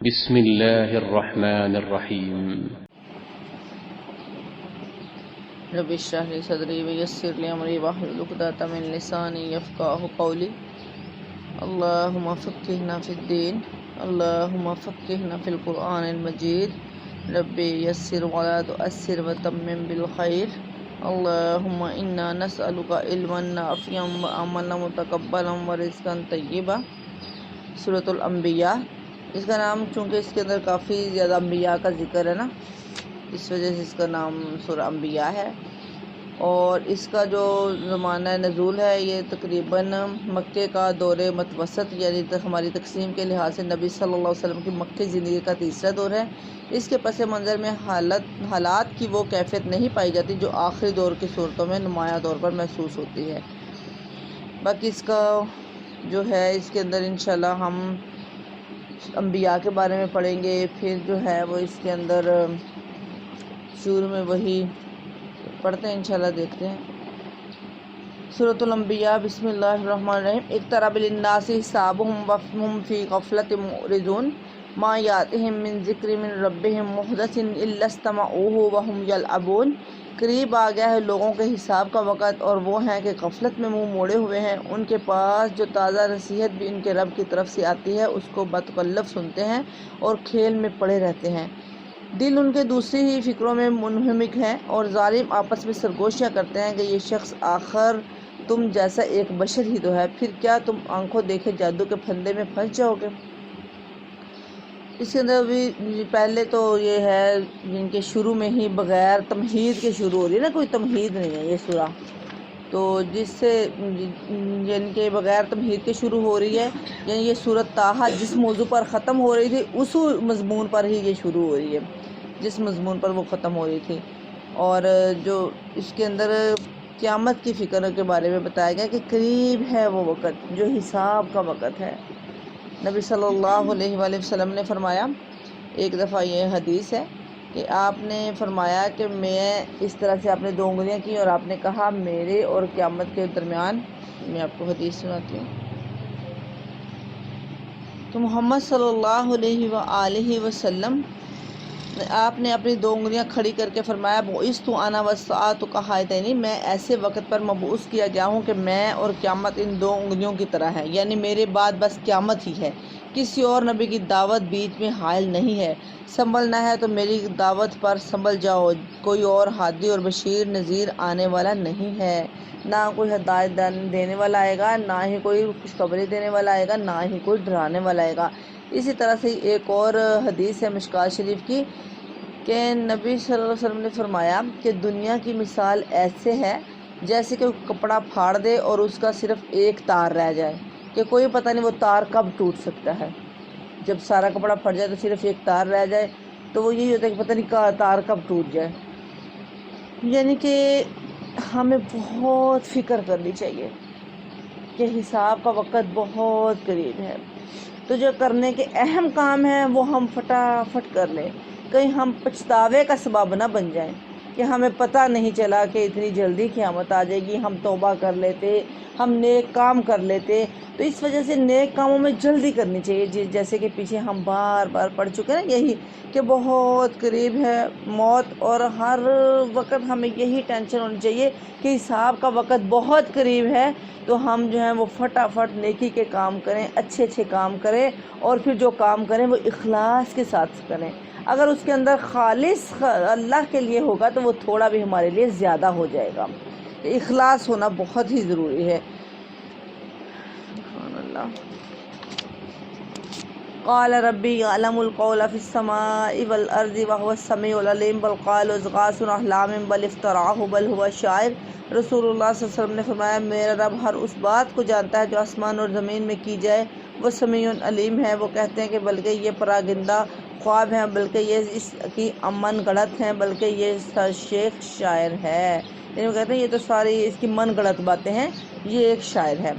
بسم الله الرحمن الرحيم. رب اشرح لي صدري ويسر لي امري واحلل عقدة من لساني يفقهوا قولي. اللهم فقهنا في الدين، اللهم فقهنا في القرآن المجيد. ربي يسر ولا تؤثر وتمم بالخير. اللهم انا نسألك علما نافعا وعملا متقبلا ورزقا طیبا. سورۃ الانبیاء، اس کا نام چونکہ اس کے اندر کافی زیادہ انبیاء کا ذکر ہے نا، اس وجہ سے اس کا نام سورہ انبیاء ہے۔ اور اس کا جو زمانہ نزول ہے یہ تقریباً مکے کا دور متوسط، یعنی ہماری تقسیم کے لحاظ سے نبی صلی اللہ علیہ وسلم کی مکے زندگی کا تیسرا دور ہے۔ اس کے پس منظر میں حالات کی وہ کیفیت نہیں پائی جاتی جو آخری دور کی صورتوں میں نمایاں طور پر محسوس ہوتی ہے۔ باقی اس کا جو ہے اس کے اندر انشاءاللہ ہم انبیاء کے بارے میں پڑھیں گے، پھر جو ہے وہ اس کے اندر شروع میں وہی پڑھتے ہیں، انشاءاللہ دیکھتے ہیں۔ سورۃ الانبیاء، بسم اللہ الرحمن الرحیم۔ اقترب للناس حسابهم وهم فی غفلۃ معرضون ما یاتہم من ذکر من ربہم محدث الا استمعوہ وهم یلعبون۔ قریب آ گیا ہے لوگوں کے حساب کا وقت، اور وہ ہیں کہ غفلت میں منہ موڑے ہوئے ہیں۔ ان کے پاس جو تازہ نصیحت بھی ان کے رب کی طرف سے آتی ہے اس کو بتکلف سنتے ہیں اور کھیل میں پڑے رہتے ہیں۔ دل ان کے دوسری ہی فکروں میں منہمک ہیں، اور ظالم آپس میں سرگوشیاں کرتے ہیں کہ یہ شخص آخر تم جیسا ایک بشر ہی تو ہے، پھر کیا تم آنکھوں دیکھے جادو کے پھندے میں پھنس جاؤ گے۔ اس کے اندر بھی پہلے تو یہ ہے جن کے شروع میں ہی بغیر تمہید کے شروع ہو رہی ہے نا، کوئی تمہید نہیں ہے یہ سورہ، تو جس سے یعنی کہ بغیر تمہید کے شروع ہو رہی ہے، یعنی یہ سورۃ طٰہٰ جس موضوع پر ختم ہو رہی تھی اس مضمون پر ہی یہ شروع ہو رہی ہے، جس مضمون پر وہ ختم ہو رہی تھی۔ اور جو اس کے اندر قیامت کی فکر کے بارے میں بتایا گیا کہ قریب ہے وہ وقت جو حساب کا وقت ہے۔ نبی صلی اللہ علیہ وآلہ وسلم نے فرمایا، ایک دفعہ یہ حدیث ہے کہ آپ نے فرمایا کہ میں اس طرح سے آپ نے 2 انگلیاں کی اور آپ نے کہا میرے اور قیامت کے درمیان، میں آپ کو حدیث سناتی ہوں، تو محمد صلی اللہ علیہ وآلہ وسلم آپ نے اپنی 2 انگلیاں کھڑی کر کے فرمایا، بعثت انا والساعۃ کہاتین، میں ایسے وقت پر مبعوث کیا گیا ہوں کہ میں اور قیامت ان 2 انگلیوں کی طرح ہے، یعنی میرے بعد بس قیامت ہی ہے، کسی اور نبی کی دعوت بیچ میں حائل نہیں ہے۔ سنبھلنا ہے تو میری دعوت پر سنبھل جاؤ، کوئی اور ہادی اور بشیر نذیر آنے والا نہیں ہے، نہ کوئی ہدایت دینے والا آئے گا، نہ ہی کوئی خوشخبری دینے والا آئے گا، نہ ہی کوئی ڈرانے والا آئے گا۔ اسی طرح سے ایک اور حدیث ہے مشکوٰۃ شریف کی کہ نبی صلی اللہ علیہ وسلم نے فرمایا کہ دنیا کی مثال ایسے ہے جیسے کہ کپڑا پھاڑ دے اور اس کا صرف ایک تار رہ جائے، کہ کوئی پتہ نہیں وہ تار کب ٹوٹ سکتا ہے۔ جب سارا کپڑا پھٹ جائے تو صرف ایک تار رہ جائے، تو وہ یہی ہوتا ہے کہ پتہ نہیں تار کب ٹوٹ جائے۔ یعنی کہ ہمیں بہت فکر کرنی چاہیے کہ حساب کا وقت بہت قریب ہے، تو جو کرنے کے اہم کام ہیں وہ ہم فٹافٹ کر لیں، کہیں ہم پچھتاوے کا سبب نہ بن جائیں کہ ہمیں پتہ نہیں چلا کہ اتنی جلدی قیامت آ جائے گی، ہم توبہ کر لیتے، ہم نیک کام کر لیتے۔ تو اس وجہ سے نیک کاموں میں جلدی کرنی چاہیے، جیسے کہ پیچھے ہم بار بار پڑھ چکے ہیں یہی کہ بہت قریب ہے موت، اور ہر وقت ہمیں یہی ٹینشن ہونی چاہیے کہ حساب کا وقت بہت قریب ہے، تو ہم جو ہیں وہ فٹافٹ نیکی کے کام کریں، اچھے اچھے کام کریں، اور پھر جو کام کریں وہ اخلاص کے ساتھ کریں۔ اگر اس کے اندر خالص اللہ کے لیے ہوگا تو وہ تھوڑا بھی ہمارے لیے زیادہ ہو جائے گا۔ اخلاص ہونا بہت ہی ضروری ہے۔ سبحان اللہ۔ قال ربی یعلم القول فی السماء والارض وهو السمیع العلیم بل قالوا اضغاث احلام بل افتراه بل هو شاعر۔ رسول اللہ صلی اللہ علیہ وسلم نے فرمایا، میرا رب ہر اس بات کو جانتا ہے جو آسمان اور زمین میں کی جائے، وہ سمیع علیم ہے۔ وہ کہتے ہیں کہ بلکہ یہ پراگندہ خواب ہیں، بلکہ یہ اس کی من گڑت ہیں، بلکہ یہ شیخ شاعر ہے۔ یعنی وہ کہتے ہیں یہ تو ساری اس کی من گڑت باتیں ہیں، یہ ایک شاعر ہے۔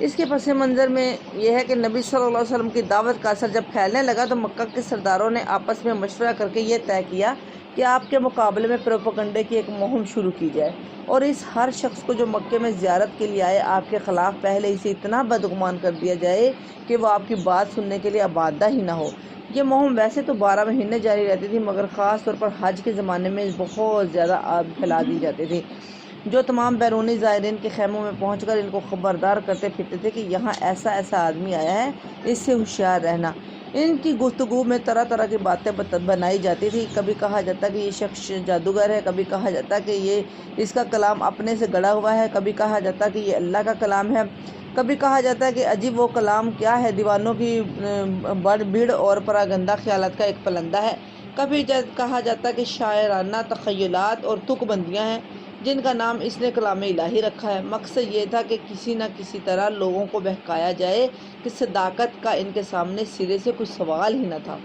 اس کے پس منظر میں یہ ہے کہ نبی صلی اللہ علیہ وسلم کی دعوت کا اثر جب پھیلنے لگا تو مکہ کے سرداروں نے آپس میں مشورہ کر کے یہ طے کیا کہ آپ کے مقابلے میں پروپیگنڈے کی ایک مہم شروع کی جائے، اور اس ہر شخص کو جو مکے میں زیارت کے لیے آئے آپ کے خلاف پہلے اسے اتنا بدگمان کر دیا جائے کہ وہ آپ کی بات سننے کے لیے آمادہ ہی نہ ہو۔ یہ مہم ویسے تو 12 مہینے جاری رہتی تھی، مگر خاص طور پر حج کے زمانے میں بہت زیادہ آگ پھیلا دی جاتی تھی، جو تمام بیرونی زائرین کے خیموں میں پہنچ کر ان کو خبردار کرتے پھرتے تھے کہ یہاں ایسا ایسا آدمی آیا ہے، اس سے ہوشیار رہنا۔ ان کی گفتگو میں طرح طرح کی باتیں بنائی جاتی تھی۔ کبھی کہا جاتا کہ یہ شخص جادوگر ہے، کبھی کہا جاتا کہ اس کا کلام اپنے سے گڑا ہوا ہے، کبھی کہا جاتا کہ یہ اللہ کا کلام ہے، کبھی کہا جاتا ہے کہ عجیب وہ کلام کیا ہے، دیوانوں کی بھیڑ اور پراگندہ خیالات کا ایک پلندہ ہے، کبھی کہا جاتا کہ شاعرانہ تخیلات اور تک بندیاں ہیں جن کا نام اس نے کلام الہی رکھا ہے۔ مقصد یہ تھا کہ کسی نہ کسی طرح لوگوں کو بہکایا جائے کہ صداقت کا ان کے سامنے سرے سے کوئی سوال ہی نہ تھا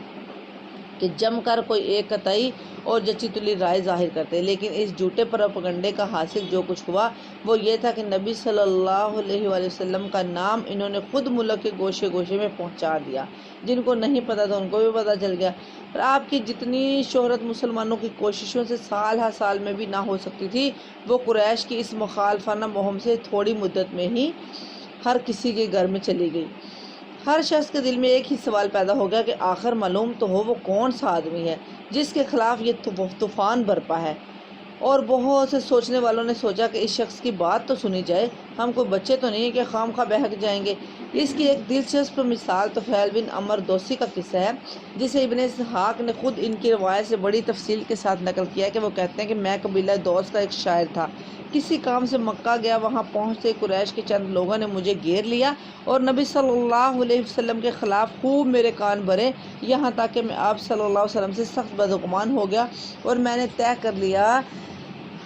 کہ جم کر کوئی ایک قطعی اور جچی تلی رائے ظاہر کرتے۔ لیکن اس جھوٹے پروپیگنڈے کا حاصل جو کچھ ہوا وہ یہ تھا کہ نبی صلی اللہ علیہ وآلہ وسلم کا نام انہوں نے خود ملک کے گوشے گوشے میں پہنچا دیا، جن کو نہیں پتا تھا ان کو بھی پتا چل گیا۔ اور آپ کی جتنی شہرت مسلمانوں کی کوششوں سے سال ہر سال میں بھی نہ ہو سکتی تھی، وہ قریش کی اس مخالفانہ مہم سے تھوڑی مدت میں ہی ہر کسی کے گھر میں چلی گئی۔ ہر شخص کے دل میں ایک ہی سوال پیدا ہو گیا کہ آخر معلوم تو ہو وہ کون سا آدمی ہے جس کے خلاف یہ طوفان برپا ہے۔ اور بہت سے سوچنے والوں نے سوچا کہ اس شخص کی بات تو سنی جائے، ہم کوئی بچے تو نہیں کہ خام خواہ بہک جائیں گے۔ اس کی ایک دلچسپ مثال طفیل بن عمر دوسی کا قصہ ہے، جسے ابن اسحاق نے خود ان کی روایت سے بڑی تفصیل کے ساتھ نقل کیا ہے کہ وہ کہتے ہیں کہ میں قبیلہ دوس کا ایک شاعر تھا، کسی کام سے مکہ گیا، وہاں پہنچتے قریش کے چند لوگوں نے مجھے گھیر لیا اور نبی صلی اللہ علیہ وسلم کے خلاف خوب میرے کان بھرے، یہاں تک کہ میں آپ صلی اللہ علیہ وسلم سے سخت بدگمان ہو گیا اور میں نے طے کر لیا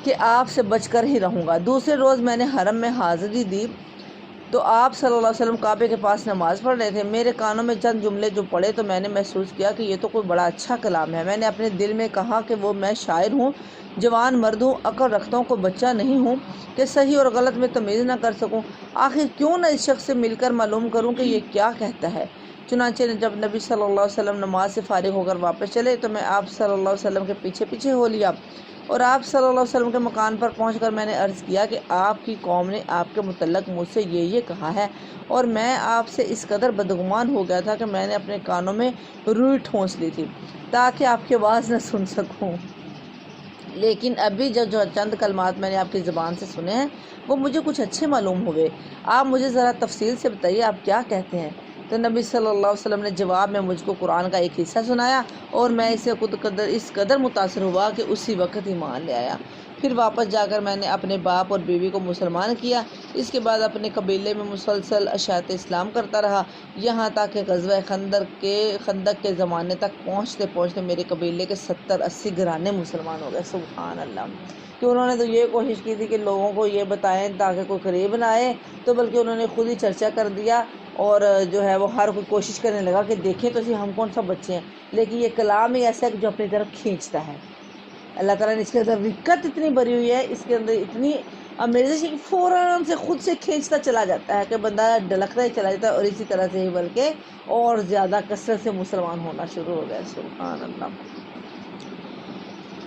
کہ آپ سے بچ کر ہی رہوں گا۔ دوسرے روز میں نے حرم میں حاضری دی تو آپ صلی اللہ علیہ وسلم کعبے کے پاس نماز پڑھ رہے تھے۔ میرے کانوں میں چند جملے جو پڑے تو میں نے محسوس کیا کہ یہ تو کوئی بڑا اچھا کلام ہے۔ میں نے اپنے دل میں کہا کہ وہ میں شاعر ہوں، جوان مرد ہوں، عقل رکھتا ہوں، کوئی بچہ نہیں ہوں کہ صحیح اور غلط میں تمیز نہ کر سکوں۔ آخر کیوں نہ اس شخص سے مل کر معلوم کروں کہ یہ کیا کہتا ہے۔ چنانچہ جب نبی صلی اللہ علیہ وسلم نماز سے فارغ ہو کر واپس چلے تو میں آپ صلی اللہ علیہ وسلم کے پیچھے پیچھے ہو لیا اور آپ صلی اللہ علیہ وسلم کے مکان پر پہنچ کر میں نے عرض کیا کہ آپ کی قوم نے آپ کے متعلق مجھ سے یہ کہا ہے اور میں آپ سے اس قدر بدگمان ہو گیا تھا کہ میں نے اپنے کانوں میں روئی ٹھونس لی تھی تاکہ آپ کی آواز نہ سن سکوں، لیکن ابھی جو چند کلمات میں نے آپ کی زبان سے سنے ہیں وہ مجھے کچھ اچھے معلوم ہوئے۔ آپ مجھے ذرا تفصیل سے بتائیے آپ کیا کہتے ہیں۔ تو نبی صلی اللہ علیہ وسلم نے جواب میں مجھ کو قرآن کا ایک حصہ سنایا اور میں اس قدر متاثر ہوا کہ اسی وقت ایمان لے آیا۔ پھر واپس جا کر میں نے اپنے باپ اور بیوی کو مسلمان کیا۔ اس کے بعد اپنے قبیلے میں مسلسل اشاعت اسلام کرتا رہا، یہاں تک کہ غزوہ خندق کے زمانے تک پہنچتے پہنچتے میرے قبیلے کے 70-80 گھرانے مسلمان ہو گئے۔ سبحان اللہ! کہ انہوں نے تو یہ کوشش کی تھی کہ لوگوں کو یہ بتائیں تاکہ کوئی قریب نہ آئے، تو بلکہ انہوں نے خود ہی چرچا کر دیا اور جو ہے وہ ہر کوئی کوشش کرنے لگا کہ دیکھیں تو ہم کون سا بچے ہیں۔ لیکن یہ کلام ہی ایسا ہے کہ جو اپنی طرف کھینچتا ہے۔ اللہ تعالیٰ نے اس کے اندر رکت اتنی بھری ہوئی ہے، اس کے اندر اتنی امیزش ہے کہ فوراً سے خود سے کھینچتا چلا جاتا ہے کہ بندہ ڈلکتا ہی چلا جاتا ہے، اور اسی طرح سے ہی بلکہ اور زیادہ کثرت سے مسلمان ہونا شروع ہو گیا۔ سبحان اللہ!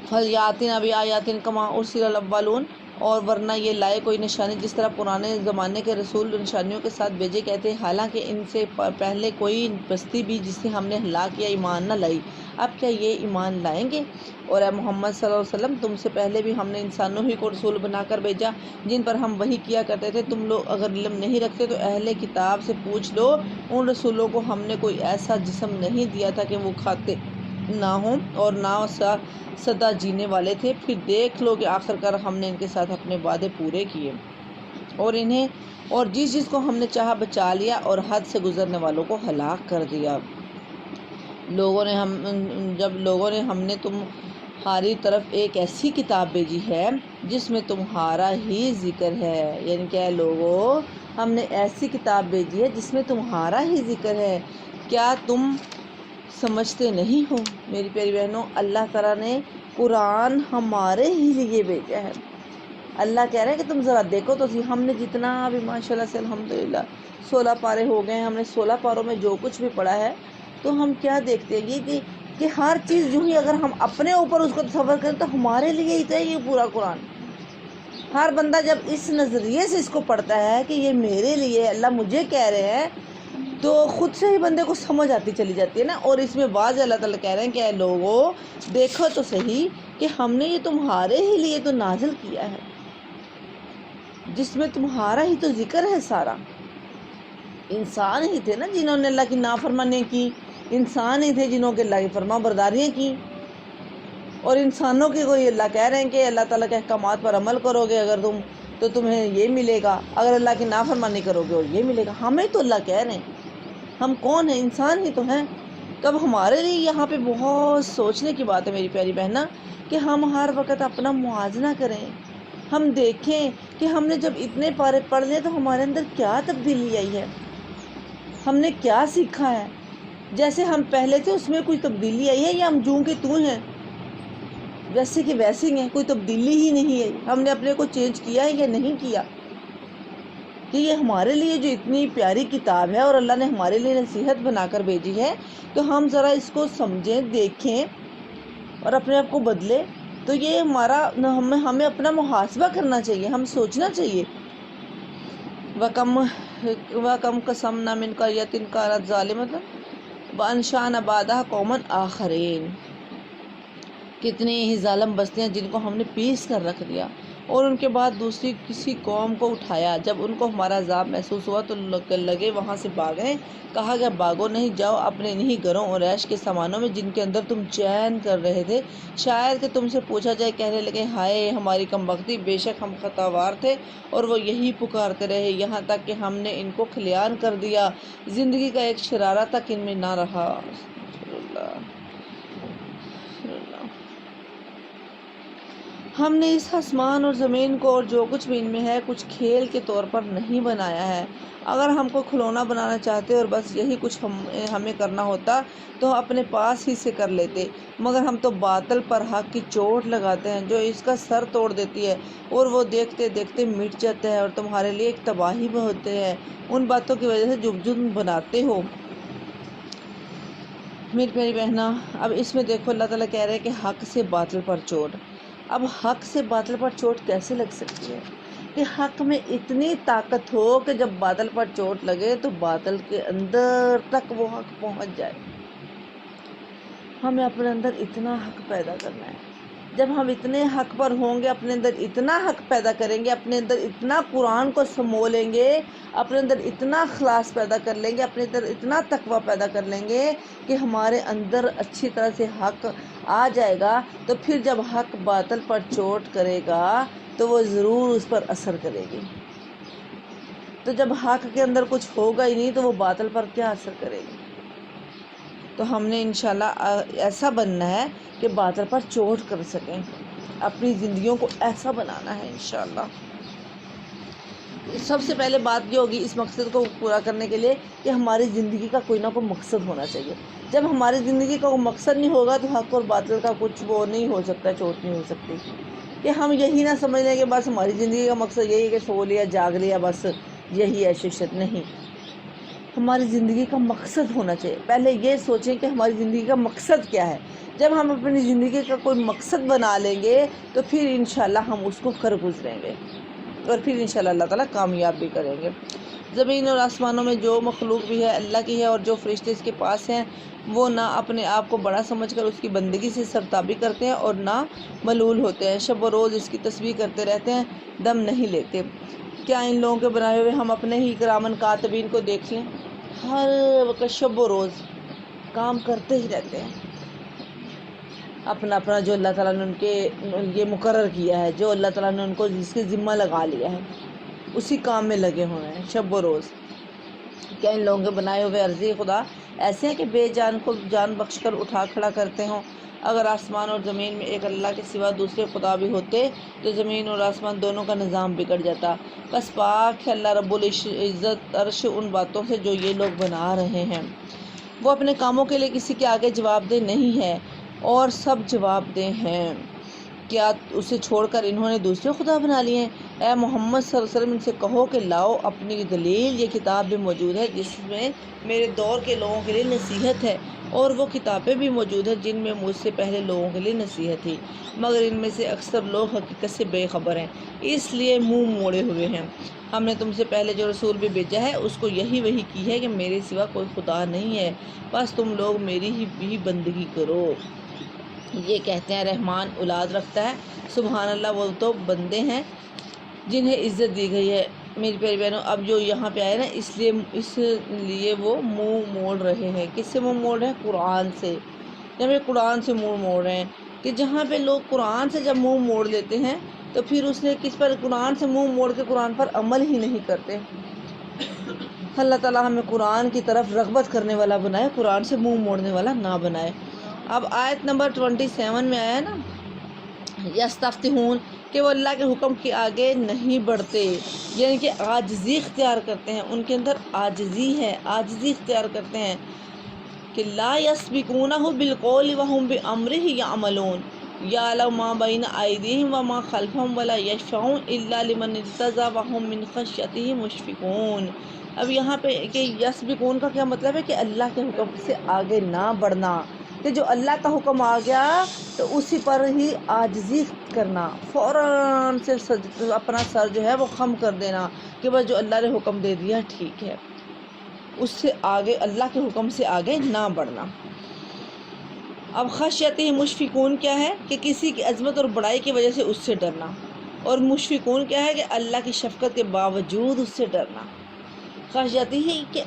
فَلْيَأْتِنَا بِآیَاتٍ کَمَا أُرْسِلَ الْأَوَّلُونَ، اور ورنہ یہ لائے کوئی نشانی جس طرح پرانے زمانے کے رسول نشانیوں کے ساتھ بھیجے گئے تھے، حالانکہ ان سے پہلے کوئی بستی بھی جسے ہم نے ہلاک کیا ایمان نہ لائی۔ اب کیا یہ ایمان لائیں گے؟ اور اے محمد صلی اللہ علیہ وسلم، تم سے پہلے بھی ہم نے انسانوں ہی کو رسول بنا کر بھیجا جن پر ہم وحی کیا کرتے تھے۔ تم لوگ اگر علم نہیں رکھتے تو اہل کتاب سے پوچھ لو، ان رسولوں کو ہم نے کوئی ایسا جسم نہیں دیا تھا کہ وہ کھاتے نہ ہوں اور نہ سدا جینے والے تھے، پھر دیکھ لو کہ آخرکار ہم نے ان کے ساتھ اپنے وعدے پورے کیے اور جس کو ہم نے چاہا بچا لیا اور حد سے گزرنے والوں کو ہلاک کر دیا۔ جب لوگوں نے ہم نے تمہاری طرف ایک ایسی کتاب بھیجی ہے جس میں تمہارا ہی ذکر ہے، یعنی کہ لوگوں ہم نے ایسی کتاب بھیجی ہے جس میں تمہارا ہی ذکر ہے، کیا تم سمجھتے نہیں ہو؟ میری پیاری بہنوں، اللہ تعالیٰ نے قرآن ہمارے ہی لیے بھیجا ہے۔ اللہ کہہ رہے ہیں کہ تم ذرا دیکھو تو ہم نے جتنا بھی ماشاءاللہ سے الحمدللہ 16 پارے ہو گئے ہیں، ہم نے 16 پاروں میں جو کچھ بھی پڑھا ہے تو ہم کیا دیکھتے ہیں کہ ہر چیز جو ہی اگر ہم اپنے اوپر اس کو تصور کریں تو ہمارے لیے ہی تو ہے یہ پورا قرآن۔ ہر بندہ جب اس نظریے سے اس کو پڑھتا ہے کہ یہ میرے لیے اللہ مجھے کہہ رہے ہیں تو خود سے ہی بندے کو سمجھ آتی چلی جاتی ہے نا. اور اس میں بعض اللہ تعالیٰ کہہ رہے ہیں کہ اے لوگو دیکھو تو صحیح کہ ہم نے یہ تمہارے ہی لیے تو نازل کیا ہے، جس میں تمہارا ہی تو ذکر ہے سارا. انسان ہی تھے نا جنہوں نے اللہ کی نافرمانیاں کی، انسان ہی تھے جنہوں کے اللہ کی فرما برداریاں کی. اور انسانوں کی کوئی اللہ کہہ رہے ہیں کہ اللہ تعالیٰ کے احکامات پر عمل کرو گے اگر تم تو تمہیں یہ ملے گا، اگر اللہ کی نافرمانی کرو گے اور یہ ملے گا. ہمیں تو اللہ کہہ رہے ہیں، ہم کون ہیں؟ انسان ہی تو ہیں. تب ہمارے لیے یہاں پہ بہت سوچنے کی بات ہے میری پیاری بہنا، کہ ہم ہر وقت اپنا موازنہ کریں. ہم دیکھیں کہ ہم نے جب اتنے پارے پڑھ لیے تو ہمارے اندر کیا تبدیلی آئی ہے، ہم نے کیا سیکھا ہے. جیسے ہم پہلے تھے اس میں کوئی تبدیلی آئی ہے یا ہم جوں کے توں ہیں، ویسے کہ ویسے ہی ہیں، کوئی تبدیلی ہی نہیں ہے. ہم نے اپنے کو چینج کیا ہے یا نہیں کیا؟ کہ یہ ہمارے لیے جو اتنی پیاری کتاب ہے اور اللہ نے ہمارے لیے نصیحت بنا کر بھیجی ہے، تو ہم ذرا اس کو سمجھیں، دیکھیں اور اپنے آپ کو بدلیں. تو یہ ہمیں اپنا محاسبہ کرنا چاہیے، ہم سوچنا چاہیے. وَكَمْ قَصَمْنَا مِنْ قَرْيَةٍ كَانَتْ ظَالِمَةً وَأَنشَأْنَا بَعْدَهَا قَوْمًا آخَرِينَ. کتنی ہی ظالم بستیاں جن کو ہم نے پیس کر رکھ دیا اور ان کے بعد دوسری کسی قوم کو اٹھایا. جب ان کو ہمارا عذاب محسوس ہوا تو لگے وہاں سے بھاگیں. کہا گیا بھاگو نہیں، جاؤ اپنے انہی گھروں اور عیش کے سامانوں میں جن کے اندر تم چین کر رہے تھے. شاید کہ تم سے پوچھا جائے. کہنے لگے ہائے ہماری کمبختی، بے شک ہم خطاوار تھے اور وہ یہی پکارتے رہے یہاں تک کہ ہم نے ان کو خلیان کر دیا. زندگی کا ایک شرارہ تک ان میں نہ رہا. ہم نے اس آسمان اور زمین کو اور جو کچھ بھی ان میں ہے کچھ کھیل کے طور پر نہیں بنایا ہے. اگر ہم کو کھلونا بنانا چاہتے اور بس یہی کچھ ہمیں کرنا ہوتا تو اپنے پاس ہی سے کر لیتے. مگر ہم تو باطل پر حق کی چوٹ لگاتے ہیں جو اس کا سر توڑ دیتی ہے اور وہ دیکھتے دیکھتے مٹ جاتا ہے اور تمہارے لیے ایک تباہی ہوتے ہیں ان باتوں کی وجہ سے جو تم بناتے ہو. میری پیاری بہنا، اب اس میں دیکھو اللہ تعالیٰ کہہ رہے ہیں کہ حق سے باطل پر چوٹ. اب حق سے باطل پر چوٹ کیسے لگ سکتی ہے؟ کہ حق میں اتنی طاقت ہو کہ جب باطل پر چوٹ لگے تو باطل کے اندر تک وہ حق پہنچ جائے. ہمیں اپنے اندر اتنا حق پیدا کرنا ہے. جب ہم اتنے حق پر ہوں گے، اپنے اندر اتنا حق پیدا کریں گے، اپنے اندر اتنا قرآن کو سمو لیں گے، اپنے اندر اتنا اخلاص پیدا کر لیں گے، اپنے اندر اتنا تقوی پیدا کر لیں گے کہ ہمارے اندر اچھی طرح سے حق آ جائے گا. تو پھر جب حق باطل پر چوٹ کرے گا تو وہ ضرور اس پر اثر کرے گی. تو جب حق کے اندر کچھ ہوگا ہی نہیں تو وہ باطل پر کیا اثر کرے گی؟ تو ہم نے انشاءاللہ ایسا بننا ہے کہ باطل پر چوٹ کر سکیں. اپنی زندگیوں کو ایسا بنانا ہے انشاءاللہ. سب سے پہلے بات یہ ہوگی اس مقصد کو پورا کرنے کے لیے کہ ہماری زندگی کا کوئی نہ کوئی مقصد ہونا چاہیے. جب ہماری زندگی کا کوئی مقصد نہیں ہوگا تو حق اور باطل کا کچھ وہ نہیں ہو سکتا، چوٹ نہیں ہو سکتی. کہ ہم یہی نہ سمجھ لیں کہ بس ہماری زندگی کا مقصد یہی ہے کہ سو لیا جاگ لیا، بس یہی ہے عیشت. نہیں، ہماری زندگی کا مقصد ہونا چاہیے. پہلے یہ سوچیں کہ ہماری زندگی کا مقصد کیا ہے. جب ہم اپنی زندگی کا کوئی مقصد بنا لیں گے تو پھر انشاءاللہ ہم اس کو کر گزریں گے اور پھر انشاءاللہ اللہ تعالیٰ کامیاب بھی کریں گے. زمین اور آسمانوں میں جو مخلوق بھی ہے اللہ کی ہے اور جو فرشتے اس کے پاس ہیں وہ نہ اپنے آپ کو بڑا سمجھ کر اس کی بندگی سے سرتابی کرتے ہیں اور نہ ملول ہوتے ہیں. شب و روز اس کی تسبیح کرتے رہتے ہیں، دم نہیں لیتے. کیا ان لوگوں کے بنائے ہوئے ہم اپنے ہی کرامن کاتبین کو دیکھ لیں؟ ہر وقت شب و روز کام کرتے ہی رہتے ہیں. اپنا جو اللہ تعالیٰ نے ان کے یہ مقرر کیا ہے، جو اللہ تعالیٰ نے ان کو جس کے ذمہ لگا لیا ہے اسی کام میں لگے ہوئے ہیں شب و روز. کیا ان لوگوں کے بنائے ہوئے عرضی خدا ایسے ہیں کہ بے جان کو جان بخش کر اٹھا کھڑا کرتے ہوں؟ اگر آسمان اور زمین میں ایک اللہ کے سوا دوسرے خدا بھی ہوتے تو زمین اور آسمان دونوں کا نظام بگڑ جاتا. بس پاک ہے اللہ رب العزت عرش ان باتوں سے جو یہ لوگ بنا رہے ہیں. وہ اپنے کاموں کے لیے کسی کے آگے جواب دہ نہیں ہے اور سب جواب دہ ہیں. کیا اسے چھوڑ کر انہوں نے دوسرے خدا بنا لیے ہیں؟ اے محمد صلی اللہ علیہ وسلم ان سے کہو کہ لاؤ اپنی دلیل. یہ کتاب بھی موجود ہے جس میں میرے دور کے لوگوں کے لیے نصیحت ہے اور وہ کتابیں بھی موجود ہیں جن میں مجھ سے پہلے لوگوں کے لیے نصیحت تھی، مگر ان میں سے اکثر لوگ حقیقت سے بے خبر ہیں، اس لیے منہ موڑے ہوئے ہیں۔ ہم نے تم سے پہلے جو رسول بھی بھیجا ہے اس کو یہی وحی کی ہے کہ میرے سوا کوئی خدا نہیں ہے، بس تم لوگ میری ہی بندگی کرو۔ یہ کہتے ہیں رحمان اولاد رکھتا ہے، سبحان اللہ، وہ تو بندے ہیں جنہیں عزت دی گئی ہے۔ میری پیاری بہنوں، اب جو یہاں پہ آئے نا، اس لیے وہ منہ موڑ رہے ہیں۔ کس سے منہ موڑ رہے ہیں؟ قرآن سے۔ جب یہ قرآن سے منہ موڑ رہے ہیں کہ جہاں پہ لوگ قرآن سے جب منہ موڑ لیتے ہیں تو پھر اس نے کس پر؟ قرآن سے منہ موڑ کے قرآن پر عمل ہی نہیں کرتے۔ اللہ تعالیٰ ہمیں قرآن کی طرف رغبت کرنے والا بنائے، قرآن سے منہ موڑنے والا نہ بنائے۔ اب آیت نمبر 27 میں آیا ہے نا، یستفتحون، کہ وہ اللہ کے حکم کے آگے نہیں بڑھتے، یعنی کہ عاجزی اختیار کرتے ہیں، ان کے اندر عاجزی ہے، عاجزی اختیار کرتے ہیں کہ لا یسبقونہ بالقول وہم بامرہ یعملون یعلم ما بین ایدیہم وما خلفہم ولا یشفعون الا لمن ارتضی وہم من خشیتہ مشفقون۔ اب یہاں پہ کہ یسبقون کا کیا مطلب ہے؟ کہ اللہ کے حکم سے آگے نہ بڑھنا، کہ جو اللہ کا حکم آ گیا تو اسی پر ہی عاجزی کرنا، فوراً سے اپنا سر جو ہے وہ خم کر دینا کہ بس جو اللہ نے حکم دے دیا ٹھیک ہے، اس سے آگے، اللہ کے حکم سے آگے نہ بڑھنا۔ اب خشیتہ مشفقون کیا ہے؟ کہ کسی کی عظمت اور بڑائی کی وجہ سے اس سے ڈرنا، اور مشفقون کیا ہے؟ کہ اللہ کی شفقت کے باوجود اس سے ڈرنا۔ خشیتہ ہی کہ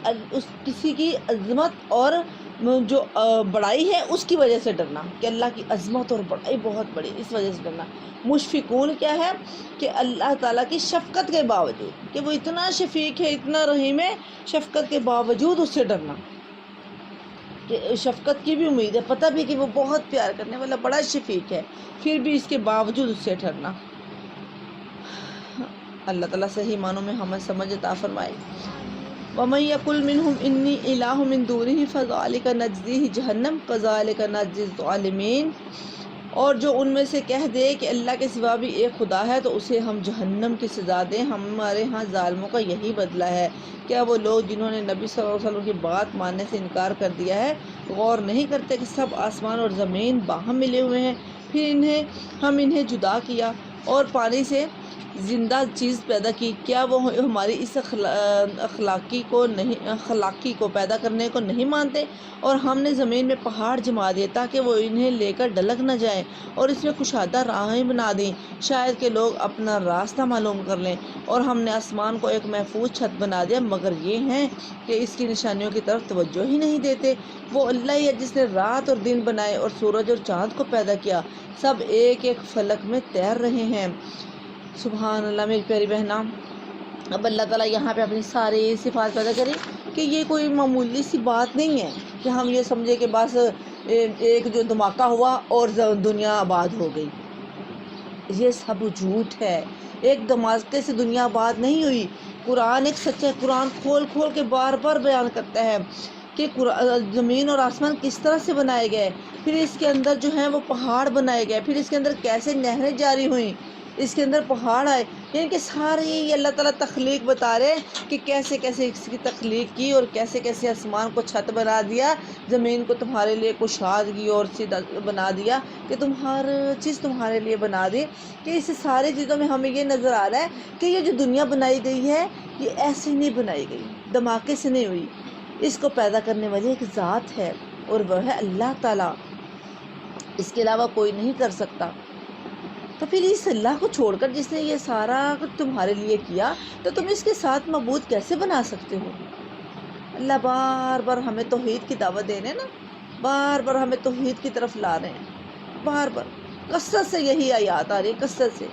کسی کی عظمت اور جو بڑائی ہے اس کی وجہ سے ڈرنا، کہ اللہ کی عظمت اور بڑائی بہت بڑی، اس وجہ سے ڈرنا۔ مشفقون کیا ہے؟ کہ اللہ تعالیٰ کی شفقت کے باوجود، کہ وہ اتنا شفیق ہے، اتنا رحیم ہے، شفقت کے باوجود اس سے ڈرنا، کہ شفقت کی بھی امید ہے، پتہ بھی کہ وہ بہت پیار کرنے والا، بڑا شفیق ہے، پھر بھی اس کے باوجود اس سے ڈرنا۔ اللہ تعالیٰ صحیح معنوں میں ہمیں سمجھ عطا فرمائے۔ وَمَن يَقُلْ مِنْهُمْ إِنِّي إِلَٰهٌ مِّن دُونِهِ فَذَٰلِكَ نَجْزِيهِ جَهَنَّمَ كَذَٰلِكَ نَجْزِي الظَّالِمِينَ، اور جو ان میں سے کہہ دے کہ اللہ کے سوا بھی ایک خدا ہے تو اسے ہم جہنم کی سزا دیں، ہمارے ہاں ظالموں کا یہی بدلہ ہے۔ کیا وہ لوگ جنہوں نے نبی صلی اللہ علیہ وسلم کی بات ماننے سے انکار کر دیا ہے غور نہیں کرتے کہ سب آسمان اور زمین باہم ملے ہوئے ہیں، پھر ہم انہیں جدا کیا اور پانی سے زندہ چیز پیدا کی، کیا وہ ہماری اس خلاقی کو پیدا کرنے کو نہیں مانتے؟ اور ہم نے زمین میں پہاڑ جما دیے تاکہ وہ انہیں لے کر ڈھلک نہ جائیں، اور اس میں کشادہ راہیں بنا دیں شاید کہ لوگ اپنا راستہ معلوم کر لیں، اور ہم نے آسمان کو ایک محفوظ چھت بنا دیا، مگر یہ ہیں کہ اس کی نشانیوں کی طرف توجہ ہی نہیں دیتے۔ وہ اللہ ہی ہے جس نے رات اور دن بنائے اور سورج اور چاند کو پیدا کیا، سب ایک ایک فلک میں تیر رہے ہیں۔ سبحان اللہ میری پیاری بہناں۔ اب اللہ تعالیٰ یہاں پہ اپنی ساری صفات پیدا کریں کہ یہ کوئی معمولی سی بات نہیں ہے کہ ہم یہ سمجھے کہ بس ایک جو دھماکہ ہوا اور دنیا آباد ہو گئی۔ یہ سب جھوٹ ہے، ایک دھماکے سے دنیا آباد نہیں ہوئی۔ قرآن ایک سچا، قرآن کھول کھول کے بار بار بیان کرتا ہے کہ زمین اور آسمان کس طرح سے بنائے گئے، پھر اس کے اندر جو ہیں وہ پہاڑ بنائے گئے، پھر اس کے اندر کیسے نہریں جاری ہوئیں، اس کے اندر پہاڑ آئے، یعنی کہ ساری اللہ تعالیٰ تخلیق بتا رہے کہ کیسے کیسے اس کی تخلیق کی، اور کیسے کیسے آسمان کو چھت بنا دیا، زمین کو تمہارے لیے کشادگی اور سیدھا بنا دیا، کہ تم ہر چیز تمہارے لیے بنا دی۔ کہ اس ساری چیزوں میں ہمیں یہ نظر آ رہا ہے کہ یہ جو دنیا بنائی گئی ہے یہ ایسے نہیں بنائی گئی، دھماکے سے نہیں ہوئی، اس کو پیدا کرنے والی ایک ذات ہے اور وہ ہے اللہ تعالیٰ، اس کے علاوہ کوئی نہیں کر سکتا۔ تو پھر اس اللہ کو چھوڑ کر جس نے یہ سارا کچھ تمہارے لیے کیا تو تم اس کے ساتھ معبود کیسے بنا سکتے ہو؟ اللہ بار بار ہمیں توحید کی دعوت دے رہے ہیں نا، بار بار ہمیں توحید کی طرف لا رہے ہیں، بار بار کثرت سے یہی آیات آ رہی ہے، کثرت سے،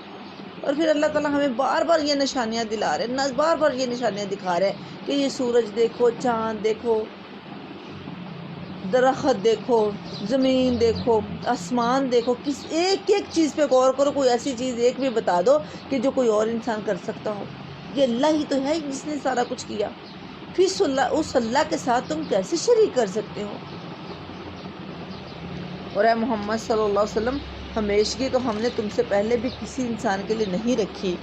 اور پھر اللہ تعالیٰ ہمیں بار بار یہ نشانیاں دلا رہے ہیں، بار بار یہ نشانیاں دکھا رہے ہیں کہ یہ سورج دیکھو، چاند دیکھو، درخت دیکھو، زمین دیکھو، آسمان دیکھو، ایک ایک چیز پہ غور کرو، کوئی ایسی چیز ایک بھی بتا دو کہ جو کوئی اور انسان کر سکتا ہو۔ یہ اللہ ہی تو ہے جس نے سارا کچھ کیا، پھر اس اللہ کے ساتھ تم کیسے شریک کر سکتے ہو؟ اور اے محمد صلی اللہ علیہ وسلم، ہمیشگی تو ہم نے تم سے پہلے بھی کسی انسان کے لیے نہیں رکھی،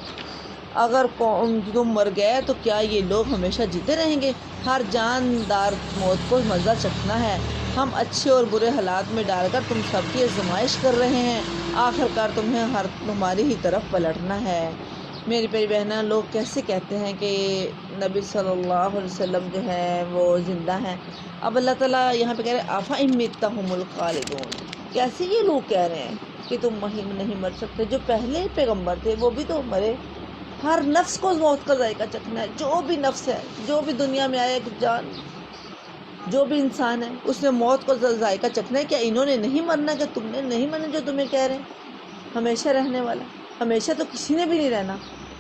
اگر تم مر گئے تو کیا یہ لوگ ہمیشہ جیتے رہیں گے؟ ہر جاندار موت کو مزہ چکھنا ہے، ہم اچھے اور برے حالات میں ڈال کر تم سب کی آزمائش کر رہے ہیں، آخر کار تمہیں تمہاری ہی طرف پلٹنا ہے۔ میری پیاری بہنیں، لوگ کیسے کہتے ہیں کہ نبی صلی اللہ علیہ وسلم جو ہے وہ زندہ ہیں۔ اب اللہ تعالیٰ یہاں پہ کہہ رہے ہیں أَفَإِن مِتَّ هُمُ الْخَالِدُونَ، کیسے یہ لوگ کہہ رہے ہیں کہ تم نہیں مر سکتے؟ جو پہلے پیغمبر تھے وہ بھی تو مرے۔ ہر نفس کو موت کا ذائقہ چکھنا ہے، جو بھی نفس ہے، جو بھی دنیا میں آیا جان، جو بھی انسان ہے، اس نے موت کو ذائقہ چکھنا ہے۔ کیا انہوں نے نہیں مرنا؟ کہ تم نے نہیں مرنا جو تمہیں کہہ رہے ہیں ہمیشہ رہنے والا؟ ہمیشہ تو کسی نے بھی نہیں رہنا،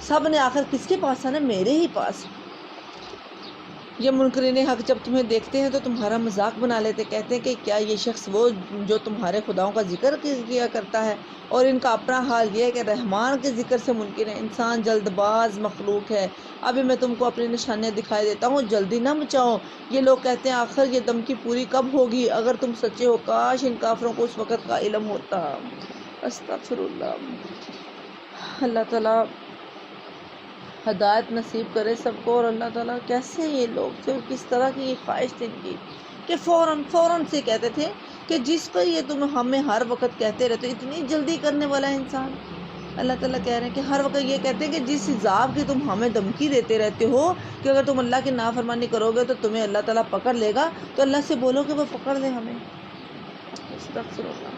سب نے آخر کس کے پاس آنا؟ میرے ہی پاس۔ یہ منکرین حق جب تمہیں دیکھتے ہیں تو تمہارا مذاق بنا لیتے، کہتے ہیں کہ کیا یہ شخص وہ جو تمہارے خداؤں کا ذکر کیا کرتا ہے؟ اور ان کا اپنا حال یہ ہے کہ رحمان کے ذکر سے منکر ہے۔ انسان جلد باز مخلوق ہے۔ ابھی میں تم کو اپنی نشانیاں دکھائی دیتا ہوں، جلدی نہ مچاؤ۔ یہ لوگ کہتے ہیں آخر یہ دم کی پوری کب ہوگی؟ اگر تم سچے ہو، کاش ان کافروں کو اس وقت کا علم ہوتا۔ استغفر اللہ۔ اللہ تعالیٰ ہدایت نصیب کرے سب کو۔ اور اللہ تعالیٰ کیسے یہ لوگ تھے اور کس طرح کی یہ خواہش تھی ان کی کہ فوراً سے کہتے تھے کہ جس کو یہ تم ہمیں ہر وقت کہتے رہتے، اتنی جلدی کرنے والا ہے انسان۔ اللہ تعالیٰ کہہ رہے ہیں کہ ہر وقت یہ کہتے ہیں کہ جس عذاب کی تم ہمیں دھمکی دیتے رہتے ہو کہ اگر تم اللہ کی نافرمانی کرو گے تو تمہیں اللہ تعالیٰ پکڑ لے گا، تو اللہ سے بولو کہ وہ پکڑ لے ہمیں۔ استغفر اللہ۔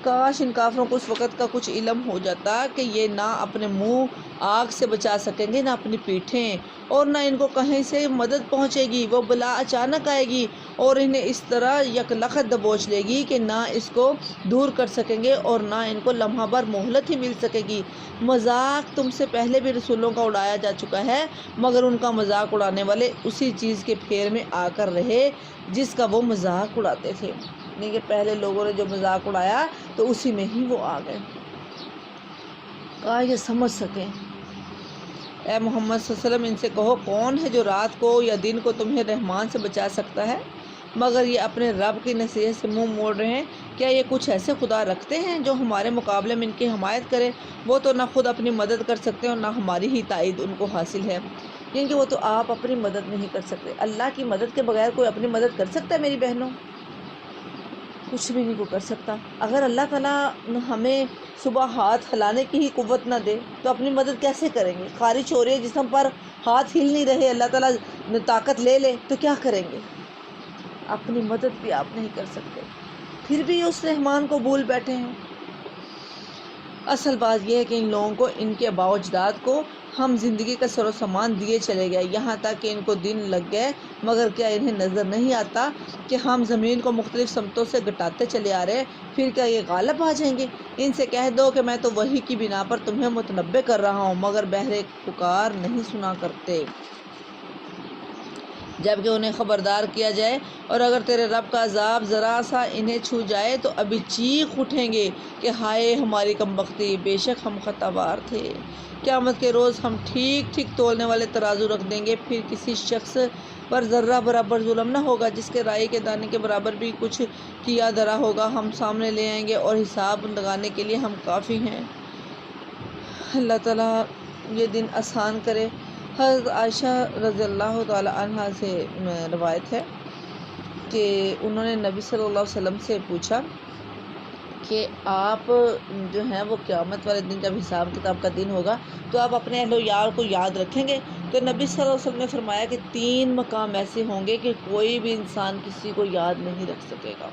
کاش ان کافروں کو اس وقت کا کچھ علم ہو جاتا کہ یہ نہ اپنے منہ آگ سے بچا سکیں گے، نہ اپنی پیٹھیں، اور نہ ان کو کہیں سے مدد پہنچے گی۔ وہ بلا اچانک آئے گی اور انہیں اس طرح یکلخت دبوچ لے گی کہ نہ اس کو دور کر سکیں گے اور نہ ان کو لمحہ بھر مہلت ہی مل سکے گی۔ مذاق تم سے پہلے بھی رسولوں کا اڑایا جا چکا ہے، مگر ان کا مذاق اڑانے والے اسی چیز کے پھیر میں آ کر رہے جس کا وہ مذاق اڑاتے تھے۔ کہ پہلے لوگوں نے جو مذاق اڑایا تو اسی میں ہی وہ آ گئے۔ کہا یہ سمجھ سکیں۔ اے محمد صلی اللہ علیہ وسلم ان سے کہو، کون ہے جو رات کو یا دن کو تمہیں رحمان سے بچا سکتا ہے؟ مگر یہ اپنے رب کی نصیحت سے منہ موڑ رہے ہیں۔ کیا یہ کچھ ایسے خدا رکھتے ہیں جو ہمارے مقابلے میں ان کی حمایت کرے؟ وہ تو نہ خود اپنی مدد کر سکتے اور نہ ہماری ہی تائید ان کو حاصل ہے، کیونکہ وہ تو آپ اپنی مدد نہیں کر سکتے۔ اللہ کی مدد کے بغیر کوئی اپنی مدد کر سکتا ہے میری بہنوں؟ کچھ بھی نہیں کو کر سکتا۔ اگر اللہ تعالیٰ ہمیں صبح ہاتھ ہلانے کی ہی قوت نہ دے تو اپنی مدد کیسے کریں گے؟ خارش ہو رہی ہے جسم پر، ہاتھ ہل نہیں رہے، اللہ تعالیٰ طاقت لے لے تو کیا کریں گے؟ اپنی مدد بھی آپ نہیں کر سکتے، پھر بھی اس رحمان کو بھول بیٹھے ہیں۔ اصل بات یہ ہے کہ ان لوگوں کو، ان کے آباء و اجداد کو ہم زندگی کا سر و سامان دیے چلے گئے، یہاں تک کہ ان کو دن لگ گئے، مگر کیا انہیں نظر نہیں آتا کہ ہم زمین کو مختلف سمتوں سے گٹاتے چلے آ رہے ہیں؟ پھر کیا یہ غالب آ جائیں گے؟ ان سے کہہ دو کہ میں تو وحی کی بنا پر تمہیں متنبع کر رہا ہوں، مگر بہرے پکار نہیں سنا کرتے۔ جبکہ انہیں خبردار کیا جائے، اور اگر تیرے رب کا عذاب ذرا سا انہیں چھو جائے تو ابھی چیخ اٹھیں گے کہ ہائے ہماری کمبختی، بے شک ہم خطا بار تھے۔ قیامت کے روز ہم ٹھیک ٹھیک تولنے والے ترازو رکھ دیں گے، پھر کسی شخص پر ذرہ برابر ظلم نہ ہوگا، جس کے رائی کے دانے کے برابر بھی کچھ کیا دھرا ہوگا ہم سامنے لے آئیں گے، اور حساب لگانے کے لیے ہم کافی ہیں۔ اللہ تعالیٰ یہ دن آسان کرے۔ حضرت عائشہ رضی اللہ تعالی عنہ سے روایت ہے کہ انہوں نے نبی صلی اللہ علیہ وسلم سے پوچھا کہ آپ جو ہیں وہ قیامت والے دن جب حساب کتاب کا دن ہوگا تو آپ اپنے اہل و یار کو یاد رکھیں گے؟ تو نبی صلی اللہ علیہ وسلم نے فرمایا کہ 3 مقام ایسے ہوں گے کہ کوئی بھی انسان کسی کو یاد نہیں رکھ سکے گا۔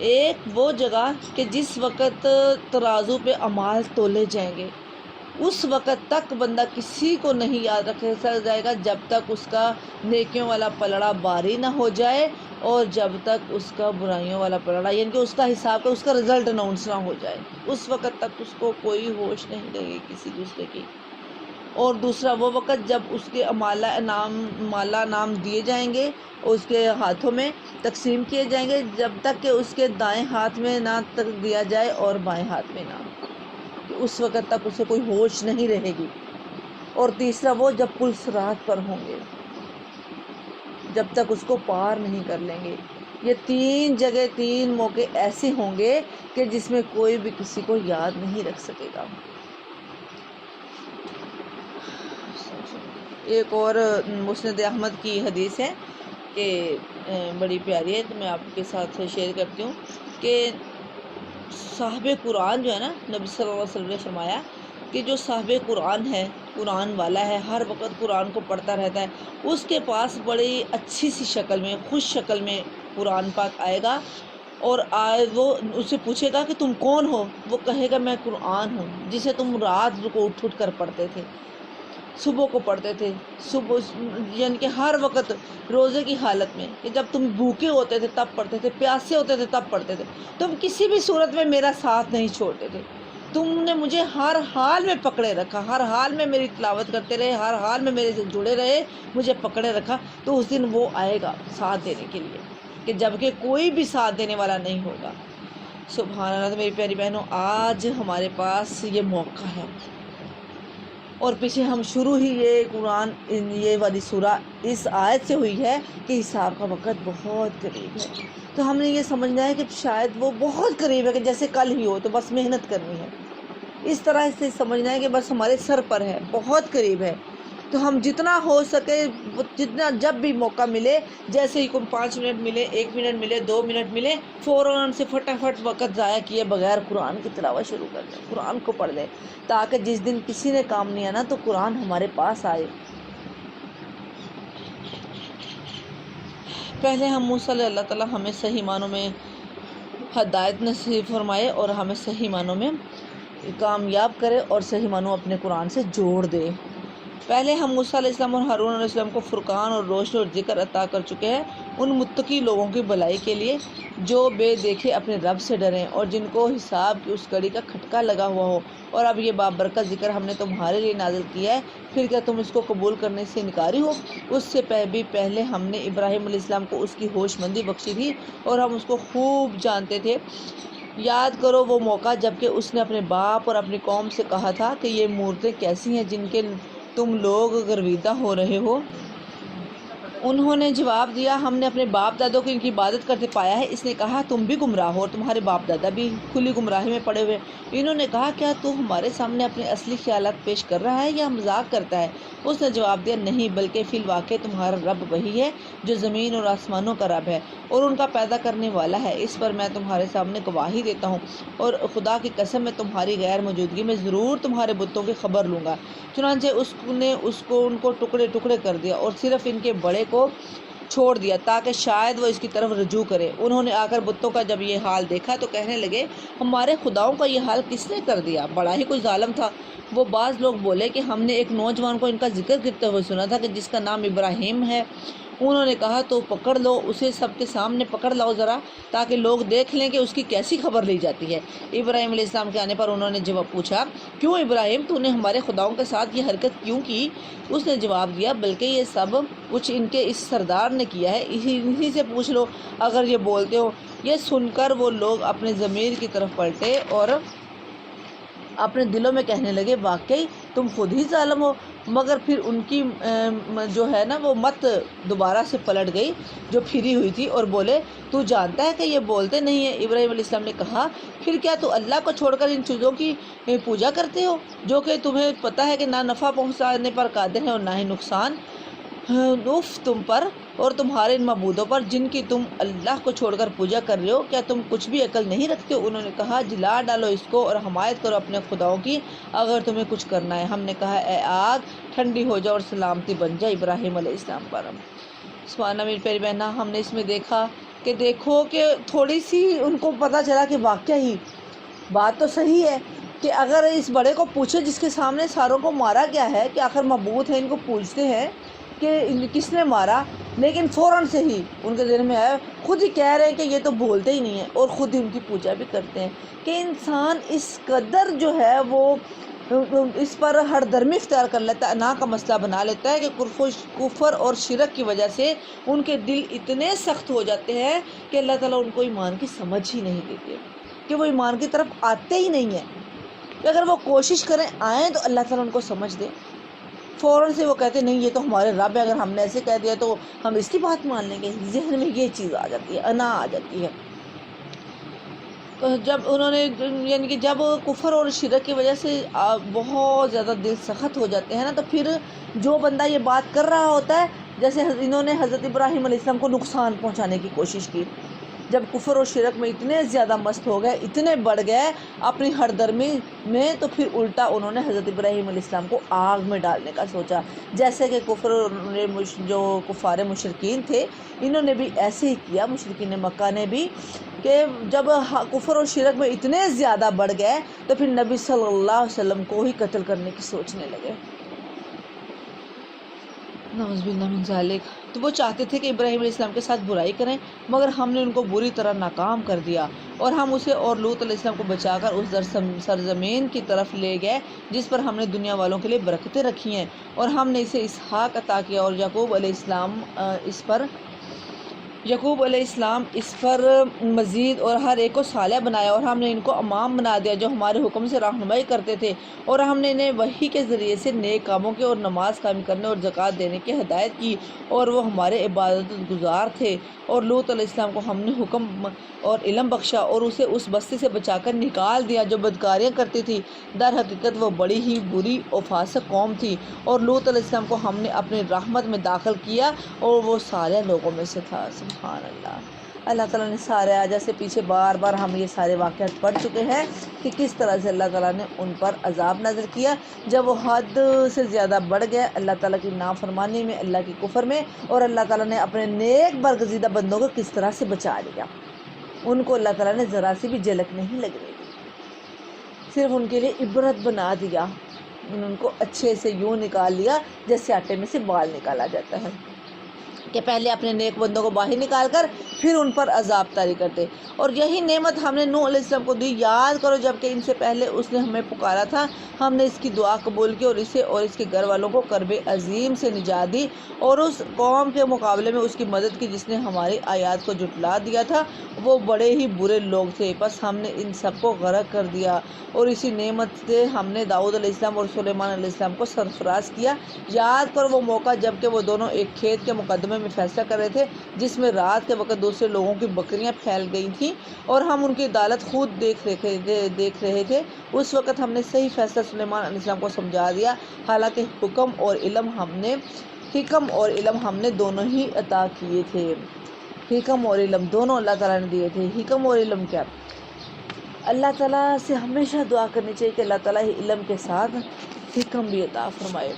ایک وہ جگہ کہ جس وقت ترازو پہ اعمال تولے جائیں گے، اس وقت تک بندہ کسی کو نہیں یاد رکھا جائے گا جب تک اس کا نیکیوں والا پلڑا باری نہ ہو جائے، اور جب تک اس کا برائیوں والا پلڑا، یعنی کہ اس کا حساب کا، اس کا رزلٹ اناؤنس نہ ہو جائے، اس وقت تک اس کو کوئی ہوش نہیں رہے گی کسی دوسرے کی۔ اور دوسرا وہ وقت جب اس کے مالا نام دیے جائیں گے، اس کے ہاتھوں میں تقسیم کیے جائیں گے، جب تک کہ اس کے دائیں ہاتھ میں نہ دیا جائے اور بائیں ہاتھ میں نہ، اس وقت تک اسے کوئی ہوش نہیں رہے گی۔ اور تیسرا وہ جب پل صراط پر ہوں گے، جب تک اس کو پار نہیں کر لیں گے۔ یہ 3 جگہ 3 موقع ایسے ہوں گے کہ جس میں کوئی بھی کسی کو یاد نہیں رکھ سکے گا۔ ایک اور مسند احمد کی حدیث ہے کہ بڑی پیاری ہے، تو میں آپ کے ساتھ شیئر کرتی ہوں کہ صاحب قرآن جو ہے نا، نبی صلی اللہ علیہ وسلم نے فرمایا کہ جو صاحب قرآن ہے، قرآن والا ہے، ہر وقت قرآن کو پڑھتا رہتا ہے، اس کے پاس بڑی اچھی سی شکل میں، خوش شکل میں قرآن پاک آئے گا، اور وہ اسے پوچھے گا کہ تم کون ہو؟ وہ کہے گا میں قرآن ہوں، جسے تم رات کو اٹھ اٹھ کر پڑھتے تھے، صبح کو پڑھتے تھے، صبح یعنی کہ ہر وقت روزے کی حالت میں، کہ جب تم بھوکے ہوتے تھے تب پڑھتے تھے، پیاسے ہوتے تھے تب پڑھتے تھے، تم کسی بھی صورت میں میرا ساتھ نہیں چھوڑتے تھے، تم نے مجھے ہر حال میں پکڑے رکھا، ہر حال میں میری تلاوت کرتے رہے، ہر حال میں میرے سے جڑے رہے، مجھے پکڑے رکھا۔ تو اس دن وہ آئے گا ساتھ دینے کے لیے، کہ جبکہ کوئی بھی ساتھ دینے والا نہیں ہوگا۔ سبحان اللہ۔ تو میری پیاری بہنوں، آج ہمارے پاس یہ موقع ہے، اور پیچھے ہم شروع ہی یہ قرآن یہ والی سورہ اس آیت سے ہوئی ہے کہ حساب کا وقت بہت قریب ہے۔ تو ہم نے یہ سمجھنا ہے کہ شاید وہ بہت قریب ہے، کہ جیسے کل ہی ہو، تو بس محنت کرنی ہے، اس طرح سے سمجھنا ہے کہ بس ہمارے سر پر ہے، بہت قریب ہے۔ تو ہم جتنا ہو سکے، جتنا جب بھی موقع ملے، جیسے ہی کوئی 5 منٹ ملے، 1 منٹ ملے، 2 منٹ ملے، فوراً سے فٹافٹ وقت ضائع کیے بغیر قرآن کی تلاوت شروع کر دیں، قرآن کو پڑھ لیں، تاکہ جس دن کسی نے کام نہیں آنا تو قرآن ہمارے پاس آئے۔ پہلے ہم صلی اللہ تعالیٰ ہمیں صحیح معنوں میں ہدایت نصیب فرمائے، اور ہمیں صحیح معنوں میں کامیاب کرے، اور صحیح معنوں اپنے قرآن سے جوڑ دے۔ پہلے ہم موسیٰ علیہ السلام اور ہارون علیہ السلام کو فرقان اور روشنی اور ذکر عطا کر چکے ہیں، ان متقی لوگوں کی بھلائی کے لیے جو بے دیکھے اپنے رب سے ڈریں، اور جن کو حساب کی اس گھڑی کا کھٹکا لگا ہوا ہو۔ اور اب یہ بابرکت ذکر ہم نے تمہارے لیے نازل کیا ہے، پھر کیا تم اس کو قبول کرنے سے انکاری ہو؟ اس سے بھی پہلے ہم نے ابراہیم علیہ السلام کو اس کی ہوش مندی بخشی تھی، اور ہم اس کو خوب جانتے تھے۔ یاد کرو وہ موقع جب کہ اس نے اپنے باپ اور اپنی قوم سے کہا تھا کہ یہ مورتیں کیسی ہیں جن کے تم لوگ گرویدہ ہو رہے ہو؟ انہوں نے جواب دیا، ہم نے اپنے باپ دادوں کو ان کی عبادت کرتے پایا ہے۔ اس نے کہا، تم بھی گمراہ ہو اور تمہارے باپ دادا بھی کھلی گمراہی میں پڑے ہوئے۔ انہوں نے کہا، کیا تو ہمارے سامنے اپنے اصلی خیالات پیش کر رہا ہے یا مذاق کرتا ہے؟ اس نے جواب دیا، نہیں، بلکہ فی الواقع تمہارا رب وہی ہے جو زمین اور آسمانوں کا رب ہے اور ان کا پیدا کرنے والا ہے۔ اس پر میں تمہارے سامنے گواہی دیتا ہوں، اور خدا کی قسم میں تمہاری غیر موجودگی میں ضرور تمہارے بتوں کی خبر لوں گا۔ چنانچہ اس نے ان کو ٹکڑے ٹکڑے کر دیا، اور صرف ان کے بڑے کو چھوڑ دیا تاکہ شاید وہ اس کی طرف رجوع کرے۔ انہوں نے آ کر بتوں کا جب یہ حال دیکھا تو کہنے لگے، ہمارے خداؤں کا یہ حال کس نے کر دیا؟ بڑا ہی کوئی ظالم تھا۔ وہ بعض لوگ بولے کہ ہم نے ایک نوجوان کو ان کا ذکر کرتے ہوئے سنا تھا کہ جس کا نام ابراہیم ہے۔ انہوں نے کہا، تو پکڑ لو اسے، سب کے سامنے پکڑ لاؤ ذرا، تاکہ لوگ دیکھ لیں کہ اس کی کیسی خبر لی جاتی ہے۔ ابراہیم علیہ السلام کے آنے پر انہوں نے جواب پوچھا، کیوں ابراہیم، تو نے ہمارے خداؤں کے ساتھ یہ حرکت کیوں کی؟ اس نے جواب دیا، بلکہ یہ سب کچھ ان کے اس سردار نے کیا ہے، اسی سے پوچھ لو اگر یہ بولتے ہو۔ یہ سن کر وہ لوگ اپنے ضمیر کی طرف پلٹے اور اپنے دلوں میں کہنے لگے، واقعی تم خود ہی ظالم ہو۔ مگر پھر ان کی جو ہے نا وہ مت دوبارہ سے پلٹ گئی جو پھری ہوئی تھی، اور بولے، تو جانتا ہے کہ یہ بولتے نہیں ہیں۔ ابراہیم علیہ السلام نے کہا، پھر کیا تو اللہ کو چھوڑ کر ان چیزوں کی پوجا کرتے ہو جو کہ تمہیں پتہ ہے کہ نہ نفع پہنچانے پر قادر ہیں اور نہ ہی نقصان؟ اف تم پر اور تمہارے ان معبودوں پر جن کی تم اللہ کو چھوڑ کر پوجا کر رہے ہو، کیا تم کچھ بھی عقل نہیں رکھتے؟ انہوں نے کہا، جلا ڈالو اس کو اور حمایت کرو اپنے خداؤں کی اگر تمہیں کچھ کرنا ہے۔ ہم نے کہا، اے آگ ٹھنڈی ہو جا اور سلامتی بن جائے ابراہیم علیہ السلام پر۔ سبحان اللہ۔ میری پیاری بہنہ، ہم نے اس میں دیکھا کہ دیکھو کہ تھوڑی سی ان کو پتہ چلا کہ واقعہ ہی بات تو صحیح ہے کہ اگر اس بڑے کو پوچھے جس کے سامنے ساروں کو مارا گیا ہے کہ آخر معبود ہے، ان کو پوچھتے ہیں کہ کس نے مارا، لیکن فوراً سے ہی ان کے ذہن میں آیا، خود ہی کہہ رہے ہیں کہ یہ تو بولتے ہی نہیں ہیں اور خود ہی ان کی پوجا بھی کرتے ہیں، کہ انسان اس قدر جو ہے وہ اس پر ہر درمی اختیار کر لیتا ہے، انا کا مسئلہ بنا لیتا ہے کہ کفر اور شرک کی وجہ سے ان کے دل اتنے سخت ہو جاتے ہیں کہ اللہ تعالیٰ ان کو ایمان کی سمجھ ہی نہیں دیتے، کہ وہ ایمان کی طرف آتے ہی نہیں ہیں، کہ اگر وہ کوشش کریں آئیں تو اللہ تعالیٰ ان کو سمجھ دے۔ فوراً سے وہ کہتے نہیں، یہ تو ہمارے رب ہے، اگر ہم نے ایسے کہہ دیا تو ہم اس کی بات مان لیں گے۔ ذہن میں یہ چیز آ جاتی ہے، انا آ جاتی ہے۔ جب انہوں نے یعنی کہ جب کفر اور شرک کی وجہ سے بہت زیادہ دل سخت ہو جاتے ہیں نا، تو پھر جو بندہ یہ بات کر رہا ہوتا ہے جیسے انہوں نے حضرت ابراہیم علیہ السلام کو نقصان پہنچانے کی کوشش کی، جب کفر اور شرک میں اتنے زیادہ مست ہو گئے، اتنے بڑھ گئے اپنی ہر درمی میں، تو پھر الٹا انہوں نے حضرت ابراہیم علیہ السلام کو آگ میں ڈالنے کا سوچا، جیسے کہ جو کفار مشرکین تھے انہوں نے بھی ایسے ہی کیا، مشرکین مکہ نے بھی، کہ جب کفر اور شرک میں اتنے زیادہ بڑھ گئے تو پھر نبی صلی اللہ علیہ وسلم کو ہی قتل کرنے کی سوچنے لگے، نعوذ باللہ من ذالک۔ تو وہ چاہتے تھے کہ ابراہیم علیہ السلام کے ساتھ برائی کریں، مگر ہم نے ان کو بری طرح ناکام کر دیا، اور ہم اسے اور لوط علیہ السلام کو بچا کر اس سرزمین کی طرف لے گئے جس پر ہم نے دنیا والوں کے لیے برکتیں رکھی ہیں، اور ہم نے اسے اسحاق عطا کیا، اور یعقوب علیہ السلام اس پر مزید اور ہر ایک کو صالح بنایا، اور ہم نے ان کو امام بنا دیا جو ہمارے حکم سے رہنمائی کرتے تھے، اور ہم نے انہیں وحی کے ذریعے سے نیک کاموں کے اور نماز قائم کرنے اور زکوٰۃ دینے کی ہدایت کی، اور وہ ہمارے عبادت گزار تھے، اور لوط علیہ السلام کو ہم نے حکم اور علم بخشا، اور اسے اس بستی سے بچا کر نکال دیا جو بدکاریاں کرتی تھی، در حقیقت وہ بڑی ہی بری اور فاسق قوم تھی، اور لوط علیہ السلام کو ہم نے اپنی رحمت میں داخل کیا اور وہ صالح لوگوں میں سے تھا۔ سبحان اللہ۔ اللہ تعالیٰ نے سارے آجا سے پیچھے بار بار ہم یہ سارے واقعات پڑھ چکے ہیں کہ کس طرح سے اللہ تعالیٰ نے ان پر عذاب نازل کیا جب وہ حد سے زیادہ بڑھ گئے اللہ تعالیٰ کی نافرمانی میں، اللہ کی کفر میں، اور اللہ تعالیٰ نے اپنے نیک برگزیدہ بندوں کو کس طرح سے بچا لیا، ان کو اللہ تعالیٰ نے ذرا سی بھی جھلک نہیں لگنے دی، صرف ان کے لیے عبرت بنا دیا، ان کو اچھے سے یوں نکال لیا جیسے آٹے میں سے بال نکالا جاتا ہے، کہ پہلے اپنے نیک بندوں کو باہر نکال کر پھر ان پر عذاب طاری کرتے۔ اور یہی نعمت ہم نے نوح علیہ السلام کو دی، یاد کرو جبکہ ان سے پہلے اس نے ہمیں پکارا تھا، ہم نے اس کی دعا قبول کی اور اسے اور اس کے گھر والوں کو کرب عظیم سے نجات دی، اور اس قوم کے مقابلے میں اس کی مدد کی جس نے ہماری آیات کو جھٹلا دیا تھا، وہ بڑے ہی برے لوگ تھے، بس ہم نے ان سب کو غرق کر دیا، اور اسی نعمت سے ہم نے داؤد علیہ السلام اور سلیمان علیہ السلام کو سرفراز کیا۔ یاد کرو وہ موقع جب کہ وہ دونوں ایک کھیت کے مقدمے میں فیصلہ کر رہے تھے جس میں رات کے وقت دوسرے لوگوں کی بکریاں پھیل گئی تھیں، اور ہم ان کی عدالت خود دیکھ رہے تھے، اس وقت ہم نے صحیح فیصلہ سلیمان علیہ السلام کو سمجھا دیا، حالانکہ حکم اور علم ہم نے دونوں ہی عطا کیے تھے، حکم اور علم دونوں اللہ تعالیٰ نے دیے تھے۔ حکم اور علم کیا؟ اللہ تعالیٰ سے ہمیشہ دعا کرنی چاہیے کہ اللہ تعالیٰ ہی علم کے ساتھ حکم بھی عطا فرمائے۔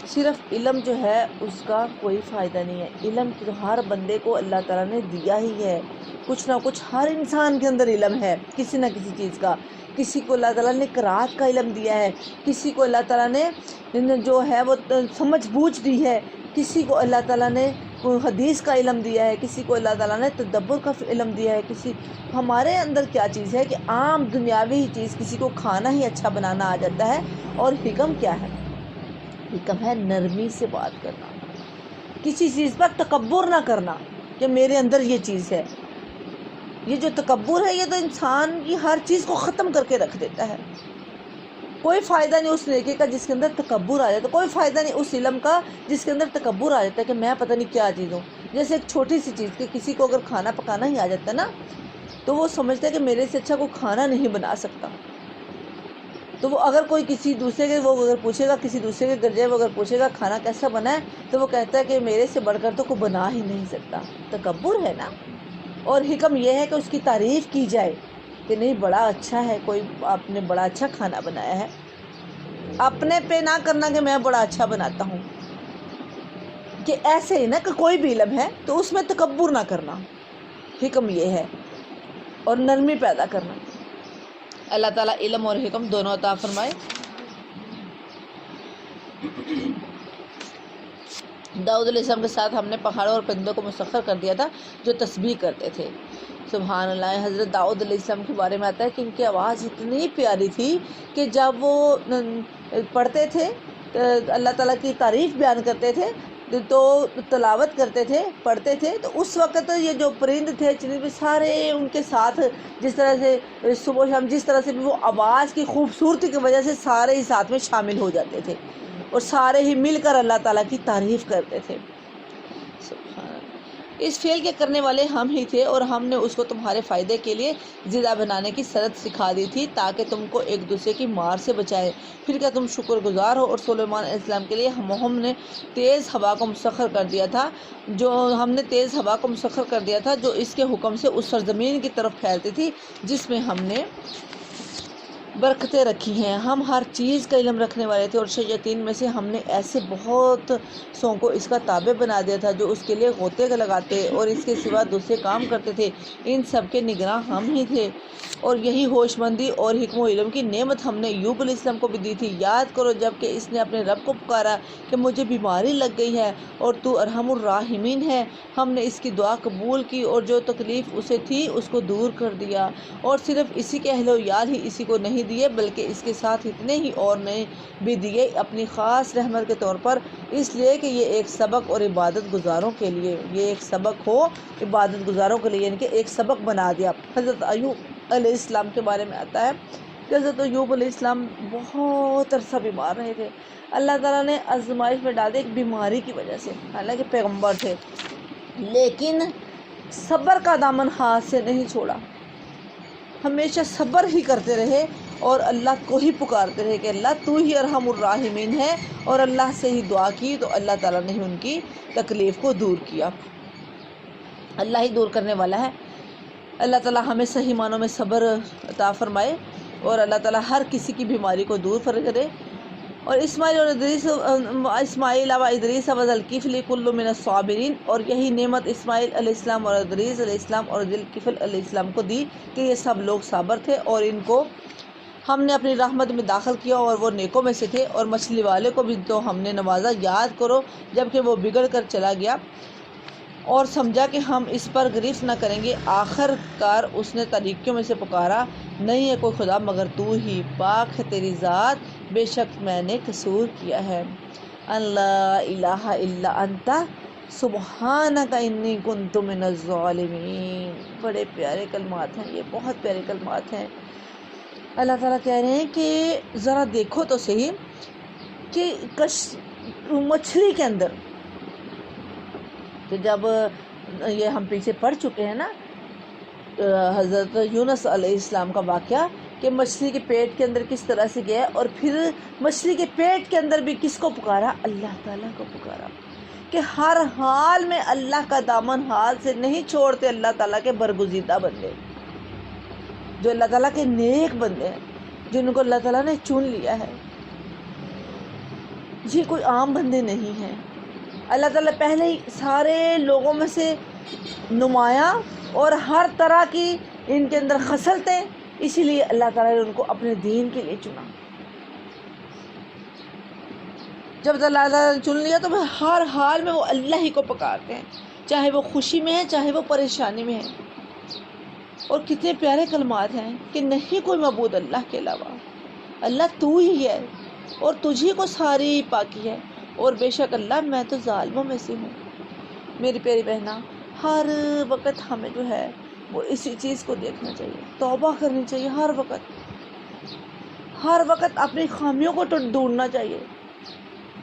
صرف علم جو ہے اس کا کوئی فائدہ نہیں ہے، علم تو ہر بندے کو اللہ تعالیٰ نے دیا ہی ہے، کچھ نہ کچھ ہر انسان کے اندر علم ہے کسی نہ کسی چیز کا، کسی کو اللہ تعالیٰ نے قرات کا علم دیا ہے، کسی کو اللہ تعالیٰ نے جو ہے وہ سمجھ بوجھ دی ہے، کسی کو اللہ تعالیٰ نے حدیث کا علم دیا ہے، کسی کو اللہ تعالیٰ نے تدبر کا علم دیا ہے، ہمارے اندر کیا چیز ہے کہ عام دنیاوی چیز کسی کو کھانا ہی اچھا بنانا آ جاتا ہے، اور حکم کیا ہے؟ حکم ہے نرمی سے بات کرنا، کسی چیز پر تکبر نہ کرنا کہ میرے اندر یہ چیز ہے، یہ جو تکبر ہے یہ تو انسان کی ہر چیز کو ختم کر کے رکھ دیتا ہے، کوئی فائدہ نہیں اس نیکی کا جس کے اندر تکبر آ جاتا ہے، کوئی فائدہ نہیں اس علم کا جس کے اندر تکبر آ جاتا ہے کہ میں پتہ نہیں کیا چیز ہوں۔ جیسے ایک چھوٹی سی چیز کہ کسی کو اگر کھانا پکانا ہی آ جاتا ہے نا تو وہ سمجھتا ہے کہ میرے سے اچھا کوئی کھانا نہیں بنا سکتا، تو وہ اگر کوئی کسی دوسرے کے وہ اگر پوچھے گا، کسی دوسرے کے گھر جائے وہ اگر پوچھے گا کھانا کیسا بنا ہے تو وہ کہتا ہے کہ میرے سے بڑھ کر تو کوئی بنا ہی نہیں سکتا، تکبر ہے نا۔ اور حکم یہ ہے کہ اس کی تعریف کی جائے کہ نہیں بڑا اچھا ہے، کوئی آپ نے بڑا اچھا کھانا بنایا ہے، اپنے پہ نہ کرنا کہ میں بڑا اچھا بناتا ہوں، کہ ایسے ہی نا کہ کوئی بھی علم ہے تو اس میں تکبر نہ کرنا، حکم یہ ہے، اور نرمی پیدا کرنا۔ اللہ تعالیٰ علم اور حکم دونوں عطا فرمائے۔ داؤد علیہ السلام کے ساتھ ہم نے پہاڑوں اور پرندوں کو مسخر کر دیا تھا جو تسبیح کرتے تھے۔ سبحان اللہ۔ حضرت داؤد علیہ السلام کے بارے میں آتا ہے کہ ان کی آواز اتنی پیاری تھی کہ جب وہ پڑھتے تھے اللہ تعالیٰ کی تعریف بیان کرتے تھے تو تلاوت کرتے تھے، پڑھتے تھے، تو اس وقت یہ جو پرند تھے چرند بھی سارے ان کے ساتھ جس طرح سے صبح شام جس طرح سے بھی وہ آواز کی خوبصورتی کی وجہ سے سارے ہی ساتھ میں شامل ہو جاتے تھے اور سارے ہی مل کر اللہ تعالیٰ کی تعریف کرتے تھے۔ سبحان اللہ۔ اس فعل کے کرنے والے ہم ہی تھے اور ہم نے اس کو تمہارے فائدے کے لیے زندہ بنانے کی صنعت سکھا دی تھی تاکہ تم کو ایک دوسرے کی مار سے بچائے۔ پھر کیا تم شکر گزار ہو؟ اور سلیمان علیہ السلام کے لیے ہم نے تیز ہوا کو مسخر کر دیا تھا جو اس کے حکم سے اس سرزمین کی طرف پھیلتی تھی جس میں ہم نے برکتیں رکھی ہیں۔ ہم ہر چیز کا علم رکھنے والے تھے اور شیاطین میں سے ہم نے ایسے بہت سو کو اس کا تابع بنا دیا تھا جو اس کے لیے غوطے لگاتے اور اس کے سوا دوسرے کام کرتے تھے۔ ان سب کے نگراں ہم ہی تھے اور یہی ہوش مندی اور حکم و علم کی نعمت ہم نے ایوب علیہ السلام کو بھی دی تھی۔ یاد کرو جب کہ اس نے اپنے رب کو پکارا کہ مجھے بیماری لگ گئی ہے اور تو ارحم الراحمین ہے، ہم نے اس کی دعا قبول کی اور جو تکلیف اسے تھی اس کو دور کر دیا، اور صرف اسی کے اہل و عیال ہی اسی کو نہیں دیے بلکہ اس کے ساتھ اتنے ہی اور نے بھی دیے اپنی خاص رحمت کے طور پر، اس لیے کہ یہ ایک سبق اور عبادت گزاروں کے لیے، یہ ایک سبق ہو عبادت گزاروں کے لیے، یعنی کہ ایک سبق بنا دیا۔ حضرت ایوب علیہ السلام کے بارے میں آتا ہے کہ حضرت ایوب علیہ السلام بہت عرصہ بیمار رہے تھے۔ اللہ تعالیٰ نے آزمائش میں ڈال دیا ایک بیماری کی وجہ سے، حالانکہ پیغمبر تھے، لیکن صبر کا دامن ہاتھ سے نہیں چھوڑا، ہمیشہ صبر ہی کرتے رہے اور اللہ کو ہی پکارتے رہے کہ اللہ تو ہی ارحم الراحمین ہے، اور اللہ سے ہی دعا کی تو اللہ تعالیٰ نے ان کی تکلیف کو دور کیا۔ اللہ ہی دور کرنے والا ہے۔ اللہ تعالیٰ ہمیں صحیح معنوں میں صبر عطا فرمائے اور اللہ تعالیٰ ہر کسی کی بیماری کو دور کرے۔ اور اسماعیل و ادریس و ذوالکفل کل من الصابرین، اور یہی نعمت اسماعیل علیہ السلام اور ادریس علیہ السلام اور ذوالکفل علیہ السلام کو دی کہ یہ سب لوگ صابر تھے اور ان کو ہم نے اپنی رحمت میں داخل کیا اور وہ نیکوں میں سے تھے۔ اور مچھلی والے کو بھی تو ہم نے نوازا، یاد کرو جب کہ وہ بگڑ کر چلا گیا اور سمجھا کہ ہم اس پر گرفت نہ کریں گے، آخر کار اس نے تاریکیوں میں سے پکارا، نہیں ہے کوئی خدا مگر تو ہی، پاک ہے تیری ذات، بے شک میں نے قصور کیا ہے۔ لا الہ الا انت سبحانک انی کنت من الظالمین۔ بڑے پیارے کلمات ہیں یہ، بہت پیارے کلمات ہیں۔ اللہ تعالیٰ کہہ رہے ہیں کہ ذرا دیکھو تو صحیح کہ مچھلی کے اندر، کہ جب یہ ہم پیچھے پڑھ چکے ہیں نا حضرت یونس علیہ السلام کا واقعہ کہ مچھلی کے پیٹ کے اندر کس طرح سے گیا، اور پھر مچھلی کے پیٹ کے اندر بھی کس کو پکارا؟ اللہ تعالیٰ کو پکارا، کہ ہر حال میں اللہ کا دامن ہاتھ سے نہیں چھوڑتے اللہ تعالیٰ کے برگزیدہ بندے، جو اللہ تعالیٰ کے نیک بندے ہیں، جن کو اللہ تعالیٰ نے چن لیا ہے۔ یہ کوئی عام بندے نہیں ہیں، اللہ تعالیٰ پہلے ہی سارے لوگوں میں سے نمایاں اور ہر طرح کی ان کے اندر خصلتیں، اسی لیے اللہ تعالیٰ نے ان کو اپنے دین کے لیے چنا۔ جب اللہ تعالیٰ نے چن لیا تو ہر حال میں وہ اللہ ہی کو پکارتے ہیں، چاہے وہ خوشی میں ہے چاہے وہ پریشانی میں ہے۔ اور کتنے پیارے کلمات ہیں کہ نہیں کوئی معبود اللہ کے علاوہ، اللہ تو ہی ہے اور تجھی کو ساری پاکی ہے، اور بے شک اللہ میں تو ظالموں میں سے ہوں۔ میری پیاری بہناں، ہر وقت ہمیں جو ہے وہ اسی چیز کو دیکھنا چاہیے، توبہ کرنی چاہیے، ہر وقت اپنی خامیوں کو ڈھونڈنا چاہیے،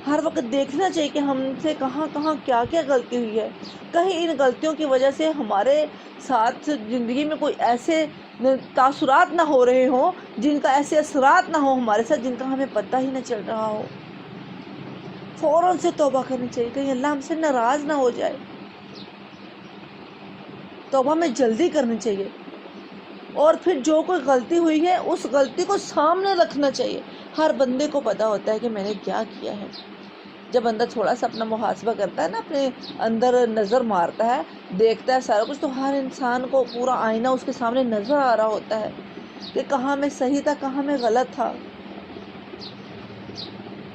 ہر وقت دیکھنا چاہیے کہ ہم سے کہاں کیا غلطی ہوئی ہے، کہیں ان غلطیوں کی وجہ سے ہمارے ساتھ زندگی میں کوئی ایسے تاثرات نہ ہو رہے ہوں، جن کا ایسے اثرات نہ ہو ہمارے ساتھ جن کا ہمیں پتہ ہی نہ چل رہا ہو۔ فوراً سے توبہ کرنی چاہیے، کہیں اللہ ہم سے ناراض نہ ہو جائے۔ توبہ میں جلدی کرنی چاہیے، اور پھر جو کوئی غلطی ہوئی ہے اس غلطی کو سامنے رکھنا چاہیے۔ ہر بندے کو پتہ ہوتا ہے کہ میں نے کیا کیا ہے۔ جب بندہ تھوڑا سا اپنا محاسبہ کرتا ہے نا، اپنے اندر نظر مارتا ہے، دیکھتا ہے سارا کچھ، تو ہر انسان کو پورا آئینہ اس کے سامنے نظر آ رہا ہوتا ہے کہ کہاں میں صحیح تھا کہاں میں غلط تھا۔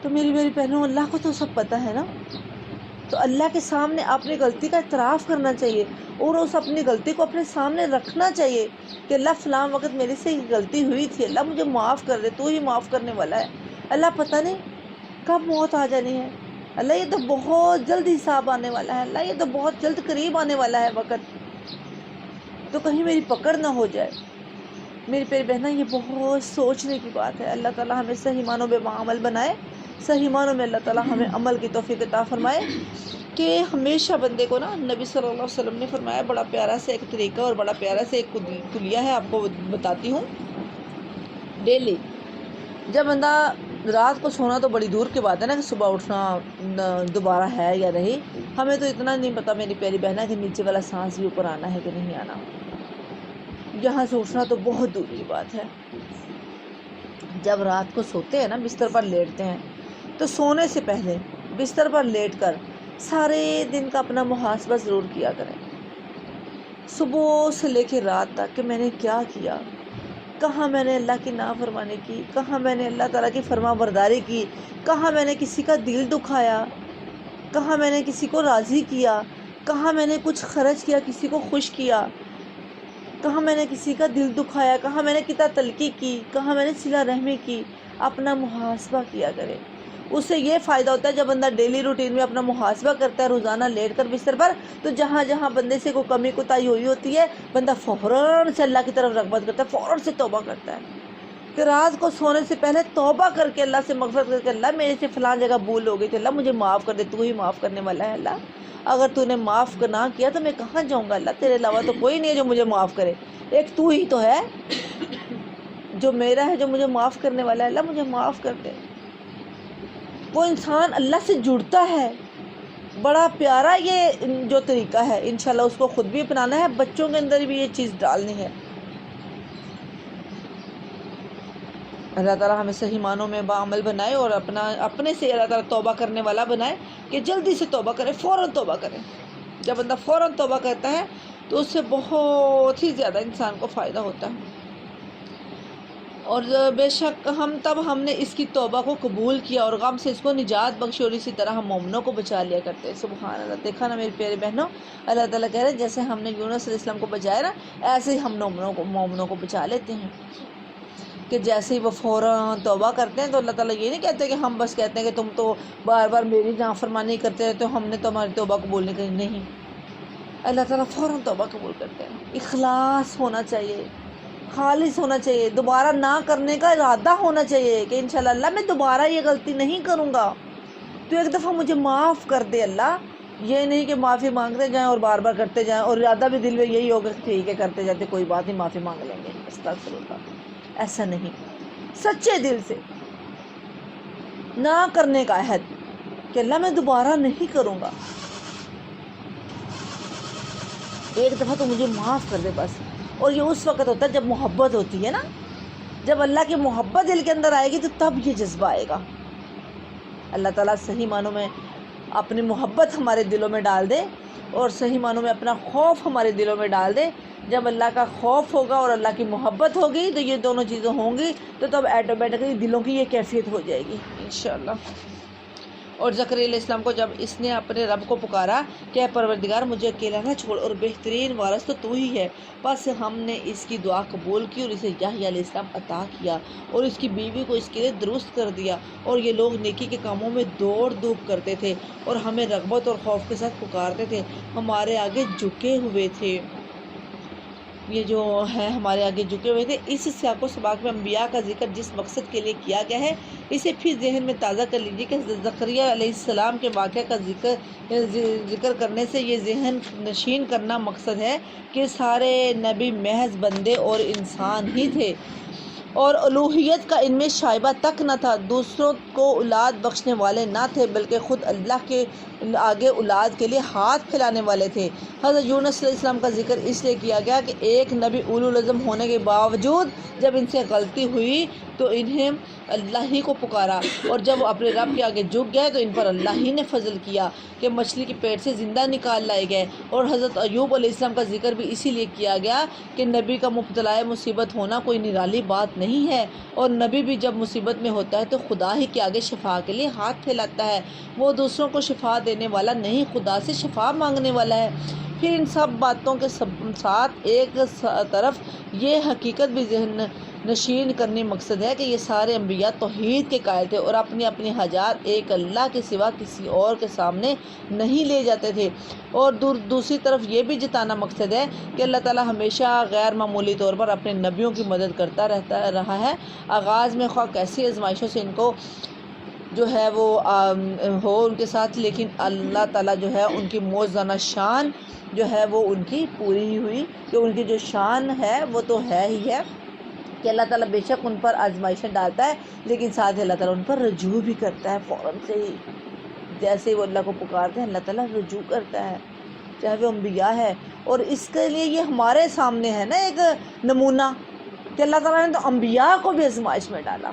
تو میری بہنوں، اللہ کو تو سب پتہ ہے نا، تو اللہ کے سامنے اپنی غلطی کا اعتراف کرنا چاہیے اور اس اپنی غلطی کو اپنے سامنے رکھنا چاہیے کہ اللہ فلاں وقت میرے سے غلطی ہوئی تھی، اللہ مجھے معاف کر دے، تو ہی معاف کرنے والا ہے۔ اللہ پتہ نہیں کب موت آ جانی ہے، اللہ یہ تو بہت جلد حساب آنے والا ہے، اللہ یہ تو بہت جلد قریب آنے والا ہے وقت، تو کہیں میری پکڑ نہ ہو جائے۔ میری پیاری بہنیں، یہ بہت سوچنے کی بات ہے۔ اللہ تعالیٰ ہمیں صحیح معنوں میں عمل بنائے، صحیح معنوں میں اللہ تعالیٰ ہمیں عمل کی توفیق عطا فرمائے۔ کہ ہمیشہ بندے کو نا نبی صلی اللہ علیہ وسلم نے فرمایا، بڑا پیارا سے ایک طریقہ اور بڑا پیارا سے ایک کلیہ ہے، آپ کو بتاتی ہوں۔ ڈیلی جب بندہ رات کو سونا تو بڑی دور کی بات ہے نا کہ صبح اٹھنا دوبارہ ہے یا نہیں، ہمیں تو اتنا نہیں پتا میری پیاری بہنا کہ نیچے والا سانس بھی اوپر آنا ہے کہ نہیں آنا، یہاں سے اٹھنا تو بہت دور کی بات ہے۔ جب رات کو سوتے ہیں نا، بستر پر لیٹتے ہیں، تو سونے سے پہلے بستر پر لیٹ کر سارے دن کا اپنا محاسبہ ضرور کیا کریں، صبح سے لے کے رات تک کہ میں نے کیا کیا، کہاں میں نے اللہ کی نافرمانی کی، کہاں میں نے اللہ تعالیٰ کی فرما برداری کی، کہاں میں نے کسی کا دل دکھایا، کہاں میں نے کسی کو راضی کیا، کہاں میں نے کچھ خرچ کیا، کسی کو خوش کیا، کہاں میں نے کسی کا دل دکھایا، کہاں میں نے کتنا تلقی کی، کہاں میں نے صلہ رحمی کی۔ اپنا محاسبہ کیا کرے، اس سے یہ فائدہ ہوتا ہے جب بندہ ڈیلی روٹین میں اپنا محاسبہ کرتا ہے روزانہ لیٹ کر بستر پر، تو جہاں جہاں بندے سے کوئی کمی کوتاہی ہوئی ہوتی ہے، بندہ فوراً سے اللہ کی طرف رغبت کرتا ہے، فوراً سے توبہ کرتا ہے کہ رات کو سونے سے پہلے توبہ کر کے اللہ سے مغفرت کر کے، اللہ میرے سے فلاں جگہ بھول ہو گئی تھی، اللہ مجھے معاف کر دے، تو ہی معاف کرنے والا ہے اللہ، اگر تو نے معاف نہ کیا تو میں کہاں جاؤں گا اللہ، تیرے علاوہ تو کوئی نہیں ہے جو مجھے معاف کرے، ایک تو ہی تو ہے جو میرا ہے، جو مجھے معاف کرنے والا ہے، اللہ مجھے معاف کر دے۔ وہ انسان اللہ سے جڑتا ہے، بڑا پیارا یہ جو طریقہ ہے، انشاءاللہ اس کو خود بھی اپنانا ہے، بچوں کے اندر بھی یہ چیز ڈالنی ہے۔ اللہ تعالیٰ ہمیں صحیح معنوں میں باعمل بنائے اور اپنے سے اللہ تعالیٰ توبہ کرنے والا بنائے کہ جلدی سے توبہ کرے، فوراً توبہ کرے۔ جب بندہ فوراً توبہ کرتا ہے تو اس سے بہت ہی زیادہ انسان کو فائدہ ہوتا ہے، اور بے شک ہم نے اس کی توبہ کو قبول کیا اور غم سے اس کو نجات بخشی، اور اسی طرح ہم مومنوں کو بچا لیا کرتے ہیں۔ سبحان اللہ، دیکھا نا میری پیارے بہنوں، اللہ تعالیٰ کہہ رہے ہیں جیسے ہم نے یونس علیہ السلام کو بچایا نا، ایسے ہی ہم مومنوں کو بچا لیتے ہیں، کہ جیسے ہی وہ فوراً توبہ کرتے ہیں تو اللہ تعالیٰ یہ نہیں کہتے کہ ہم بس کہتے ہیں کہ تم تو بار بار میری نافرمانی کرتے رہتے ہو، ہم نے تمہاری توبہ قبول نہیں کی، نہیں، اللہ تعالیٰ فوراً توبہ قبول کرتے ہیں۔ اخلاص ہونا چاہیے، خالص ہونا چاہیے، دوبارہ نہ کرنے کا ارادہ ہونا چاہیے کہ انشاءاللہ اللہ میں دوبارہ یہ غلطی نہیں کروں گا، تو ایک دفعہ مجھے معاف کر دے اللہ، یہ نہیں کہ معافی مانگتے جائیں اور بار بار کرتے جائیں، اور ارادہ بھی دل میں یہی ہوگا کہ ٹھیک ہے کرتے جاتے، کوئی بات نہیں، معافی مانگ لیں گے، استغفر اللہ۔ ایسا نہیں، سچے دل سے نہ کرنے کا عہد کہ اللہ میں دوبارہ نہیں کروں گا، ایک دفعہ تو مجھے معاف کر دے بس۔ اور یہ اس وقت ہوتا ہے جب محبت ہوتی ہے نا، جب اللہ کی محبت دل کے اندر آئے گی تو تب یہ جذبہ آئے گا۔ اللہ تعالیٰ صحیح معنوں میں اپنی محبت ہمارے دلوں میں ڈال دے، اور صحیح معنوں میں اپنا خوف ہمارے دلوں میں ڈال دے۔ جب اللہ کا خوف ہوگا اور اللہ کی محبت ہوگی تو یہ دونوں چیزیں ہوں گی، تو تب آٹومیٹکلی دلوں کی یہ کیفیت ہو جائے گی انشاءاللہ۔ اور زکریا علیہ السلام کو جب اس نے اپنے رب کو پکارا کہ اے پروردگار مجھے اکیلا نہ چھوڑ، اور بہترین وارث تو ہی ہے، بس ہم نے اس کی دعا قبول کی اور اسے یحییٰ علیہ السلام عطا کیا، اور اس کی بیوی کو اس کے لیے درست کر دیا، اور یہ لوگ نیکی کے کاموں میں دوڑ دھوپ کرتے تھے اور ہمیں رغبت اور خوف کے ساتھ پکارتے تھے، ہمارے آگے جھکے ہوئے تھے۔ یہ جو ہے ہمارے آگے جھکے ہوئے تھے، اس سیاق و سباق میں انبیاء کا ذکر جس مقصد کے لیے کیا گیا ہے اسے پھر ذہن میں تازہ کر لیجیے کہ زکریا علیہ السلام کے واقعہ کا ذکر کرنے سے یہ ذہن نشین کرنا مقصد ہے کہ سارے نبی محض بندے اور انسان ہی تھے، اور الوہیت کا ان میں شائبہ تک نہ تھا، دوسروں کو اولاد بخشنے والے نہ تھے، بلکہ خود اللہ کے آگے اولاد کے لیے ہاتھ پھیلانے والے تھے۔ حضرت یونس علیہ السلام کا ذکر اس لیے کیا گیا کہ ایک نبی اولو العزم ہونے کے باوجود جب ان سے غلطی ہوئی تو انہیں اللہ ہی کو پکارا، اور جب وہ اپنے رب کے آگے جھک گئے تو ان پر اللہ ہی نے فضل کیا کہ مچھلی کے پیٹ سے زندہ نکال لائے گئے۔ اور حضرت ایوب علیہ السلام کا ذکر بھی اسی لیے کیا گیا کہ نبی کا مبتلا مصیبت ہونا کوئی نرالی بات نہیں ہے، اور نبی بھی جب مصیبت میں ہوتا ہے تو خدا ہی کے آگے شفا کے لیے ہاتھ پھیلاتا ہے، وہ دوسروں کو شفا دینے والا نہیں، خدا سے شفا مانگنے والا ہے۔ پھر ان سب باتوں کے ساتھ ایک طرف یہ حقیقت بھی ذہن نشین کرنی مقصد ہے کہ یہ سارے انبیاء توحید کے قائل تھے اور اپنی اپنی حاجات ایک اللہ کے سوا کسی اور کے سامنے نہیں لے جاتے تھے، اور دوسری طرف یہ بھی جتانا مقصد ہے کہ اللہ تعالیٰ ہمیشہ غیر معمولی طور پر اپنے نبیوں کی مدد کرتا رہا ہے، آغاز میں خواہ کیسی آزمائشوں سے ان کو جو ہے وہ ہو ان کے ساتھ، لیکن اللہ تعالیٰ جو ہے ان کی موزانہ شان جو ہے وہ ان کی پوری ہی ہوئی، کہ ان کی جو شان ہے وہ تو ہے ہی ہے کہ اللہ تعالیٰ بے شک ان پر آزمائشیں ڈالتا ہے، لیکن ساتھ ہی اللہ تعالیٰ ان پر رجوع بھی کرتا ہے فوراً سے ہی، جیسے ہی وہ اللہ کو پکارتے ہیں اللہ تعالیٰ رجوع کرتا ہے، چاہے وہ انبیاء ہے۔ اور اس کے لیے یہ ہمارے سامنے ہے نا ایک نمونہ کہ اللہ تعالیٰ نے تو انبیاء کو بھی آزمائش میں ڈالا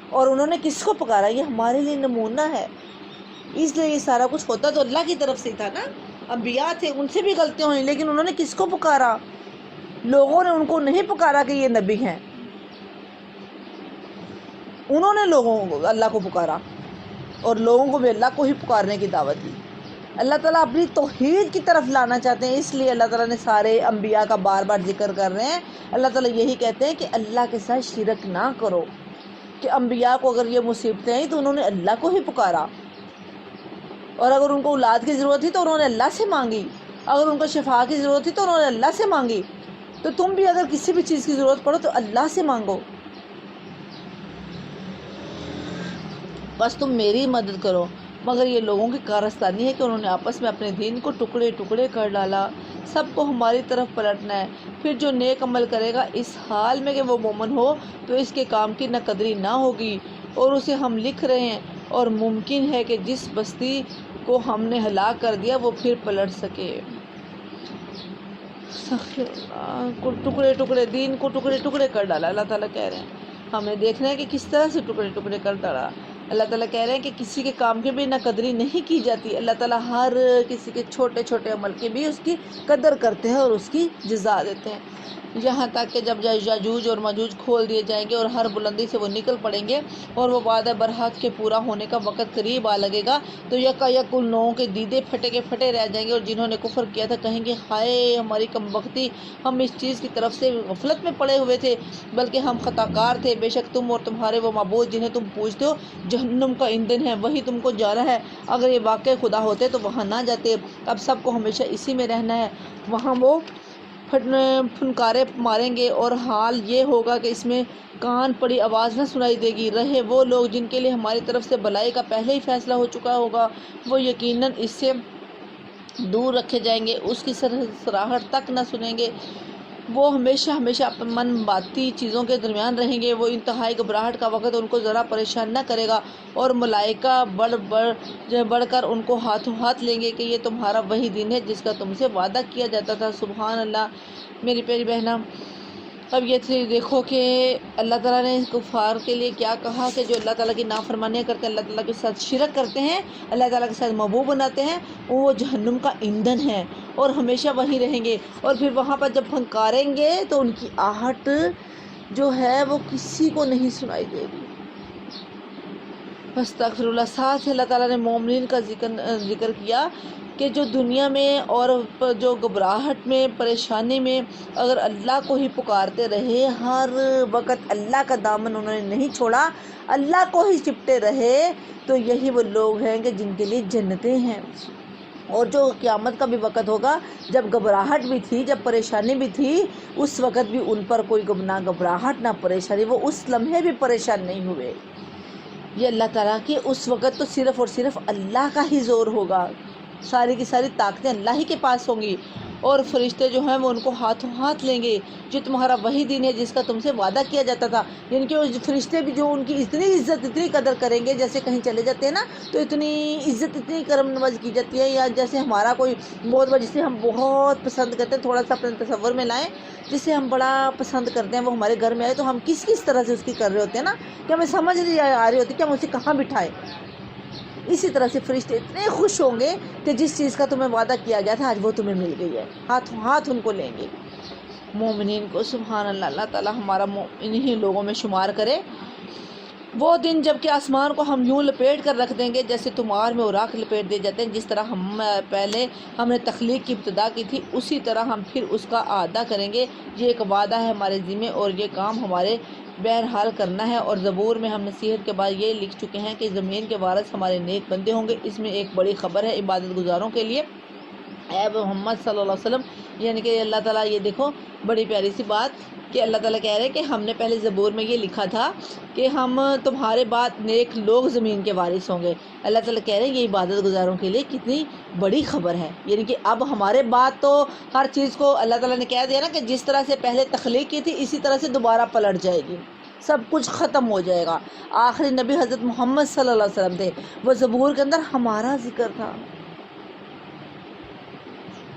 اور انہوں نے کس کو پکارا، یہ ہمارے لیے نمونہ ہے۔ اس لیے یہ سارا کچھ ہوتا تو اللہ کی طرف سے تھا نا، انبیاء تھے، ان سے بھی غلطیاں ہوئیں، لیکن انہوں نے کس کو پکارا؟ لوگوں نے ان کو نہیں پکارا کہ یہ نبی ہیں، انہوں نے لوگوں کو اللہ کو پکارا اور لوگوں کو بھی اللہ کو ہی پکارنے کی دعوت دی۔ اللہ تعالیٰ اپنی توحید کی طرف لانا چاہتے ہیں، اس لیے اللہ تعالیٰ نے سارے انبیاء کا بار بار ذکر کر رہے ہیں۔ اللہ تعالیٰ یہی کہتے ہیں کہ اللہ کے ساتھ شرک نہ کرو، کہ انبیاء کو اگر یہ مصیبتیں آئیں تو انہوں نے اللہ کو ہی پکارا، اور اگر ان کو اولاد کی ضرورت تھی تو انہوں نے اللہ سے مانگی، اگر ان کو شفا کی ضرورت تھی تو انہوں نے اللہ سے مانگی۔ تو تم بھی اگر کسی بھی چیز کی ضرورت پڑو تو اللہ سے مانگو، بس تم میری مدد کرو۔ مگر یہ لوگوں کی کارستانی ہے کہ انہوں نے آپس میں اپنے دین کو ٹکڑے ٹکڑے کر ڈالا، سب کو ہماری طرف پلٹنا ہے۔ پھر جو نیک عمل کرے گا اس حال میں کہ وہ مومن ہو تو اس کے کام کی نہ قدری نہ ہوگی، اور اسے ہم لکھ رہے ہیں، اور ممکن ہے کہ جس بستی کو ہم نے ہلاک کر دیا وہ پھر پلٹ سکے۔ ٹکڑے ٹکڑے، دین کو ٹکڑے ٹکڑے کر ڈالا، اللہ تعالیٰ کہہ رہے ہیں ہمیں دیکھنا ہے کہ کس طرح سے ٹکڑے ٹکڑے کر ڈالا۔ اللہ تعالیٰ کہہ رہے ہیں کہ کسی کے کام کی بھی نہ قدری نہیں کی جاتی، اللہ تعالیٰ ہر کسی کے چھوٹے چھوٹے عمل کی بھی اس کی قدر کرتے ہیں اور اس کی جزا دیتے ہیں، یہاں تک کہ جب یاجوج اور ماجوج کھول دیے جائیں گے اور ہر بلندی سے وہ نکل پڑیں گے اور وہ وعدہ برحق کے پورا ہونے کا وقت قریب آ لگے گا، تو یکا یک ان لوگوں کے دیدے پھٹے کے پھٹے رہ جائیں گے، اور جنہوں نے کفر کیا تھا کہیں گے ہائے ہماری کم بختی، ہم اس چیز کی طرف سے غفلت میں پڑے ہوئے تھے، بلکہ ہم خطا کار تھے۔ بے شک تم اور تمہارے وہ معبود جنہیں تم پوجتے ہو جہنم کا ایندھن ہے، وہی تم کو جانا ہے۔ اگر یہ واقعی خدا ہوتے تو وہاں نہ جاتے، اب سب کو ہمیشہ اسی میں رہنا ہے، وہاں وہ پھنکارے ماریں گے اور حال یہ ہوگا کہ اس میں کان پڑی آواز نہ سنائی دے گی۔ رہے وہ لوگ جن کے لیے ہماری طرف سے بلائی کا پہلے ہی فیصلہ ہو چکا ہوگا، وہ یقیناً اس سے دور رکھے جائیں گے، اس کی سراہٹ تک نہ سنیں گے، وہ ہمیشہ ہمیشہ من باتی چیزوں کے درمیان رہیں گے۔ وہ انتہائی گھبراہٹ کا وقت ان کو ذرا پریشان نہ کرے گا، اور ملائکہ بڑھ کر ان کو ہاتھوں ہاتھ لیں گے کہ یہ تمہارا وہی دن ہے جس کا تم سے وعدہ کیا جاتا تھا۔ سبحان اللہ۔ میری پیاری بہنہ، اب یہ دیکھو کہ اللہ تعالیٰ نے کفار کے لیے کیا کہا کہ جو اللہ تعالیٰ کی نافرمانیاں کرتے ہیں، اللہ تعالیٰ کے ساتھ شرک کرتے ہیں، اللہ تعالیٰ کے ساتھ محبوب بناتے ہیں، وہ جہنم کا ایندھن ہے اور ہمیشہ وہیں رہیں گے، اور پھر وہاں پر جب پھنکاریں گے تو ان کی آہٹ جو ہے وہ کسی کو نہیں سنائی دے گی۔ استغفر اللہ۔ ساتھ اللہ تعالیٰ نے مومنین کا ذکر کیا کہ جو دنیا میں اور جو گھبراہٹ میں پریشانی میں اگر اللہ کو ہی پکارتے رہے، ہر وقت اللہ کا دامن انہوں نے نہیں چھوڑا، اللہ کو ہی چپٹے رہے، تو یہی وہ لوگ ہیں کہ جن کے لیے جنتیں ہیں۔ اور جو قیامت کا بھی وقت ہوگا جب گھبراہٹ بھی تھی، جب پریشانی بھی تھی، اس وقت بھی ان پر کوئی نہ گھبراہٹ نہ پریشانی، وہ اس لمحے بھی پریشان نہیں ہوئے۔ یہ اللہ تعالیٰ کی اس وقت تو صرف اور صرف اللہ کا ہی زور ہوگا، ساری کی ساری طاقتیں اللہ ہی کے پاس ہوں گی، اور فرشتے جو ہیں وہ ان کو ہاتھوں ہاتھ لیں گے، جو تمہارا وہی دن ہے جس کا تم سے وعدہ کیا جاتا تھا۔ یعنی کہ فرشتے بھی جو ان کی اتنی عزت اتنی قدر کریں گے، جیسے کہیں چلے جاتے ہیں نا تو اتنی عزت اتنی کرم نواز کی جاتی ہے، یا جیسے ہمارا کوئی بہت بڑا جسے ہم بہت پسند کرتے ہیں، تھوڑا سا اپنے تصور میں لائیں، جسے ہم بڑا پسند کرتے ہیں، وہ ہمارے گھر میں آئے تو ہم کس طرح سے اس کی کر رہے ہوتے ہیں نا، کہ ہمیں سمجھ نہیں آ رہی ہوتی کہ ہم اسے کہاں بٹھائیں۔ اسی طرح سے فرشتے اتنے خوش ہوں گے کہ جس چیز کا تمہیں وعدہ کیا گیا تھا آج وہ تمہیں مل گئی ہے، ہاتھوں ہاتھ ان کو لیں گے مومنین کو۔ سبحان اللہ۔ اللہ تعالیٰ ہمارا انہی لوگوں میں شمار کرے۔ وہ دن جب کہ آسمان کو ہم یوں لپیٹ کر رکھ دیں گے جیسے تمہار میں اوراق لپیٹ دیے جاتے ہیں، جس طرح پہلے ہم نے تخلیق کی ابتدا کی تھی اسی طرح ہم پھر اس کا اعادہ کریں گے۔ یہ ایک وعدہ ہے ہمارے ذمہ، اور یہ کام ہمارے بہرحال کرنا ہے۔ اور زبور میں ہم نصیحت کے بعد یہ لکھ چکے ہیں کہ زمین کے وارث ہمارے نیک بندے ہوں گے۔ اس میں ایک بڑی خبر ہے عبادت گزاروں کے لیے اے محمد صلی اللہ علیہ وسلم، یعنی کہ اللہ تعالیٰ، یہ دیکھو بڑی پیاری سی بات کہ اللہ تعالیٰ کہہ رہے ہیں کہ ہم نے پہلے زبور میں یہ لکھا تھا کہ ہم تمہارے بعد نیک لوگ زمین کے وارث ہوں گے۔ اللہ تعالیٰ کہہ رہے ہیں یہ عبادت گزاروں کے لیے کتنی بڑی خبر ہے، یعنی کہ اب ہمارے بعد تو ہر چیز کو اللہ تعالیٰ نے کہہ دیا نا کہ جس طرح سے پہلے تخلیق کی تھی اسی طرح سے دوبارہ پلٹ جائے گی، سب کچھ ختم ہو جائے گا۔ آخری نبی حضرت محمد صلی اللہ علیہ وسلم تھے، وہ زبور کے اندر ہمارا ذکر تھا۔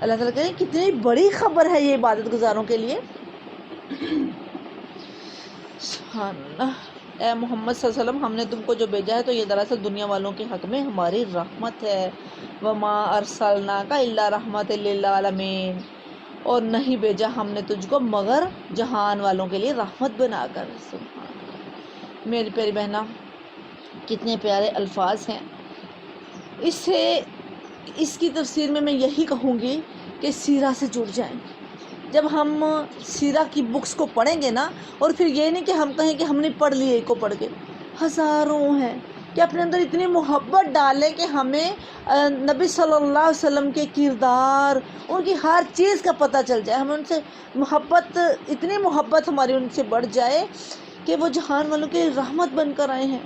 اللہ تعالیٰ کہہ رہے ہیں کتنی بڑی خبر ہے یہ عبادت گزاروں کے لیے۔ سبحان اللہ۔ اے محمد صلی اللہ علیہ وسلم، ہم نے تم کو جو بھیجا ہے تو یہ دراصل دنیا والوں کے حق میں ہماری رحمت ہے۔ وما ارسلناک الا رحمت للعالمین، اور نہیں بھیجا ہم نے تجھ کو مگر جہان والوں کے لیے رحمت بنا کر۔ سبحان اللہ۔ میری پیاری بہنا، کتنے پیارے الفاظ ہیں۔ اس کی تفسیر میں یہی کہوں گی کہ سیرہ سے جڑ جائیں۔ جب ہم سیرہ کی بکس کو پڑھیں گے نا، اور پھر یہ نہیں کہ ہم کہیں کہ ہم نے پڑھ لیے ایک کو پڑھ کے، ہزاروں ہیں، کہ اپنے اندر اتنی محبت ڈالیں کہ ہمیں نبی صلی اللہ علیہ وسلم کے کردار، ان کی ہر چیز کا پتہ چل جائے، ہمیں ان سے محبت، اتنی محبت ہماری ان سے بڑھ جائے کہ وہ جہان والوں کے رحمت بن کر آئے ہیں۔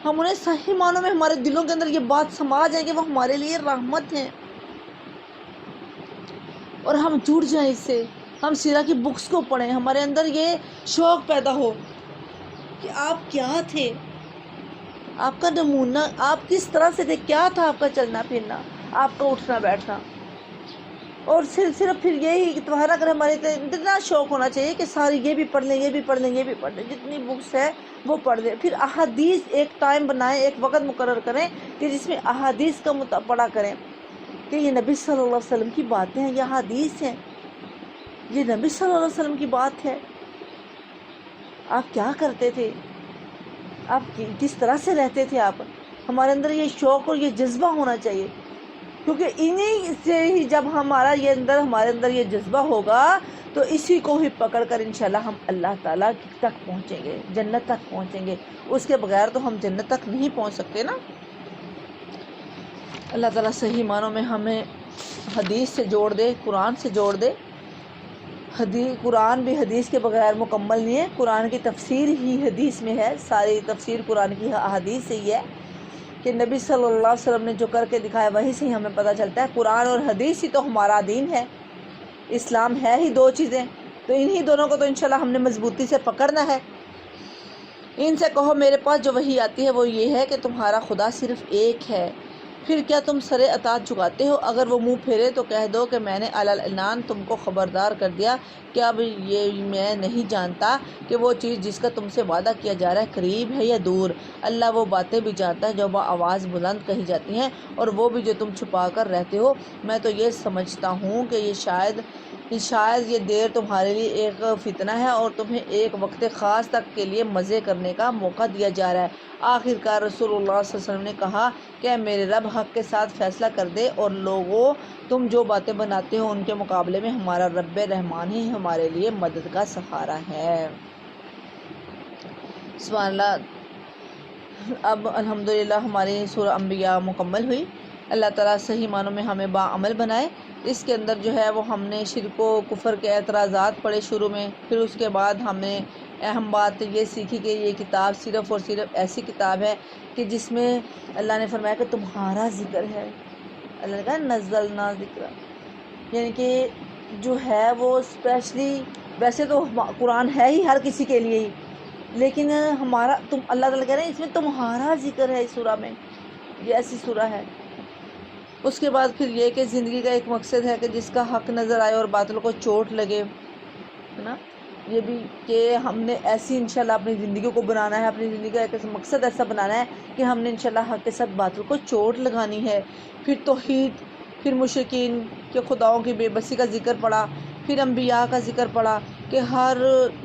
ہم انہیں صحیح معنوں میں ہمارے دلوں کے اندر یہ بات سما جائے کہ وہ ہمارے لیے رحمت ہیں، اور ہم جڑ جائیں اس سے، ہم سیرہ کی بکس کو پڑھیں، ہمارے اندر یہ شوق پیدا ہو کہ آپ کیا تھے، آپ کا نمونہ، آپ کس طرح سے تھے، کیا تھا آپ کا چلنا پھرنا، آپ کا اٹھنا بیٹھنا۔ اور صرف پھر یہی تمہارا، اگر ہمارے اتنا شوق ہونا چاہیے کہ ساری یہ بھی پڑھ لیں، یہ بھی پڑھ لیں، یہ بھی پڑھ لیں، جتنی بکس ہے وہ پڑھ لیں۔ پھر احادیث ایک ٹائم بنائیں، ایک وقت مقرر کریں کہ جس میں احادیث کا پڑھا کریں کہ یہ نبی صلی اللہ علیہ وسلم کی باتیں ہیں، یہ احادیث ہیں، یہ نبی صلی اللہ علیہ وسلم کی بات ہے۔ آپ کیا کرتے تھے، آپ کس طرح سے رہتے تھے، آپ، ہمارے اندر یہ شوق اور یہ جذبہ ہونا چاہیے، کیونکہ انہی سے ہی جب ہمارے اندر یہ جذبہ ہوگا تو اسی کو ہی پکڑ کر انشاءاللہ ہم اللہ تعالیٰ تک پہنچیں گے، جنت تک پہنچیں گے۔ اس کے بغیر تو ہم جنت تک نہیں پہنچ سکتے نا۔ اللہ تعالیٰ صحیح معنوں میں ہمیں حدیث سے جوڑ دے، قرآن سے جوڑ دے۔ قرآن بھی حدیث کے بغیر مکمل نہیں ہے، قرآن کی تفسیر ہی حدیث میں ہے، ساری تفسیر قرآن کی حدیث سے ہی ہے کہ نبی صلی اللہ علیہ وسلم نے جو کر کے دکھایا وہی سے ہی ہمیں پتہ چلتا ہے۔ قرآن اور حدیث ہی تو ہمارا دین ہے، اسلام ہے ہی دو چیزیں، تو انہی دونوں کو تو انشاءاللہ ہم نے مضبوطی سے پکڑنا ہے۔ ان سے کہو میرے پاس جو وحی آتی ہے وہ یہ ہے کہ تمہارا خدا صرف ایک ہے، پھر کیا تم سر اطاعت جھکاتے ہو؟ اگر وہ منہ پھیرے تو کہہ دو کہ میں نے اعلان تم کو خبردار کر دیا کہ اب یہ میں نہیں جانتا کہ وہ چیز جس کا تم سے وعدہ کیا جا رہا ہے قریب ہے یا دور۔ اللہ وہ باتیں بھی جانتا ہے جو بآواز بلند کہی جاتی ہیں، اور وہ بھی جو تم چھپا کر رہتے ہو۔ میں تو یہ سمجھتا ہوں کہ یہ شاید یہ دیر تمہارے لیے ایک فتنہ ہے اور تمہیں ایک وقت خاص تک کے لیے مزے کرنے کا موقع دیا جا رہا ہے۔ آخر کار رسول اللہ صلی اللہ علیہ وسلم نے کہا کہ میرے رب حق کے ساتھ فیصلہ کر دے، اور لوگوں تم جو باتیں بناتے ہو ان کے مقابلے میں ہمارا رب رحمان ہی ہمارے لیے مدد کا سہارا ہے۔ سبحان اللہ۔ اب الحمدللہ ہماری سورہ انبیاء مکمل ہوئی۔ اللہ تعالیٰ صحیح معنوں میں ہمیں باعمل بنائے۔ اس کے اندر جو ہے وہ ہم نے شرک و کفر کے اعتراضات پڑھے شروع میں، پھر اس کے بعد ہم نے اہم بات یہ سیکھی کہ یہ کتاب صرف اور صرف ایسی کتاب ہے کہ جس میں اللہ نے فرمایا کہ تمہارا ذکر ہے۔ اللہ نے کہا نزلنا ذکر، یعنی کہ جو ہے وہ اسپیشلی، ویسے تو قرآن ہے ہی ہر کسی کے لیے ہی، لیکن اللہ تعالیٰ کہہ رہے ہیں اس میں تمہارا ذکر ہے، اس سورہ میں، یہ ایسی سورہ ہے۔ اس کے بعد پھر یہ کہ زندگی کا ایک مقصد ہے کہ جس کا حق نظر آئے اور باطل کو چوٹ لگے، ہے نا، یہ بھی کہ ہم نے ایسی انشاءاللہ اپنی زندگی کو بنانا ہے، اپنی زندگی کا ایک مقصد ایسا بنانا ہے کہ ہم نے انشاءاللہ حق کے ساتھ باطل کو چوٹ لگانی ہے۔ پھر توحید، پھر مشرکین کے خداؤں کی بے بسی کا ذکر پڑا، پھر انبیاء کا ذکر پڑا کہ ہر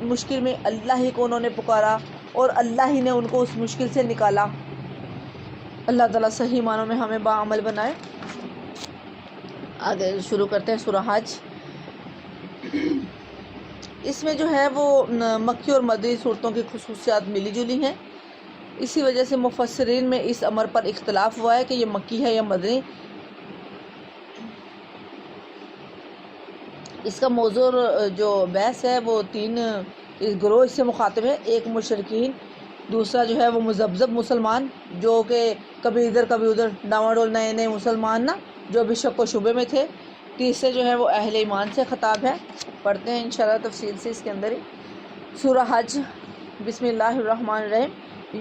مشکل میں اللہ ہی کو انہوں نے پکارا اور اللہ ہی نے ان کو اس مشکل سے نکالا۔ اللہ تعالیٰ صحیح معنوں میں ہمیں باعمل بنائے۔ آگے شروع کرتے ہیں سورہ حج۔ اس میں جو ہے وہ مکی اور مدنی صورتوں کی خصوصیات ملی جلی ہیں، اسی وجہ سے مفسرین میں اس امر پر اختلاف ہوا ہے کہ یہ مکی ہے یا مدنی۔ اس کا موضوع جو بحث ہے وہ 3 گروہ اس سے مخاطب ہے۔ ایک مشرکین، دوسرا جو ہے وہ مذبذب مسلمان جو کہ کبھی ادھر کبھی ادھر ڈاواڈول نئے نئے مسلمان نا جو ابھی شک و شبے میں تھے۔ تیسرے جو ہے وہ اہل ایمان سے خطاب ہے۔ پڑھتے ہیں انشاءاللہ تفصیل سے اس کے اندر ہی۔ سورہ حج، بسم اللہ الرحمن الرحیم۔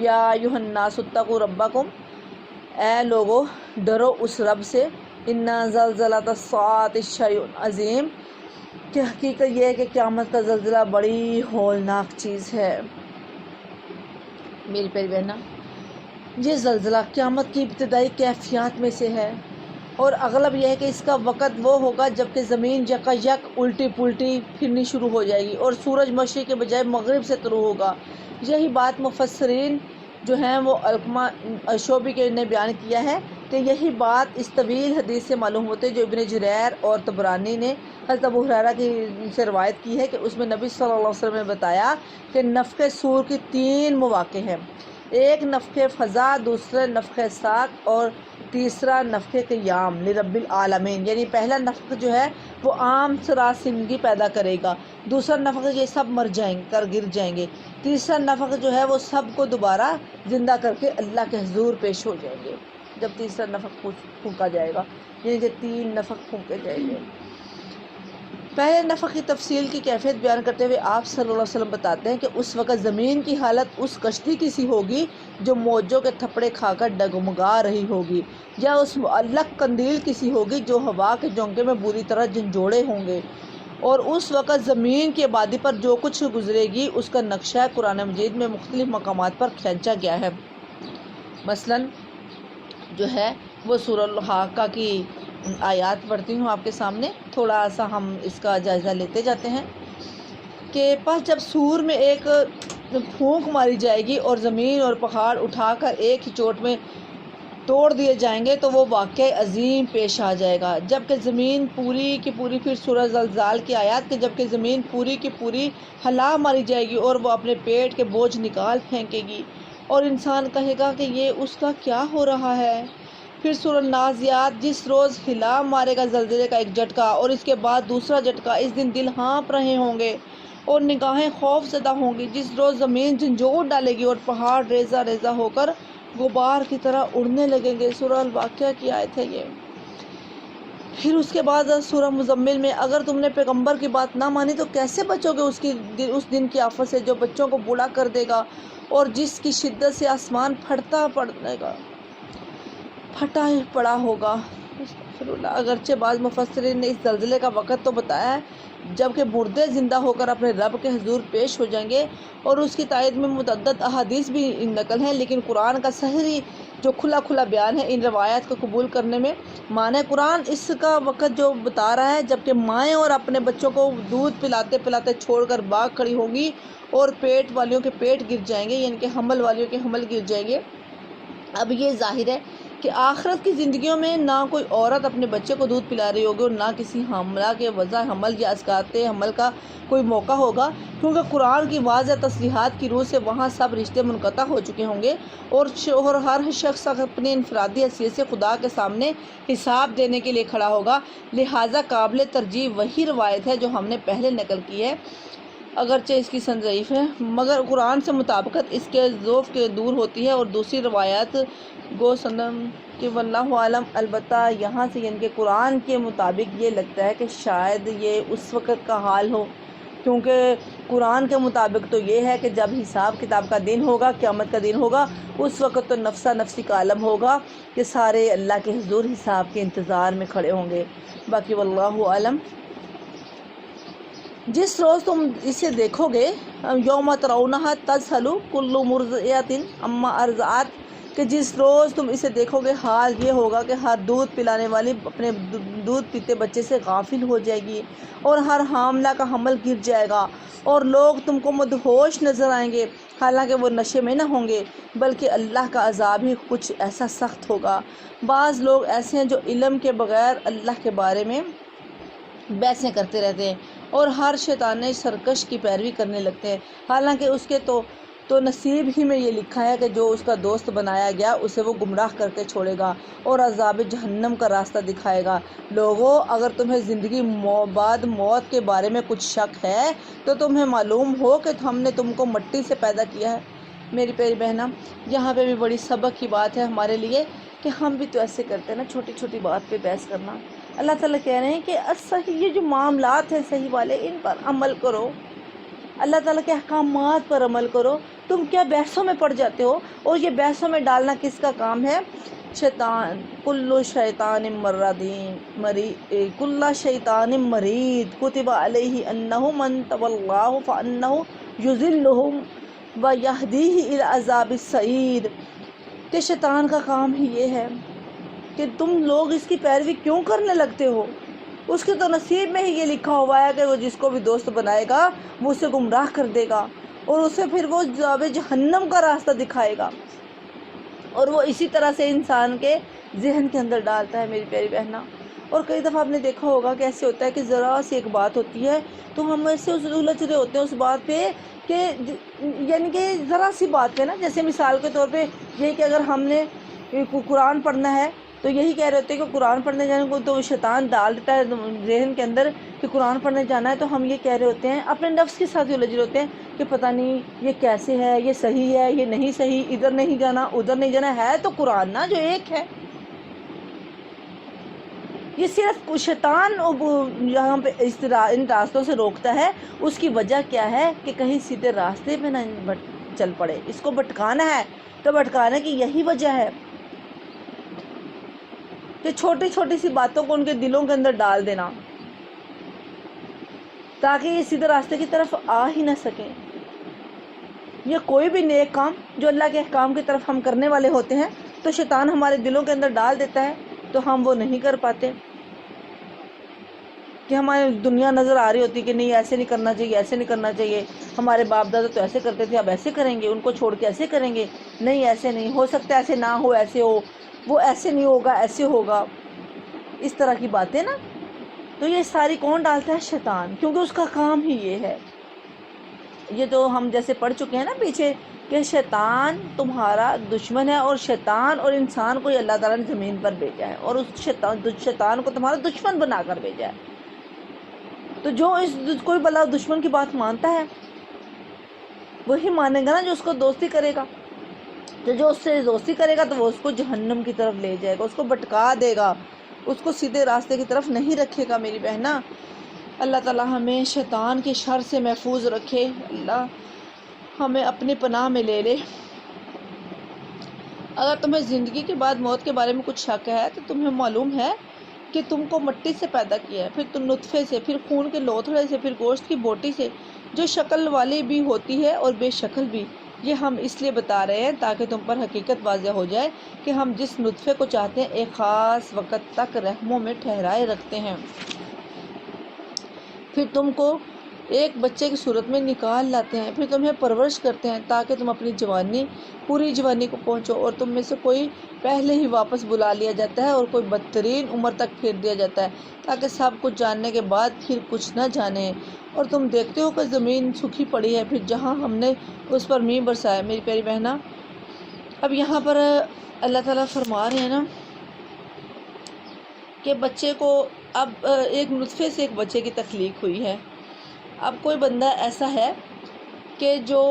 یا ایھا الناس اتقوا ربکم، اے لوگو ڈرو اس رب سے، ان زلزلۃ الساعۃ شیء عظیم، کہ حقیقت یہ ہے کہ قیامت کا زلزلہ بڑی ہولناک چیز ہے۔ میری پیاری بہنہ، یہ زلزلہ قیامت کی ابتدائی کیفیات میں سے ہے، اور اغلب یہ ہے کہ اس کا وقت وہ ہوگا جب کہ زمین یکا یک الٹی پلٹی پھرنی شروع ہو جائے گی اور سورج مشرق کے بجائے مغرب سے طلوع ہوگا۔ یہی بات مفسرین جو ہیں وہ علقمہ شعبی کے نے بیان کیا ہے کہ یہی بات اس طویل حدیث سے معلوم ہوتے جو ابن جریر اور طبرانی نے حضرت ابو ہریرہ کی سے روایت کی ہے کہ اس میں نبی صلی اللہ علیہ وسلم نے بتایا کہ نفخ صور کی 3 مواقع ہیں۔ ایک نفخ فضا، دوسرا نفخ ساق اور تیسرا نفخ قیام لرب العالمین، یعنی پہلا نفخ جو ہے وہ عام سراسندگی پیدا کرے گا، دوسرا نفخ یہ سب مر جائیں کر گر جائیں گے، تیسرا نفخ جو ہے وہ سب کو دوبارہ زندہ کر کے اللہ کے حضور پیش ہو جائیں گے جب تیسرا نفخ پھونکا جائے گا، یعنی کہ 3 نفخ پھونکے جائیں گے۔ پہلے نفخ کی تفصیل کی کیفیت بیان کرتے ہوئے آپ صلی اللہ علیہ وسلم بتاتے ہیں کہ اس وقت زمین کی حالت اس کشتی کی سی ہوگی جو موجوں کے تھپڑے کھا کر ڈگمگا رہی ہوگی، یا اس معلق قندیل کی سی ہوگی جو ہوا کے جھونکے میں بری طرح جھنجھوڑے ہوں گے۔ اور اس وقت زمین کی آبادی پر جو کچھ گزرے گی اس کا نقشہ قرآن مجید میں مختلف مقامات پر کھینچا گیا ہے۔ مثلاً جو ہے وہ سورہ الحاقہ کی آیات پڑھتی ہوں آپ کے سامنے، تھوڑا سا ہم اس کا جائزہ لیتے جاتے ہیں کہ پس جب سور میں ایک پھونک ماری جائے گی اور زمین اور پہاڑ اٹھا کر ایک ہی چوٹ میں توڑ دیے جائیں گے تو وہ واقعہ عظیم پیش آ جائے گا، جبکہ زمین پوری کی پوری، پھر سورہ زلزال کی آیات کہ جبکہ زمین پوری کی پوری ہلا ماری جائے گی اور وہ اپنے پیٹ کے بوجھ نکال پھینکے گی اور انسان کہے گا کہ یہ اس کا کیا ہو رہا ہے۔ پھر سورہ نازعات، جس روز ہلا مارے گا زلزلے کا ایک جھٹکا اور اس کے بعد دوسرا جھٹکا، اس دن دل ہانپ رہے ہوں گے اور نگاہیں خوف زدہ ہوں گی، جس روز زمین جھنجھوڑ ڈالے گی اور پہاڑ ریزہ ریزہ ہو کر غبار کی طرح اڑنے لگیں گے۔ سورہ الواقعہ کی آیت ہے یہ۔ پھر اس کے بعد سورہ مزمل میں اگر تم نے پیغمبر کی بات نہ مانی تو کیسے بچو گے اس دن کی آفت سے جو بچوں کو بوڑھا کر دے گا اور جس کی شدت سے آسمان پھٹا پڑا ہوگا۔ اگرچہ بعض مفسرین نے اس زلزلے کا وقت تو بتایا ہے جبکہ مردے زندہ ہو کر اپنے رب کے حضور پیش ہو جائیں گے، اور اس کی تائید میں متعدد احادیث بھی نقل ہیں، لیکن قرآن کا صحیح جو کھلا بیان ہے ان روایات کو قبول کرنے میں معنی قرآن اس کا وقت جو بتا رہا ہے جبکہ مائیں اور اپنے بچوں کو دودھ پلاتے پلاتے چھوڑ کر باغ کھڑی ہوں گی اور پیٹ والیوں کے پیٹ گر جائیں گے، یعنی کہ حمل والیوں کے حمل گر جائیں گے۔ اب یہ ظاہر ہے کہ آخرت کی زندگیوں میں نہ کوئی عورت اپنے بچے کو دودھ پلا رہی ہوگی اور نہ کسی حاملہ کے وضع حمل یا اسقاط حمل کا کوئی موقع ہوگا، کیونکہ قرآن کی واضح تصریحات کی روح سے وہاں سب رشتے منقطع ہو چکے ہوں گے اور ہر شخص اپنی انفرادی حیثیت سے خدا کے سامنے حساب دینے کے لیے کھڑا ہوگا، لہٰذا قابل ترجیح وہی روایت ہے جو ہم نے پہلے نقل کی ہے، اگرچہ اس کی سند ضعیف ہے، مگر قرآن سے مطابقت اس کے ذوف کے دور ہوتی ہے، اور دوسری روایات گو سندم کہ واللہ عالم، البتہ یہاں سے یعنی کہ قرآن کے مطابق یہ لگتا ہے کہ شاید یہ اس وقت کا حال ہو، کیونکہ قرآن کے مطابق تو یہ ہے کہ جب حساب کتاب کا دن ہوگا، قیامت کا دن ہوگا، اس وقت تو نفسا نفسی کا عالم ہوگا کہ سارے اللہ کے حضور حساب کے انتظار میں کھڑے ہوں گے۔ باقی واللہ عالم۔ جس روز تم اسے دیکھو گے، یوم ترونہا تذہل کل مرضعۃ عما ارضعت، کہ جس روز تم اسے دیکھو گے حال یہ ہوگا کہ ہر دودھ پلانے والی اپنے دودھ پیتے بچے سے غافل ہو جائے گی اور ہر حاملہ کا حمل گر جائے گا، اور لوگ تم کو مدہوش نظر آئیں گے حالانکہ وہ نشے میں نہ ہوں گے، بلکہ اللہ کا عذاب ہی کچھ ایسا سخت ہوگا۔ بعض لوگ ایسے ہیں جو علم کے بغیر اللہ کے بارے میں بحثیں کرتے رہتے ہیں اور ہر شیطان سرکش کی پیروی کرنے لگتے ہیں، حالانکہ اس کے تو تو نصیب ہی میں یہ لکھا ہے کہ جو اس کا دوست بنایا گیا اسے وہ گمراہ کر کے چھوڑے گا اور عذاب جہنم کا راستہ دکھائے گا۔ لوگو، اگر تمہیں زندگی بعد موت کے بارے میں کچھ شک ہے تو تمہیں معلوم ہو کہ ہم نے تم کو مٹی سے پیدا کیا ہے۔ میری پیاری بہنہ، یہاں پہ بھی بڑی سبق کی بات ہے ہمارے لیے کہ ہم بھی تو ایسے کرتے ہیں نا، چھوٹی چھوٹی بات پہ بحث کرنا۔ اللہ تعالیٰ کہہ رہے ہیں کہ صحیح یہ جو معاملات ہیں صحیح والے، ان پر عمل کرو، اللہ تعالیٰ کے احکامات پر عمل کرو۔ تم کیا بحثوں میں پڑ جاتے ہو؟ اور یہ بحثوں میں ڈالنا کس کا کام ہے؟ شیطان، کل شیطان مرید کتب علیہ انہ من تولاہ فانہ یضلہ ویہدیہ الی عذاب السعیر، کہ شیطان کا کام ہی یہ ہے کہ تم لوگ اس کی پیروی کیوں کرنے لگتے ہو؟ اس کے تو نصیب میں ہی یہ لکھا ہوا ہے کہ وہ جس کو بھی دوست بنائے گا وہ اسے گمراہ کر دے گا اور اسے پھر وہ عذاب جہنم کا راستہ دکھائے گا، اور وہ اسی طرح سے انسان کے ذہن کے اندر ڈالتا ہے میری پیاری بہنہ۔ اور کئی دفعہ آپ نے دیکھا ہوگا کہ ایسے ہوتا ہے کہ ذرا سی ایک بات ہوتی ہے تو ہم ایسے الجھ رہے ہوتے ہیں اس بات پہ کہ یعنی کہ ذرا سی بات پہ نا، جیسے مثال کے طور پہ یہ کہ اگر ہم نے قرآن پڑھنا ہے تو یہی کہہ رہے ہوتے ہیں کہ قرآن پڑھنے جانے کو تو شیطان ڈال دیتا ہے ذہن کے اندر کہ قرآن پڑھنے جانا ہے، تو ہم یہ کہہ رہے ہوتے ہیں، اپنے نفس کے ساتھ الجھ رہے ہوتے ہیں کہ پتہ نہیں یہ کیسے ہے، یہ صحیح ہے، یہ نہیں صحیح، ادھر نہیں جانا ادھر نہیں جانا، ہے تو قرآن نا جو ایک ہے۔ یہ صرف شیطان یہاں پہ ان راستوں سے روکتا ہے، اس کی وجہ کیا ہے کہ کہیں سیدھے راستے پہ نہ چل پڑے، اس کو بھٹکانا ہے، تو بھٹکانے کی یہی وجہ ہے کہ چھوٹی چھوٹی سی باتوں کو ان کے دلوں کے اندر ڈال دینا تاکہ یہ سیدھے راستے کی طرف آ ہی نہ سکیں۔ یہ کوئی بھی نیک کام جو اللہ کے احکام کی طرف ہم کرنے والے ہوتے ہیں تو شیطان ہمارے دلوں کے اندر ڈال دیتا ہے تو ہم وہ نہیں کر پاتے، کہ ہماری دنیا نظر آ رہی ہوتی کہ نہیں ایسے نہیں کرنا چاہیے، ایسے نہیں کرنا چاہیے، ہمارے باپ دادا تو ایسے کرتے تھے اب ایسے کریں گے، ان کو چھوڑ کے ایسے کریں گے، نہیں ایسے نہیں ہو سکتا، ایسے نہ ہو، ایسے ہو، وہ ایسے نہیں ہوگا ایسے ہوگا، اس طرح کی باتیں نا۔ تو یہ ساری کون ڈالتا ہے؟ شیطان، کیونکہ اس کا کام ہی یہ ہے۔ یہ تو ہم جیسے پڑھ چکے ہیں نا پیچھے کہ شیطان تمہارا دشمن ہے، اور شیطان اور انسان کو اللہ تعالیٰ نے زمین پر بھیجا ہے اور اس شیطان کو تمہارا دشمن بنا کر بھیجا ہے۔ تو جو کوئی بلا دشمن کی بات مانتا ہے وہی مانے گا نا جو اس کو دوستی کرے گا، تو جو اس سے دوستی کرے گا تو وہ اس کو جہنم کی طرف لے جائے گا، اس کو بھٹکا دے گا، اس کو سیدھے راستے کی طرف نہیں رکھے گا میری بہنہ۔ اللہ تعالیٰ ہمیں شیطان کے شر سے محفوظ رکھے، اللہ ہمیں اپنی پناہ میں لے لے۔ اگر تمہیں زندگی کے بعد موت کے بارے میں کچھ شک ہے تو تمہیں معلوم ہے کہ تم کو مٹی سے پیدا کیا ہے، پھر تم نطفے سے، پھر خون کے لوتھڑے سے، پھر گوشت کی بوٹی سے، جو شکل والی بھی ہوتی ہے اور بے شکل بھی۔ یہ ہم اس لیے بتا رہے ہیں تاکہ تم پر حقیقت واضح ہو جائے کہ ہم جس نطفے کو چاہتے ہیں ایک خاص وقت تک رحموں میں ٹھہرائے رکھتے ہیں، پھر تم کو ایک بچے کی صورت میں نکال لاتے ہیں، پھر تمہیں پرورش کرتے ہیں تاکہ تم اپنی پوری جوانی کو پہنچو، اور تم میں سے کوئی پہلے ہی واپس بلا لیا جاتا ہے اور کوئی بدترین عمر تک پھیر دیا جاتا ہے تاکہ سب کچھ جاننے کے بعد پھر کچھ نہ جانے۔ اور تم دیکھتے ہو کہ زمین سوکھی پڑی ہے، پھر جہاں ہم نے اس پر میਂہ برسایا۔ میری پیاری بہنہ، اب یہاں پر اللہ تعالیٰ فرما رہے ہیں نا کہ بچے کو اب ایک نطفے سے ایک بچے کی تخلیق ہوئی ہے۔ اب کوئی بندہ ایسا ہے کہ جو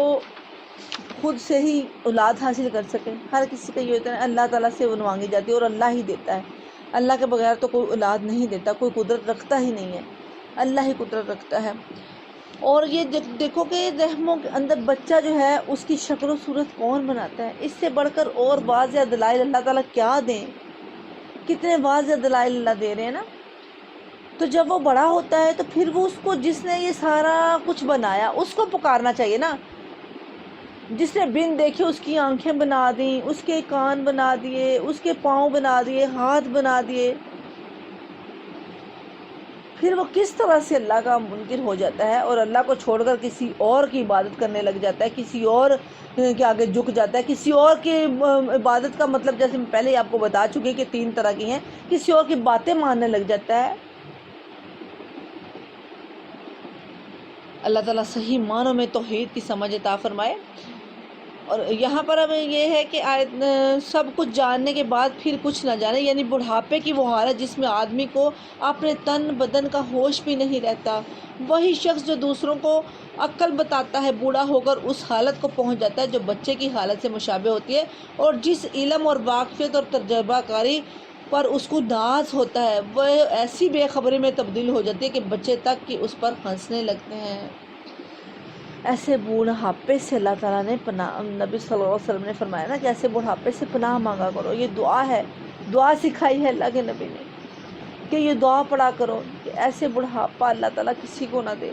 خود سے ہی اولاد حاصل کر سکے؟ ہر کسی کا یہ ہوتا ہے اللہ تعالیٰ سے وہ مانگی جاتی ہے اور اللہ ہی دیتا ہے، اللہ کے بغیر تو کوئی اولاد نہیں دیتا، کوئی قدرت رکھتا ہی نہیں ہے، اللہ ہی قدرت رکھتا ہے۔ اور یہ دیکھو کہ رحموں کے اندر بچہ جو ہے اس کی شکل و صورت کون بناتا ہے؟ اس سے بڑھ کر اور واضح دلائل اللہ تعالیٰ کیا دیں، کتنے واضح دلائل اللہ دے رہے ہیں نا۔ تو جب وہ بڑا ہوتا ہے تو پھر وہ اس کو جس نے یہ سارا کچھ بنایا اس کو پکارنا چاہیے نا، جس نے بن دیکھے اس کی آنکھیں بنا دیں، اس کے کان بنا دیے، اس کے پاؤں بنا دیے، ہاتھ بنا دیے، پھر وہ کس طرح سے اللہ کا منکر ہو جاتا ہے اور اللہ کو چھوڑ کر کسی اور کی عبادت کرنے لگ جاتا ہے، کسی اور کے آگے جھک جاتا ہے، کسی اور کی عبادت کا مطلب جیسے میں پہلے ہی آپ کو بتا چکی کہ 3 طرح کی ہیں، کسی اور کی باتیں ماننے لگ جاتا ہے۔ اللہ تعالیٰ صحیح معنوں میں توحید کی سمجھ عطا فرمائے۔ اور یہاں پر ہمیں یہ ہے کہ سب کچھ جاننے کے بعد پھر کچھ نہ جانے، یعنی بڑھاپے کی وہ حالت جس میں آدمی کو اپنے تن بدن کا ہوش بھی نہیں رہتا۔ وہی شخص جو دوسروں کو عقل بتاتا ہے بوڑھا ہو کر اس حالت کو پہنچ جاتا ہے جو بچے کی حالت سے مشابہ ہوتی ہے، اور جس علم اور واقفیت اور تجربہ کاری پر اس کو ناز ہوتا ہے وہ ایسی بے خبری میں تبدیل ہو جاتی ہے کہ بچے تک کہ اس پر ہنسنے لگتے ہیں۔ ایسے بوڑھاپے سے اللہ تعالیٰ نے پناہ، نبی صلی اللہ علیہ وسلم نے فرمایا نا کہ ایسے بڑھاپے سے پناہ مانگا کرو۔ یہ دعا ہے، دعا سکھائی ہے اللہ کے نبی نے کہ یہ دعا پڑھا کرو کہ ایسے بڑھاپا اللہ تعالیٰ کسی کو نہ دے۔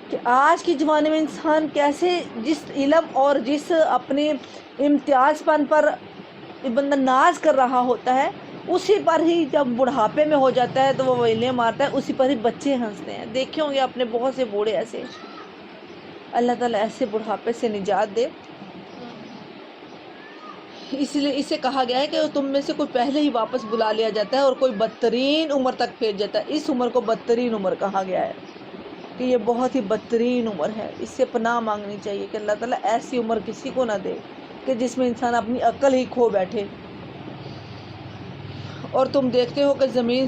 کہ آج کے زمانے میں انسان کیسے جس علم اور جس اپنے امتیاز پن پر بندہ ناز کر رہا ہوتا ہے، اسی پر ہی جب بڑھاپے میں ہو جاتا ہے تو وہ ویلیں مارتا ہے، اسی پر ہی بچے ہنستے ہیں۔ دیکھے ہوں گے اپنے بہت سے بوڑھے ایسے۔ اللہ تعالیٰ ایسے بڑھاپے سے نجات دے۔ اس لیے اسے کہا گیا ہے کہ تم میں سے کوئی پہلے ہی واپس بلا لیا جاتا ہے اور کوئی بدترین عمر تک پھیر جاتا ہے۔ اس عمر کو بدترین عمر کہا گیا ہے کہ یہ بہت ہی بدترین عمر ہے۔ اس سے پناہ مانگنی چاہیے کہ اللہ تعالیٰ ایسی عمر کسی کو نہ دے کہ جس میں انسان اپنی عقل ہی کھو بیٹھے۔ اور تم دیکھتے ہو کہ زمین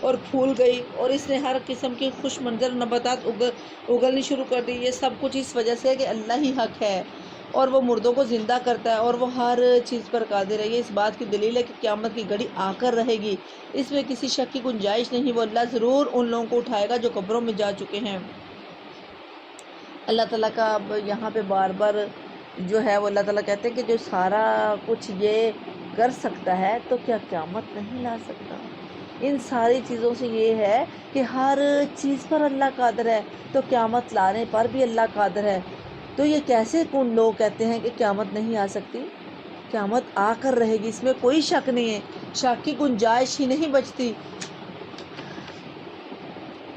اور پھول گئی، اور اس نے ہر قسم کی خوش منظر نباتات اگلنی شروع کر دی۔ یہ سب کچھ اس وجہ سے ہے کہ اللہ ہی حق ہے اور وہ مردوں کو زندہ کرتا ہے اور وہ ہر چیز پر قادر ہے۔ یہ اس بات کی دلیل ہے کہ قیامت کی گھڑی آ کر رہے گی، اس میں کسی شک کی گنجائش نہیں۔ وہ اللہ ضرور ان لوگوں کو اٹھائے گا جو قبروں میں جا چکے ہیں۔ اللہ تعالیٰ کا اب یہاں پہ بار بار جو ہے وہ اللہ تعالیٰ کہتے ہیں کہ جو سارا کچھ یہ کر سکتا ہے تو کیا قیامت نہیں لا سکتا۔ ان ساری چیزوں سے یہ ہے کہ ہر چیز پر اللہ قادر ہے، تو قیامت لانے پر بھی اللہ قادر ہے۔ تو یہ کیسے کون لوگ کہتے ہیں کہ قیامت نہیں آ سکتی؟ قیامت آ کر رہے گی، اس میں کوئی شک نہیں ہے، شک کی گنجائش ہی نہیں بچتی۔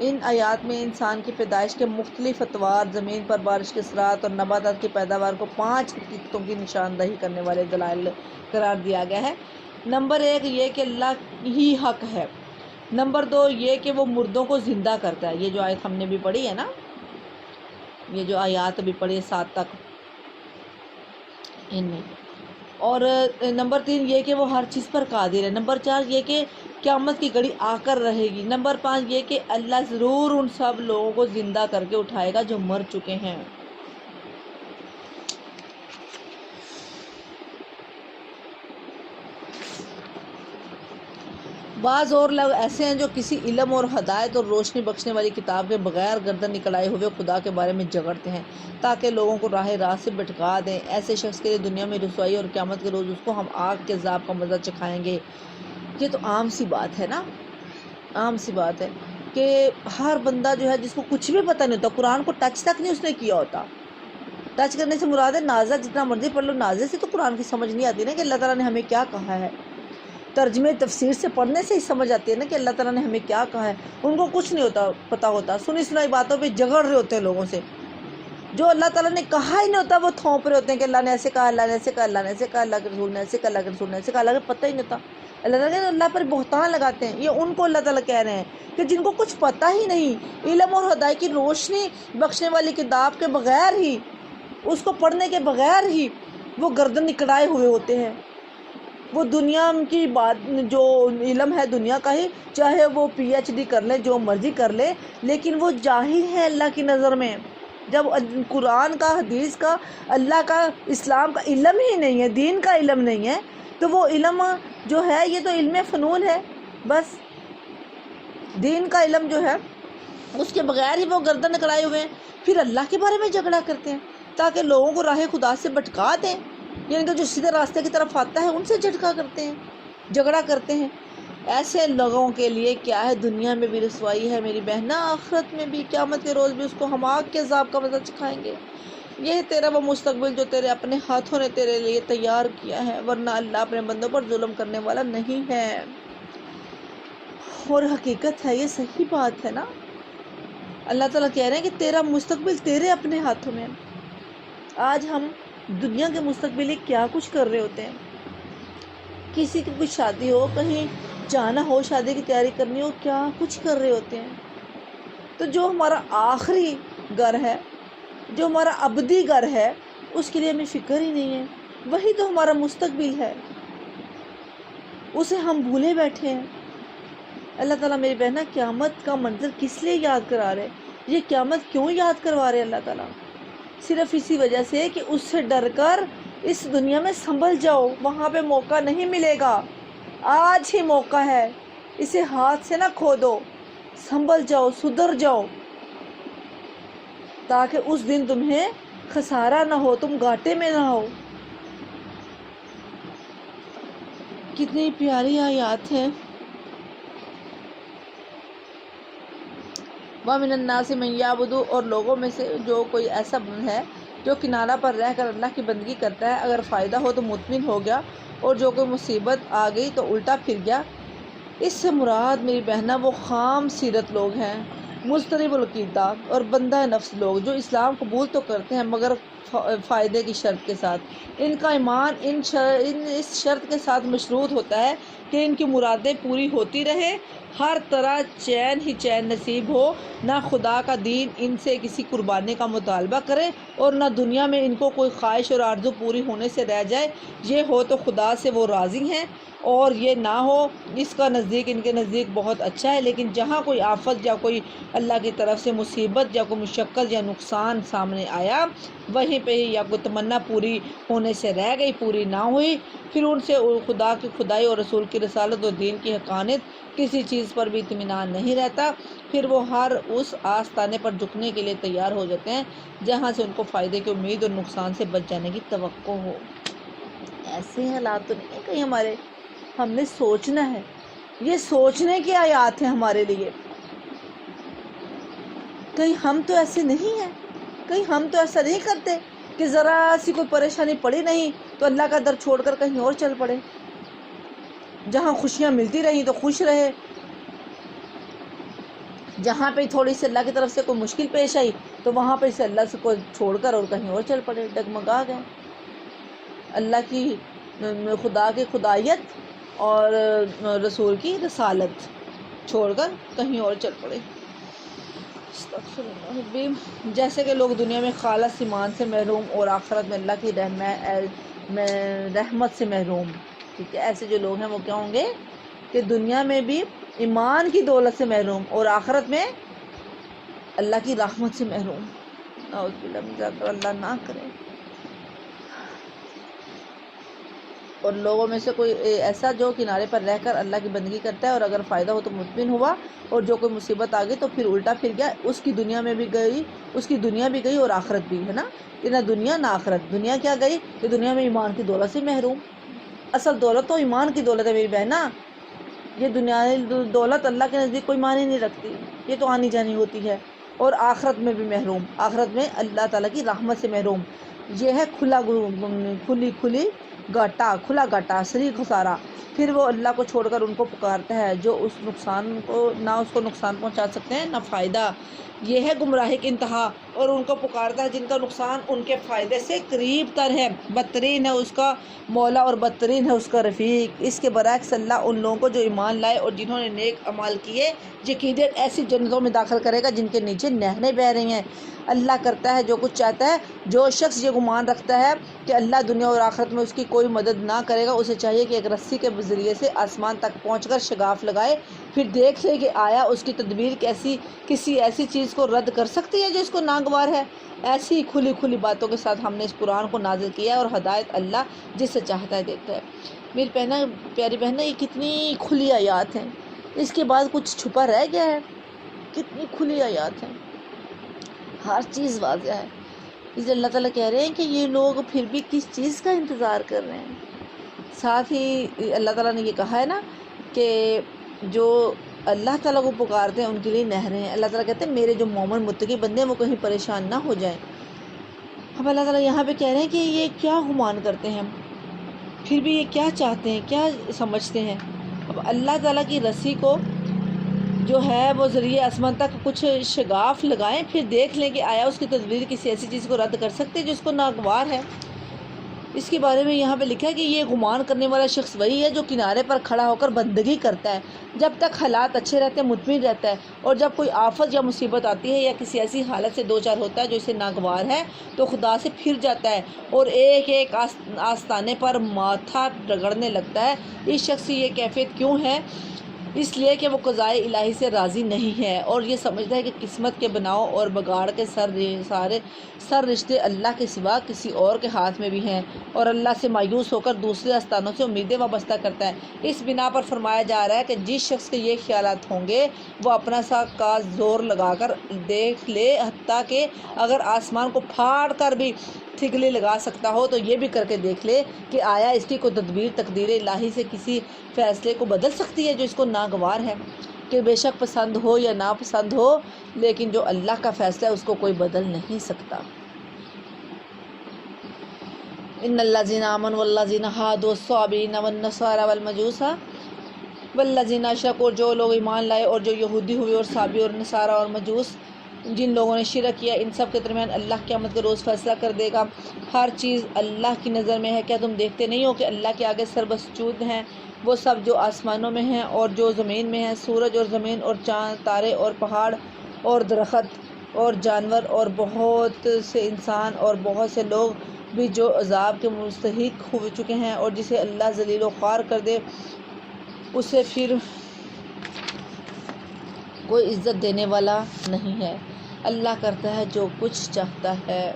ان آیات میں انسان کی پیدائش کے مختلف اطوار، زمین پر بارش کے اثرات اور نباتات کی پیداوار کو 5 حقیقتوں کی نشاندہی کرنے والے دلائل قرار دیا گیا ہے۔ نمبر 1 یہ کہ اللہ ہی حق ہے۔ نمبر 2 یہ کہ وہ مردوں کو زندہ کرتا ہے، یہ جو آیت ہم نے بھی پڑھی ہے نا، یہ جو آیات ابھی پڑھی ہے 7 تک ان میں۔ اور نمبر 3 یہ کہ وہ ہر چیز پر قادر ہے۔ نمبر 4 یہ کہ قیامت کی گھڑی آ کر رہے گی۔ نمبر 5 یہ کہ اللہ ضرور ان سب لوگوں کو زندہ کر کے اٹھائے گا جو مر چکے ہیں۔ بعض اور لوگ ایسے ہیں جو کسی علم اور ہدایت اور روشنی بخشنے والی کتاب کے بغیر گردن نکلائے ہوئے خدا کے بارے میں جھگڑتے ہیں تاکہ لوگوں کو راہ راست سے بھٹکا دیں۔ ایسے شخص کے لیے دنیا میں رسوائی اور قیامت کے روز اس کو ہم آگ کے عذاب کا مزہ چکھائیں گے۔ یہ تو عام سی بات ہے نا، عام سی بات ہے کہ ہر بندہ جو ہے جس کو کچھ بھی پتہ نہیں ہوتا، قرآن کو ٹچ تک نہیں اس نے کیا ہوتا۔ ٹچ کرنے سے مراد ہے نازہ، جتنا مرضی پڑھ لو، نازے سے تو قرآن کی سمجھ نہیں آتی نا کہ اللہ تعالیٰ نے ہمیں کیا کہا ہے۔ ترجمے تفسیر سے پڑھنے سے ہی سمجھ آتی ہے نا کہ اللہ تعالیٰ نے ہمیں کیا کہا ہے۔ ان کو کچھ نہیں ہوتا، پتہ ہوتا، سنی سنائی باتوں پہ جھگڑ رہے ہوتے ہیں لوگوں سے۔ جو اللہ تعالیٰ نے کہا ہی نہیں ہوتا وہ تھوپ رہے ہوتے ہیں کہ اللہ نے ایسے کہا، اللہ نے ایسے کہا، اللہ نے ایسے کہا، اللہ کے رسول نے ایسے کہا، اللہ کے رسول نے ایسے کہا، اللہ کے پتہ ہی نہیں ہوتا۔ اللہ تعالیٰ اللہ پر بہتان لگاتے ہیں، یہ ان کو اللہ تعالیٰ کہہ رہے ہیں کہ جن کو کچھ پتہ ہی نہیں، علم اور ہدایت کی روشنی بخشنے والی کتاب کے بغیر ہی، اس کو پڑھنے کے بغیر ہی وہ گردن نکلائے ہوئے ہوتے ہیں۔ وہ دنیا کی بات، جو علم ہے دنیا کا ہی، چاہے وہ PhD کر لے، جو مرضی کر لے، لیکن وہ جاہل ہے اللہ کی نظر میں۔ جب قرآن کا، حدیث کا، اللہ کا، اسلام کا علم ہی نہیں ہے، دین کا علم نہیں ہے، تو وہ علم جو ہے یہ تو علم فنون ہے بس۔ دین کا علم جو ہے اس کے بغیر ہی وہ گردن نکلائے ہوئے ہیں، پھر اللہ کے بارے میں جھگڑا کرتے ہیں تاکہ لوگوں کو راہ خدا سے بھٹکا دیں، یعنی کہ جو سیدھے راستے کی طرف آتا ہے ان سے جھگڑا کرتے ہیں۔ ایسے لوگوں کے لیے کیا ہے، دنیا میں بھی رسوائی ہے میری بہنا، آخرت میں بھی، قیامت کے روز بھی اس کو ہم آگ کے عذاب کا مزہ چکھائیں گے۔ یہ تیرا وہ مستقبل جو تیرے اپنے ہاتھوں نے تیرے لیے تیار کیا ہے، ورنہ اللہ اپنے بندوں پر ظلم کرنے والا نہیں ہے۔ اور حقیقت ہے، یہ صحیح بات ہے نا۔ اللہ تعالیٰ کہہ رہے ہیں کہ تیرا مستقبل تیرے اپنے ہاتھوں میں۔ آج ہم دنیا کے مستقبل لیے کیا کچھ کر رہے ہوتے ہیں۔ کسی کی کوئی شادی ہو، کہیں جانا ہو، شادی کی تیاری کرنی ہو، کیا کچھ کر رہے ہوتے ہیں۔ تو جو ہمارا آخری گھر ہے، جو ہمارا ابدی گھر ہے، اس کے لیے ہمیں فکر ہی نہیں ہے. وہی تو ہمارا مستقبل ہے، اسے ہم بھولے بیٹھے ہیں. اللہ تعالیٰ میری بہنہ قیامت کا منظر کس لیے یاد کرا رہے؟ یہ قیامت کیوں یاد کروا رہے اللہ تعالیٰ؟ صرف اسی وجہ سے کہ اس سے ڈر کر اس دنیا میں سنبھل جاؤ، وہاں پہ موقع نہیں ملے گا. آج ہی موقع ہے، اسے ہاتھ سے نہ کھو دو، سنبھل جاؤ، سدھر جاؤ، تاکہ اس دن تمہیں خسارہ نہ ہو، تم گھاٹے میں نہ ہو. کتنی پیاری آیات ہیں. وَمِنَ النَّاسِ مَن يَعْبُدُ، اور لوگوں میں سے جو کوئی ایسا ہے جو کنارہ پر رہ کر اللہ کی بندگی کرتا ہے، اگر فائدہ ہو تو مطمئن ہو گیا، اور جو کوئی مصیبت آ گئی تو الٹا پھر گیا. اس سے مراد میری بہنہ وہ خام سیرت لوگ ہیں، مضطرب العقیدہ اور بندہ نفس لوگ، جو اسلام قبول تو کرتے ہیں مگر فائدے کی شرط کے ساتھ. ان کا ایمان اس شرط کے ساتھ مشروط ہوتا ہے کہ ان کی مرادیں پوری ہوتی رہے، ہر طرح چین ہی چین نصیب ہو، نہ خدا کا دین ان سے کسی قربانی کا مطالبہ کرے، اور نہ دنیا میں ان کو کوئی خواہش اور آرزو پوری ہونے سے رہ جائے. یہ ہو تو خدا سے وہ راضی ہیں، اور یہ نہ ہو اس کا نزدیک ان کے نزدیک بہت اچھا ہے. لیکن جہاں کوئی آفت یا کوئی اللہ کی طرف سے مصیبت یا کوئی مشقت یا نقصان سامنے آیا، وہیں پہ ہی یا کوئی تمنا پوری ہونے سے رہ گئی، پوری نہ ہوئی، پھر ان سے خدا کی خدائی اور رسول کی رسالت اور دین کی حقانیت کسی چیز پر بھی اطمینان نہیں رہتا. پھر وہ ہر اس آستانے پر جھکنے کے لیے تیار ہو جاتے ہیں جہاں سے ان کو فائدے کی امید اور نقصان سے بچ جانے کی توقع ہو. ایسے حالات تو نہیں ہے کہیں ہمارے، ہم نے سوچنا ہے. یہ سوچنے کی آیات ہیں ہمارے لیے. کہیں ہم تو ایسے نہیں ہیں، کہیں ہم تو ایسا نہیں کرتے کہ ذرا سی کوئی پریشانی پڑی نہیں تو اللہ کا در چھوڑ کر کہیں اور چل پڑے. جہاں خوشیاں ملتی رہیں تو خوش رہے، جہاں پہ تھوڑی سی اللہ کی طرف سے کوئی مشکل پیش آئی تو وہاں پہ سے اللہ سے کو چھوڑ کر اور کہیں اور چل پڑے، ڈگمگا گئے. اللہ کی خدا کی خدائیت اور رسول کی رسالت چھوڑ کر کہیں اور چل پڑے. جیسے کہ لوگ دنیا میں خالص ایمان سے محروم اور آخرت میں اللہ کی رحمت سے محروم. ٹھیک ہے، ایسے جو لوگ ہیں وہ کیا ہوں گے کہ دنیا میں بھی ایمان کی دولت سے محروم اور آخرت میں اللہ کی رحمت سے محروم. اعوذ باللہ من ذالک، اللہ نہ کرے. اور لوگوں میں سے کوئی ایسا جو کنارے پر رہ کر اللہ کی بندگی کرتا ہے، اور اگر فائدہ ہو تو مطمئن ہوا، اور جو کوئی مصیبت آ گئی تو پھر الٹا پھر گیا. اس کی دنیا میں بھی گئی، اس کی دنیا بھی گئی اور آخرت بھی، ہے نا. کہ نہ دنیا نہ آخرت. دنیا کیا گئی کہ دنیا میں ایمان کی دولت سے محروم. اصل دولت تو ایمان کی دولت ہے میری بہنا. یہ دنیاوی دولت اللہ کے نزدیک کوئی معنی نہیں رکھتی، یہ تو آنی جانی ہوتی ہے. اور آخرت میں بھی محروم، آخرت میں اللہ تعالیٰ کی رحمت سے محروم. یہ ہے کھلی گاٹا، کھلا گاٹا، صریح خسارہ. پھر وہ اللہ کو چھوڑ کر ان کو پکارتا ہے جو اس نقصان کو نہ اس کو نقصان پہنچا سکتے ہیں نہ فائدہ. یہ ہے گمراہی کی انتہا. اور ان کو پکارتا ہے جن کا نقصان ان کے فائدے سے قریب تر ہے. بدترین ہے اس کا مولا اور بدترین ہے اس کا رفیق. اس کے برعکس اللہ ان لوگوں کو جو ایمان لائے اور جنہوں نے نیک اعمال کیے یقیناً ایسی جنتوں میں داخل کرے گا جن کے نیچے نہریں بہہ رہی ہیں. اللہ کرتا ہے جو کچھ چاہتا ہے. جو شخص یہ گمان رکھتا ہے کہ اللہ دنیا اور آخرت میں اس کی کوئی مدد نہ کرے گا، اسے چاہیے کہ ایک رسی کے ذریعے سے آسمان تک پہنچ کر شگاف لگائے، پھر دیکھ لے کہ آیا اس کی تدبیر کسی ایسی چیز کو رد کر سکتی ہے جو اس کو ناگوار ہے. ایسی کھلی باتوں کے ساتھ ہم نے اس قرآن کو نازل کیا ہے، اور ہدایت اللہ جس سے چاہتا ہے دیتا ہے. میری پیاری بہنیں، یہ کتنی کھلی آیات ہیں. اس کے بعد کچھ چھپا رہ گیا ہے؟ کتنی کھلی آیات ہیں، ہر چیز واضح ہے. اس لیے اللہ تعالیٰ کہہ رہے ہیں کہ یہ لوگ پھر بھی کس چیز کا انتظار کر رہے ہیں. ساتھ ہی اللہ تعالیٰ نے یہ کہا ہے نا کہ جو اللہ تعالیٰ کو پکارتے ہیں ان کے لیے نہریں ہیں. اللہ تعالیٰ کہتے ہیں میرے جو مومن متقی بندے ہیں وہ کہیں پریشان نہ ہو جائیں. اب اللہ تعالیٰ یہاں پہ کہہ رہے ہیں کہ یہ کیا گمان کرتے ہیں، پھر بھی یہ کیا چاہتے ہیں، کیا سمجھتے ہیں. اب اللہ تعالیٰ کی رسی کو جو ہے وہ ذریعے آسمان تک کچھ شگاف لگائیں، پھر دیکھ لیں کہ آیا اس کی تدبیر کسی ایسی چیز کو رد کر سکتے جو اس کو ناگوار ہے. اس کے بارے میں یہاں پہ لکھا ہے کہ یہ گمان کرنے والا شخص وہی ہے جو کنارے پر کھڑا ہو کر بندگی کرتا ہے جب تک حالات اچھے رہتے ہیں، مطمئن رہتا ہے، اور جب کوئی آفت یا مصیبت آتی ہے یا کسی ایسی حالت سے دوچار ہوتا ہے جو اسے ناگوار ہے تو خدا سے پھر جاتا ہے اور ایک ایک آستانے پر ماتھا رگڑنے لگتا ہے۔ اس شخص کی یہ کیفیت کیوں ہے؟ اس لیے کہ وہ قضائے الہی سے راضی نہیں ہے اور یہ سمجھتا ہے کہ قسمت کے بناؤ اور بگاڑ کے سارے رشتے اللہ کے سوا کسی اور کے ہاتھ میں بھی ہیں، اور اللہ سے مایوس ہو کر دوسرے آستانوں سے امیدیں وابستہ کرتا ہے۔ اس بنا پر فرمایا جا رہا ہے کہ جس شخص کے یہ خیالات ہوں گے وہ اپنا سا کا زور لگا کر دیکھ لے، حتیٰ کہ اگر آسمان کو پھاڑ کر بھی ٹھکلی لگا سکتا ہو تو یہ بھی کر کے دیکھ لے کہ آیا اس کی کوئی تقدیر الہی سے کسی فیصلے کو بدل سکتی ہے جو اس کو ناگوار ہے، کہ بے شک پسند ہو یا ناپسند ہو، لیکن جو اللہ کا فیصلہ ہے اس کو کوئی بدل نہیں سکتا۔ ان الذین آمنوا والذین ہادوا والصابئین والنصارى والمجوس والذین اشرکوا، جو لوگ ایمان لائے اور جو یہودی ہوئے اور صابی اور نصارہ اور مجوس، جن لوگوں نے شرک کیا، ان سب کے درمیان اللہ قیامت کے روز فیصلہ کر دے گا۔ ہر چیز اللہ کی نظر میں ہے، کیا تم دیکھتے نہیں ہو کہ اللہ کے آگے سربسجود ہیں وہ سب جو آسمانوں میں ہیں اور جو زمین میں ہیں، سورج اور زمین اور چاند، تارے اور پہاڑ اور درخت اور جانور اور بہت سے انسان اور بہت سے لوگ بھی جو عذاب کے مستحق ہو چکے ہیں، اور جسے اللہ ذلیل و خوار کر دے اسے پھر کوئی عزت دینے والا نہیں ہے۔ اللہ کرتا ہے جو کچھ چاہتا ہے۔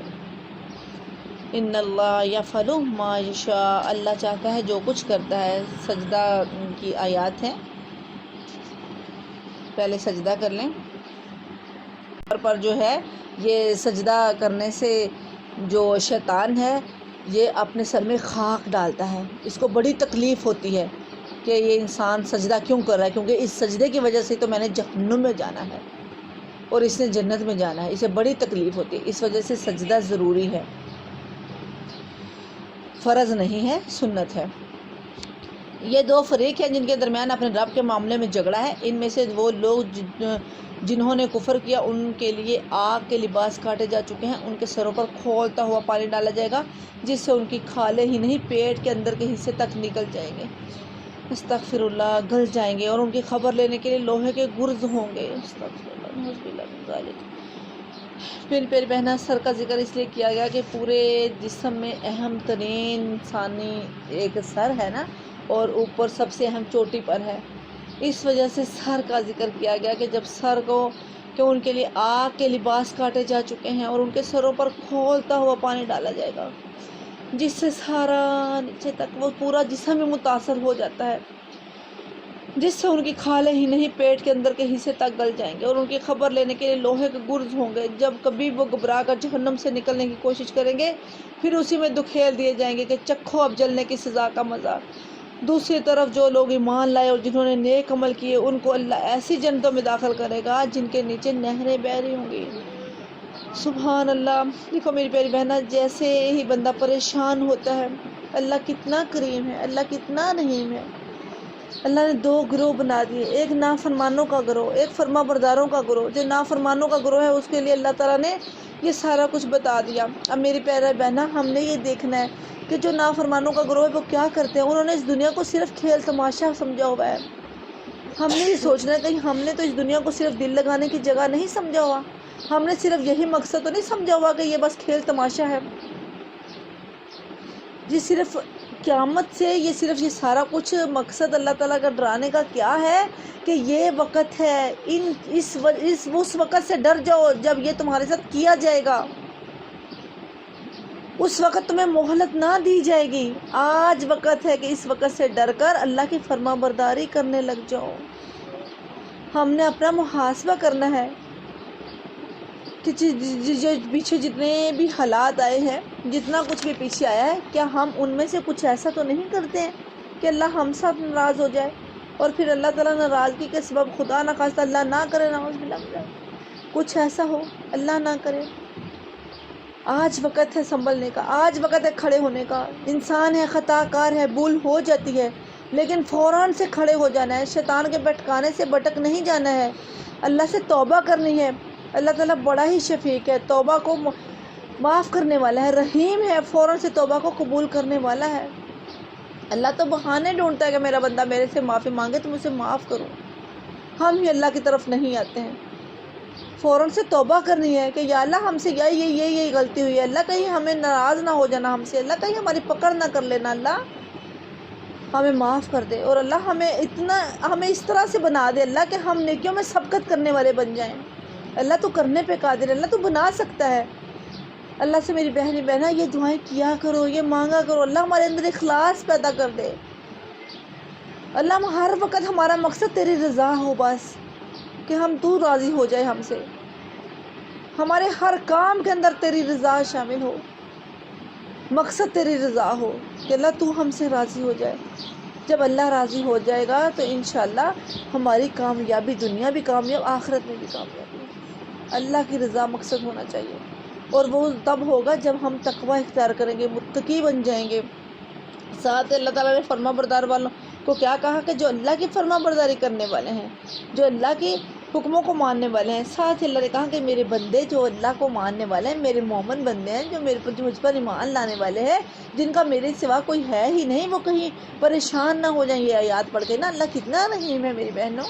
ان اللہ یفعل ما یشاء، اللہ چاہتا ہے جو کچھ کرتا ہے۔ سجدہ کی آیات ہیں، پہلے سجدہ کر لیں۔ پر جو ہے یہ سجدہ کرنے سے جو شیطان ہے یہ اپنے سر میں خاک ڈالتا ہے، اس کو بڑی تکلیف ہوتی ہے کہ یہ انسان سجدہ کیوں کر رہا ہے، کیونکہ اس سجدے کی وجہ سے تو میں نے جہنم میں جانا ہے اور اس نے جنت میں جانا ہے، اسے بڑی تکلیف ہوتی ہے۔ اس وجہ سے سجدہ ضروری ہے، فرض نہیں ہے، سنت ہے۔ یہ دو فریق ہیں جن کے درمیان اپنے رب کے معاملے میں جھگڑا ہے۔ ان میں سے وہ لوگ جنہوں نے کفر کیا ان کے لیے آگ کے لباس کاٹے جا چکے ہیں، ان کے سروں پر کھولتا ہوا پانی ڈالا جائے گا جس سے ان کی کھالیں ہی نہیں پیٹ کے اندر کے حصے تک نکل جائیں گے، استغفر اللہ، گل جائیں گے، اور ان کی خبر لینے کے لیے لوہے کے گرز ہوں گے، استغفر اللہ، نعوذ باللہ من ذالک۔ پھر پیاری بہنا، سر کا ذکر اس لیے کیا گیا کہ پورے جسم میں اہم ترین انسانی ایک سر ہے نا، اور اوپر سب سے اہم چوٹی پر ہے، اس وجہ سے سر کا ذکر کیا گیا کہ جب سر کو کہ ان کے لیے آگ کے لباس کاٹے جا چکے ہیں اور ان کے سروں پر کھولتا ہوا پانی ڈالا جائے گا جس سے سارا نیچے تک وہ پورا جسم میں متاثر ہو جاتا ہے، جس سے ان کی کھالیں ہی نہیں پیٹ کے اندر کے حصے تک گل جائیں گے، اور ان کی خبر لینے کے لیے لوہے کے گرز ہوں گے۔ جب کبھی وہ گھبرا کر جہنم سے نکلنے کی کوشش کریں گے پھر اسی میں دھکیل دیے جائیں گے کہ چکھو اب جلنے کی سزا کا مزہ۔ دوسری طرف جو لوگ ایمان لائے اور جنہوں نے نیک عمل کیے ان کو اللہ ایسی جنتوں میں داخل کرے گا جن کے نیچے نہریں بہہ رہی ہوں گی۔ سبحان اللہ۔ دیکھو میری پیاری بہنا، جیسے ہی بندہ پریشان ہوتا ہے، اللہ کتنا کریم ہے، اللہ کتنا رحیم ہے۔ اللہ نے دو گروہ بنا دیے، ایک نافرمانوں کا گروہ، ایک فرما برداروں کا گروہ۔ جو نافرمانوں کا گروہ ہے اس کے لیے اللہ تعالیٰ نے یہ سارا کچھ بتا دیا۔ اب میری پیاری بہنا، ہم نے یہ دیکھنا ہے کہ جو نافرمانوں کا گروہ ہے وہ کیا کرتے ہیں۔ انہوں نے اس دنیا کو صرف کھیل تماشا سمجھا ہوا ہے۔ ہم نے یہ سوچنا ہے کہ ہم نے تو اس دنیا کو صرف دل لگانے کی جگہ نہیں سمجھا ہوا، ہم نے صرف یہی مقصد تو نہیں سمجھا ہوا کہ یہ بس کھیل تماشا ہے، یہ صرف قیامت سے یہ سارا کچھ مقصد اللہ تعالیٰ کا ڈرانے کا کیا ہے کہ یہ وقت ہے، اس وقت سے ڈر جاؤ جب یہ تمہارے ساتھ کیا جائے گا، اس وقت تمہیں مہلت نہ دی جائے گی۔ آج وقت ہے کہ اس وقت سے ڈر کر اللہ کی فرما برداری کرنے لگ جاؤ۔ ہم نے اپنا محاسبہ کرنا ہے کہ پیچھے جتنے بھی حالات آئے ہیں، جتنا کچھ بھی پیچھے آیا ہے، کیا ہم ان میں سے کچھ ایسا تو نہیں کرتے ہیں کہ اللہ ہم سب ناراض ہو جائے اور پھر اللہ تعالیٰ ناراضگی کے سبب خدا نخواستہ اللہ نہ کرے، نعوذ باللہ من ذالک، کچھ ایسا ہو، اللہ نہ کرے۔ آج وقت ہے سنبھلنے کا، آج وقت ہے کھڑے ہونے کا۔ انسان ہے، خطا کار ہے، بھول ہو جاتی ہے، لیکن فوراً سے کھڑے ہو جانا ہے، شیطان کے بھٹکانے سے بھٹک نہیں جانا ہے، اللہ سے توبہ کرنی ہے۔ اللہ تعالیٰ بڑا ہی شفیق ہے، توبہ کو معاف کرنے والا ہے، رحیم ہے، فوراً سے توبہ کو قبول کرنے والا ہے۔ اللہ تو بہانے ڈھونڈتا ہے کہ میرا بندہ میرے سے معافی مانگے تو مجھے معاف کرو، ہم ہی اللہ کی طرف نہیں آتے ہیں۔ فوراً سے توبہ کرنی ہے کہ یا اللہ ہم سے یہی غلطی ہوئی ہے، اللہ کہیں ہمیں ناراض نہ ہو جانا ہم سے، اللہ کہیں ہماری پکڑ نہ کر لینا، اللہ ہمیں معاف کر دے، اور اللہ ہمیں اس طرح سے بنا دے اللہ کہ ہم نیکیوں میں سبقت کرنے والے بن جائیں۔ اللہ تو کرنے پہ قادر ہے، اللہ تو بنا سکتا ہے۔ اللہ سے میری بہنیں یہ دعائیں کیا کرو، یہ مانگا کرو، اللہ ہمارے اندر اخلاص پیدا کر دے۔ اللہ ہر وقت ہمارا مقصد تیری رضا ہو، بس کہ تو راضی ہو جائے ہم سے، ہمارے ہر کام کے اندر تیری رضا شامل ہو، مقصد تیری رضا ہو کہ اللہ تو ہم سے راضی ہو جائے۔ جب اللہ راضی ہو جائے گا تو انشاءاللہ ہماری کامیابی، دنیا بھی کامیاب، آخرت میں بھی کامیابی۔ اللہ کی رضا مقصد ہونا چاہیے، اور وہ تب ہوگا جب ہم تقوی اختیار کریں گے، متقی بن جائیں گے۔ ساتھ اللہ تعالیٰ نے فرما بردار والوں کو کیا کہا کہ جو اللہ کی فرما برداری کرنے والے ہیں، جو اللہ کی حکموں کو ماننے والے ہیں، ساتھ اللہ نے کہا کہ میرے بندے جو اللہ کو ماننے والے ہیں، میرے مومن بندے ہیں، جو مجھ پر ایمان لانے والے ہیں، جن کا میرے سوا کوئی ہے ہی نہیں، وہ کہیں پریشان نہ ہو جائیں۔ یہ آیات پڑھ کے نا اللہ کتنا رحیم ہے میری بہنوں۔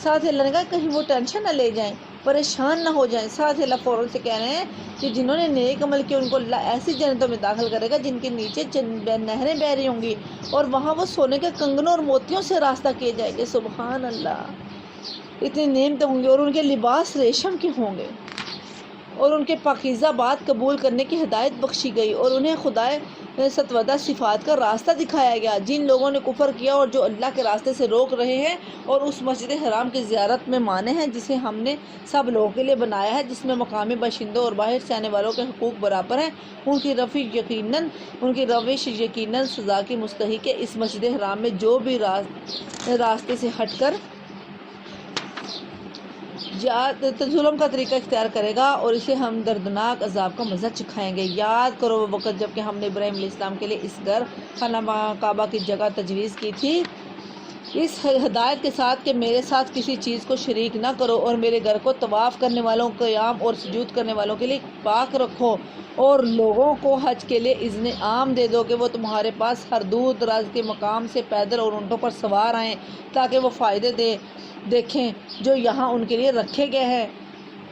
ساتھ اللہ نے کہا کہیں وہ ٹینشن نہ لے جائیں، پریشان نہ ہو جائیں۔ ساتھ اللہ فوراً سے کہہ رہے ہیں کہ جنہوں نے نیک عمل کیا ان کو اللہ ایسی جنتوں میں داخل کرے گا جن کے نیچے نہریں بہہ رہی ہوں گی، اور وہاں وہ سونے کے کنگنوں اور موتیوں سے راستہ کیے جائیں گے۔ سبحان اللہ، اتنی نعمتیں ہوں گی، اور ان کے لباس ریشم کے ہوں گے، اور ان کے پاکیزہ بات قبول کرنے کی ہدایت بخشی گئی، اور انہیں خدا ستودہ صفات کا راستہ دکھایا گیا۔ جن لوگوں نے کفر کیا اور جو اللہ کے راستے سے روک رہے ہیں اور اس مسجد حرام کی زیارت میں مانے ہیں جسے ہم نے سب لوگوں کے لیے بنایا ہے، جس میں مقامی باشندوں اور باہر سے آنے والوں کے حقوق برابر ہیں، ان کی روش یقیناً سزا کی مستحق ہے۔ اس مسجد حرام میں جو بھی راستے سے ہٹ کر ظلم کا طریقہ اختیار کرے گا اور اسے ہم دردناک عذاب کا مزہ چکھائیں گے۔ یاد کرو وہ وقت جب کہ ہم نے ابراہیم علیہ السلام کے لیے اس گھر خانہ کعبہ کی جگہ تجویز کی تھی، اس ہدایت کے ساتھ کہ میرے ساتھ کسی چیز کو شریک نہ کرو، اور میرے گھر کو طواف کرنے والوں، قیام اور سجود کرنے والوں کے لیے پاک رکھو، اور لوگوں کو حج کے لیے اذن عام دے دو کہ وہ تمہارے پاس ہر دور دراز کے مقام سے پیدل اور اونٹوں پر سوار آئیں تاکہ وہ فائدے دیکھیں جو یہاں ان کے لیے رکھے گئے ہیں۔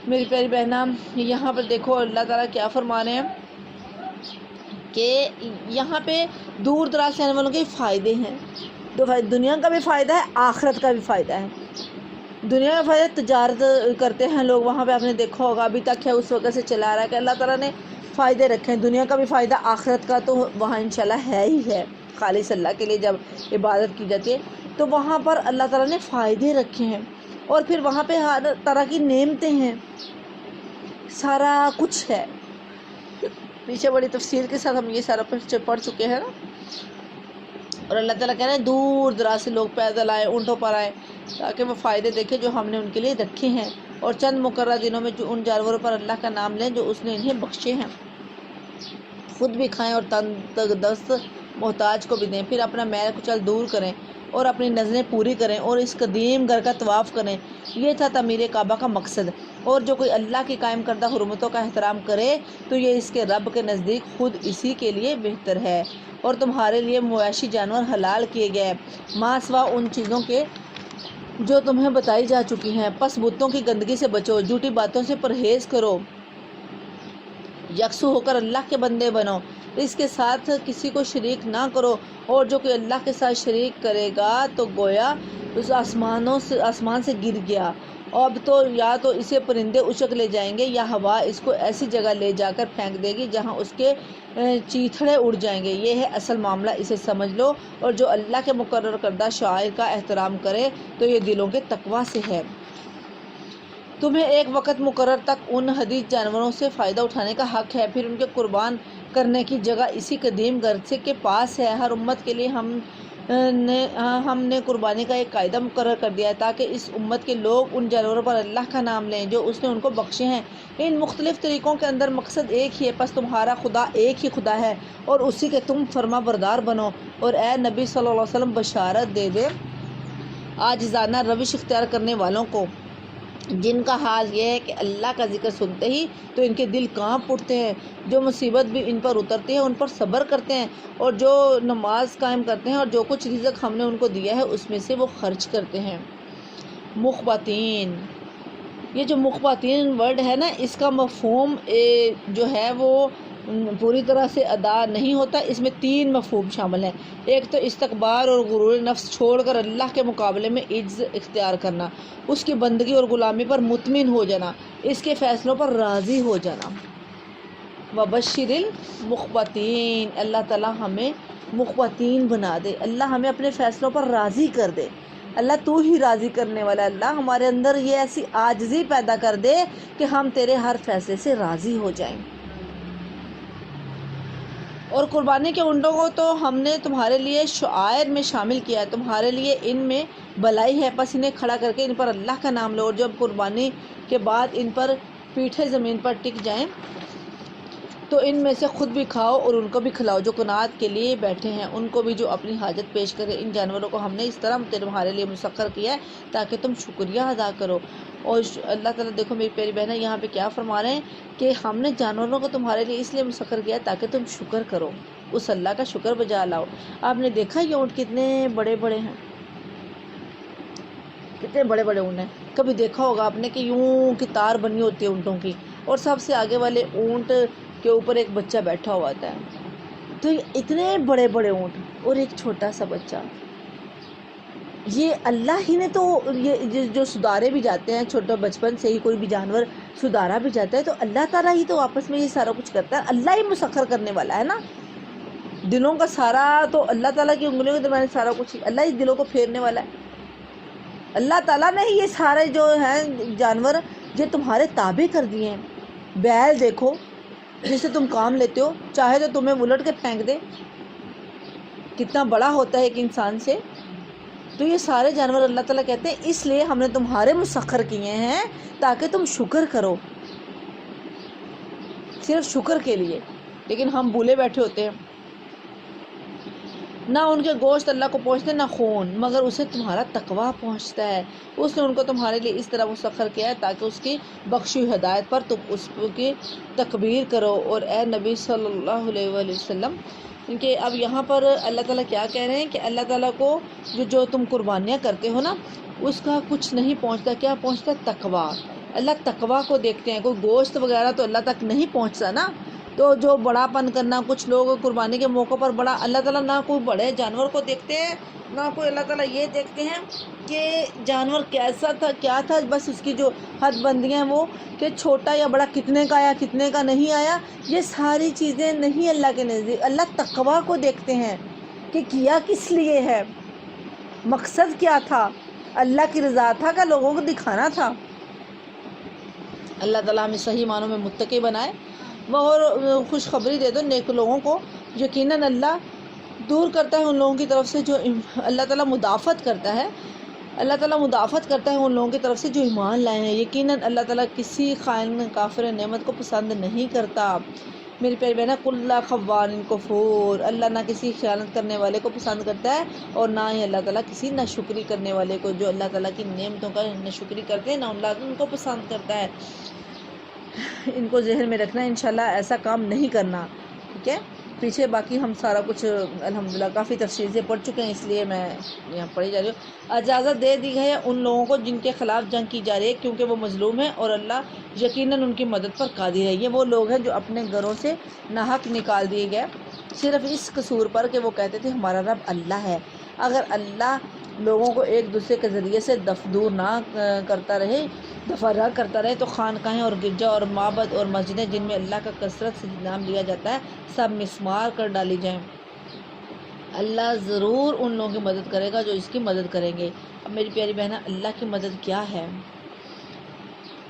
میری پیاری بہناں، یہاں پر دیکھو اللہ تعالیٰ کیا فرما رہے ہیں کہ یہاں پہ دور دراز سے آنے والوں کے فائدے ہیں، دنیا کا بھی فائدہ ہے، آخرت کا بھی فائدہ ہے۔ دنیا کا فائدہ، تجارت کرتے ہیں لوگ وہاں پہ، آپ نے دیکھا ہوگا ابھی تک ہے، اس وقت سے چلا رہا ہے کہ اللہ تعالیٰ نے فائدے رکھے ہیں۔ دنیا کا بھی فائدہ، آخرت کا تو وہاں انشاءاللہ ہے ہی ہے۔ خالص اللہ کے لیے جب عبادت کی جاتی ہے تو وہاں پر اللہ تعالیٰ نے فائدے رکھے ہیں، اور پھر وہاں پہ ہر طرح کی نعمتیں ہیں، سارا کچھ ہے۔ پیچھے بڑی تفصیل کے ساتھ ہم یہ سارا پڑھ چکے ہیں نا، اور اللہ تعالیٰ کہہ رہے ہیں دور دراز سے لوگ پیدل آئے، اونٹوں پر آئے تاکہ وہ فائدے دیکھیں جو ہم نے ان کے لیے رکھے ہیں، اور چند مقررہ دنوں میں جو ان جانوروں پر اللہ کا نام لیں جو اس نے انہیں بخشے ہیں، خود بھی کھائیں اور تندرست محتاج کو بھی دیں، پھر اپنا میل کچل دور کریں اور اپنی نظریں پوری کریں اور اس قدیم گھر کا طواف کریں۔ یہ تھا تعمیر کعبہ کا مقصد، اور جو کوئی اللہ کی قائم کردہ حرمتوں کا احترام کرے تو یہ اس کے رب کے نزدیک خود اسی کے لیے بہتر ہے، اور تمہارے لیے مویشی جانور حلال کیے گئے ماں سوا ان چیزوں کے جو تمہیں بتائی جا چکی ہیں۔ پس بتوں کی گندگی سے بچو، جھوٹی باتوں سے پرہیز کرو، یکسو ہو کر اللہ کے بندے بنو، اس کے ساتھ کسی کو شریک نہ کرو، اور جو کوئی اللہ کے ساتھ شریک کرے گا تو گویا اس آسمان سے گر گیا۔ اب تو یا تو اسے پرندے اچک لے جائیں گے یا ہوا اس کو ایسی جگہ لے جا کر پھینک دے گی جہاں اس کے چیتھڑے اڑ جائیں گے۔ یہ ہے اصل معاملہ، اسے سمجھ لو، اور جو اللہ کے مقرر کردہ شعائر کا احترام کرے تو یہ دلوں کے تقویٰ سے ہے۔ تمہیں ایک وقت مقرر تک ان حدیث جانوروں سے فائدہ اٹھانے کا حق ہے، پھر ان کے قربان کرنے کی جگہ اسی قدیم گھر کے پاس ہے۔ ہر امت کے لیے ہم نے قربانی کا ایک قاعدہ مقرر کر دیا ہے تاکہ اس امت کے لوگ ان جانوروں پر اللہ کا نام لیں جو اس نے ان کو بخشے ہیں۔ ان مختلف طریقوں کے اندر مقصد ایک ہی ہے، پس تمہارا خدا ایک ہی خدا ہے اور اسی کے تم فرما بردار بنو۔ اور اے نبی صلی اللہ علیہ وسلم بشارت دے دے عاجزانہ روش اختیار کرنے والوں کو جن کا حال یہ ہے کہ اللہ کا ذکر سنتے ہی تو ان کے دل کانپ اٹھتے ہیں، جو مصیبت بھی ان پر اترتی ہے ان پر صبر کرتے ہیں، اور جو نماز قائم کرتے ہیں اور جو کچھ رزق ہم نے ان کو دیا ہے اس میں سے وہ خرچ کرتے ہیں۔ مخبتین، یہ جو مخبتین ورڈ ہے نا، اس کا مفہوم جو ہے وہ پوری طرح سے ادا نہیں ہوتا۔ اس میں 3 مفہوم شامل ہیں۔ ایک تو استکبار اور غرور نفس چھوڑ کر اللہ کے مقابلے میں عجز اختیار کرنا، اس کی بندگی اور غلامی پر مطمئن ہو جانا، اس کے فیصلوں پر راضی ہو جانا۔ وبشر المخبتین، اللہ تعالیٰ ہمیں مخبتین بنا دے، اللہ ہمیں اپنے فیصلوں پر راضی کر دے۔ اللہ تو ہی راضی کرنے والا، اللہ ہمارے اندر یہ ایسی عاجزی پیدا کر دے کہ ہم تیرے ہر فیصلے سے راضی ہو جائیں۔ اور قربانی کے اونٹوں کو تو ہم نے تمہارے لیے شعائر میں شامل کیا ہے، تمہارے لیے ان میں بلائی ہے، پس انہیں کھڑا کر کے ان پر اللہ کا نام لو، اور جب قربانی کے بعد ان پر پیٹھے زمین پر ٹک جائیں تو ان میں سے خود بھی کھاؤ اور ان کو بھی کھلاؤ جو قناعت کے لیے بیٹھے ہیں، ان کو بھی جو اپنی حاجت پیش کرے۔ ان جانوروں کو ہم نے اس طرح تمہارے لیے مسخر کیا ہے تاکہ تم شکریہ ادا کرو۔ اور اللہ تعالیٰ دیکھو میری پیاری بہنیں یہاں پہ کیا فرما رہے ہیں کہ ہم نے جانوروں کو تمہارے لیے اس لیے مسخر کیا ہے تاکہ تم شکر کرو، اس اللہ کا شکر بجا لاؤ۔ آپ نے دیکھا یہ اونٹ کتنے بڑے بڑے ہیں، کتنے بڑے بڑے اونٹ ہیں۔ کبھی دیکھا ہوگا آپ نے کہ یوں کی تار بنی ہوتی ہے اونٹوں کی، اور سب سے آگے والے اونٹ کے اوپر ایک بچہ بیٹھا ہوا ہوتا ہے۔ تو اتنے بڑے بڑے اونٹ اور ایک چھوٹا سا بچہ، یہ اللہ ہی نے تو یہ جو سدھارے بھی جاتے ہیں، چھوٹا بچپن سے ہی کوئی بھی جانور سدھارا بھی جاتا ہے تو اللہ تعالیٰ ہی تو آپس میں یہ سارا کچھ کرتا ہے، اللہ ہی مسخر کرنے والا ہے نا۔ دلوں کا سارا تو اللہ تعالیٰ کی انگلیوں کے درمیان سارا کچھ اللہ ہی دلوں کو پھیرنے والا ہے۔ اللہ تعالیٰ نے یہ سارے جو ہیں جانور یہ تمہارے تابع کر دیے ہیں۔ بیل دیکھو جس سے تم کام لیتے ہو، چاہے تو تمہیں الٹ کے پھینک دے، کتنا بڑا ہوتا ہے ایک انسان سے۔ تو یہ سارے جانور اللہ تعالیٰ کہتے ہیں اس لیے ہم نے تمہارے مسخر کیے ہیں تاکہ تم شکر کرو، صرف شکر کے لیے۔ لیکن ہم بھولے بیٹھے ہوتے ہیں، نہ ان کے گوشت اللہ کو پہنچتے نہ خون، مگر اسے تمہارا تقویٰ پہنچتا ہے۔ اس نے ان کو تمہارے لیے اس طرح مسخر کیا ہے تاکہ اس کی بخشی ہوئی ہدایت پر تم اس کی تکبیر کرو۔ اور اے نبی صلی اللہ علیہ وآلہ وسلم، کہ اب یہاں پر اللہ تعالیٰ کیا کہہ رہے ہیں کہ اللہ تعالیٰ کو جو تم قربانیاں کرتے ہو نا اس کا کچھ نہیں پہنچتا، کیا پہنچتا ہے؟ تقویٰ۔ اللہ تقویٰ کو دیکھتے ہیں، کوئی گوشت وغیرہ تو اللہ تک نہیں پہنچتا نا۔ تو جو بڑا پن کرنا، کچھ لوگ قربانی کے موقع پر بڑا، اللہ تعالیٰ نہ کوئی بڑے جانور کو دیکھتے ہیں نہ کوئی اللہ تعالیٰ یہ دیکھتے ہیں کہ جانور کیسا تھا کیا تھا، بس اس کی جو حد بندیاں ہیں وہ کہ چھوٹا یا بڑا، کتنے کا آیا کتنے کا نہیں آیا، یہ ساری چیزیں نہیں اللہ کے نزدیک۔ اللہ تقویٰ کو دیکھتے ہیں کہ کیا کس لیے ہے، مقصد کیا تھا، اللہ کی رضا تھا کہ لوگوں کو دکھانا تھا۔ اللہ تعالیٰ ہمیں صحیح معنوں میں متقی بنائے۔ اور خوشخبری دے دو نیک لوگوں کو، یقیناً اللہ دور کرتا ہے ان لوگوں کی طرف سے جو اللہ تعالیٰ مدافعت کرتا ہے، اللہ تعالیٰ مدافعت کرتا ہے ان لوگوں کی طرف سے جو ایمان لائے ہیں۔ یقیناً اللہ تعالیٰ کسی خائن کافر نعمت کو پسند نہیں کرتا۔ میری پیاری بہن، کل خوان کفور، اللہ نہ کسی خیانت کرنے والے کو پسند کرتا ہے اور نہ ہی اللہ تعالیٰ کسی ناشکری کرنے والے کو، جو اللہ تعالیٰ کی نعمتوں کا ناشکری کرتے ہیں نہ اللہ ان کو پسند کرتا ہے۔ ان کو ذہن میں رکھنا، انشاءاللہ ایسا کام نہیں کرنا، ٹھیک ہے۔ پیچھے باقی ہم سارا کچھ الحمدللہ کافی تفصیل سے پڑھ چکے ہیں، اس لیے میں یہاں پڑھی جا رہی ہوں۔ اجازت دے دی ہے ان لوگوں کو جن کے خلاف جنگ کی جا رہی ہے، کیونکہ وہ مظلوم ہیں اور اللہ یقیناً ان کی مدد پر قادر ہے۔ یہ وہ لوگ ہیں جو اپنے گھروں سے ناحق نکال دیے گئے صرف اس قصور پر کہ وہ کہتے تھے ہمارا رب اللہ ہے۔ اگر اللہ لوگوں کو ایک دوسرے کے ذریعے سے دفع نہ کرتا رہے تو خانقاہیں اور گرجا اور معبد اور مسجدیں جن میں اللہ کا کثرت سے نام لیا جاتا ہے سب مسمار کر ڈالی جائیں۔ اللہ ضرور ان لوگوں کی مدد کرے گا جو اس کی مدد کریں گے۔ اب میری پیاری بہنہ، اللہ کی مدد کیا ہے؟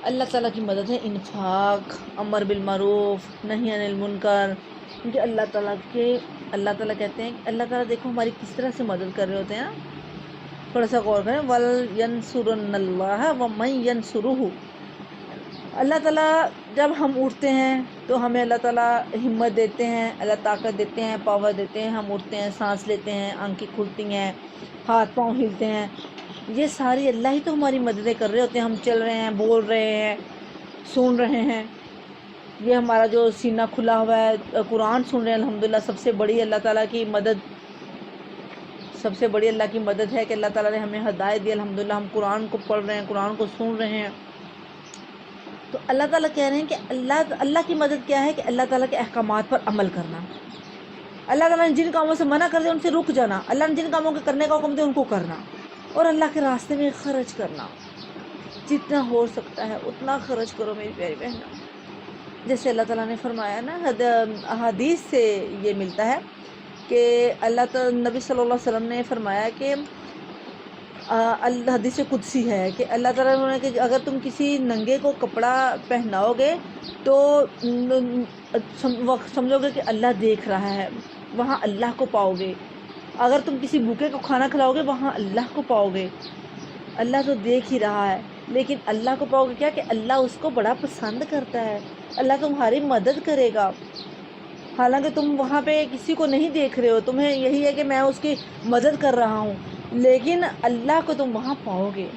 اللہ تعالیٰ کی مدد ہے انفاق، امر بالمعروف، نہی عن المنکر، کیونکہ اللہ تعالیٰ کہتے ہیں کہ اللہ تعالیٰ دیکھو ہماری کس طرح سے مدد کر رہے ہوتے ہیں۔ تھوڑا سا غور کریں، وَلْيَنْصُرَنَّ اللَّهَ وَمَنْ يَنْصُرُهُ۔ اللہ تعالیٰ جب ہم اٹھتے ہیں تو ہمیں اللہ تعالیٰ ہمت دیتے ہیں، اللہ طاقت دیتے ہیں، پاور دیتے ہیں، ہم اٹھتے ہیں، سانس لیتے ہیں، آنکھیں کھلتی ہیں، ہاتھ پاؤں ہلتے ہیں، یہ ساری اللہ ہی تو ہماری مددیں کر رہے ہوتے ہیں. ہم چل رہے ہیں، بول رہے ہیں، سن رہے ہیں. یہ ہمارا جو سینہ کھلا ہوا ہے، قرآن سن رہے ہیں الحمدللہ. سب سے بڑی اللہ تعالیٰ کی مدد، سب سے بڑی اللہ کی مدد ہے کہ اللہ تعالیٰ نے ہمیں ہدایت دی الحمدللہ. ہم قرآن کو پڑھ رہے ہیں، قرآن کو سن رہے ہیں. تو اللہ تعالیٰ کہہ رہے ہیں کہ اللہ کی مدد کیا ہے کہ اللہ تعالیٰ کے احکامات پر عمل کرنا. اللہ تعالیٰ نے جن کاموں سے منع کر دیا ان سے رک جانا. اللہ نے جن کاموں کے کرنے کا حکم دیا ان کو کرنا، اور اللہ کے راستے میں خرچ کرنا. جتنا ہو سکتا ہے اتنا خرچ کرو میری پیاری بہنوں. جیسے اللہ تعالیٰ نے فرمایا نا، حدیث سے یہ ملتا ہے کہ اللہ تعالیٰ، نبی صلی اللہ علیہ وسلم نے فرمایا کہ حدیث قدسی ہے کہ اللہ تعالیٰ نے کہ اگر تم کسی ننگے کو کپڑا پہناؤ گے تو سمجھو گے کہ اللہ دیکھ رہا ہے، وہاں اللہ کو پاؤ گے. اگر تم کسی بھوکے کو کھانا کھلاؤ گے وہاں اللہ کو پاؤ گے. اللہ تو دیکھ ہی رہا ہے، لیکن اللہ کو پاؤ گے کیا کہ اللہ اس کو بڑا پسند کرتا ہے. اللہ تمہاری مدد کرے گا، حالانکہ تم وہاں پہ کسی کو نہیں دیکھ رہے ہو. تمہیں یہی ہے کہ میں اس کی مدد کر رہا ہوں، لیکن اللہ کو تم وہاں پاؤ گے.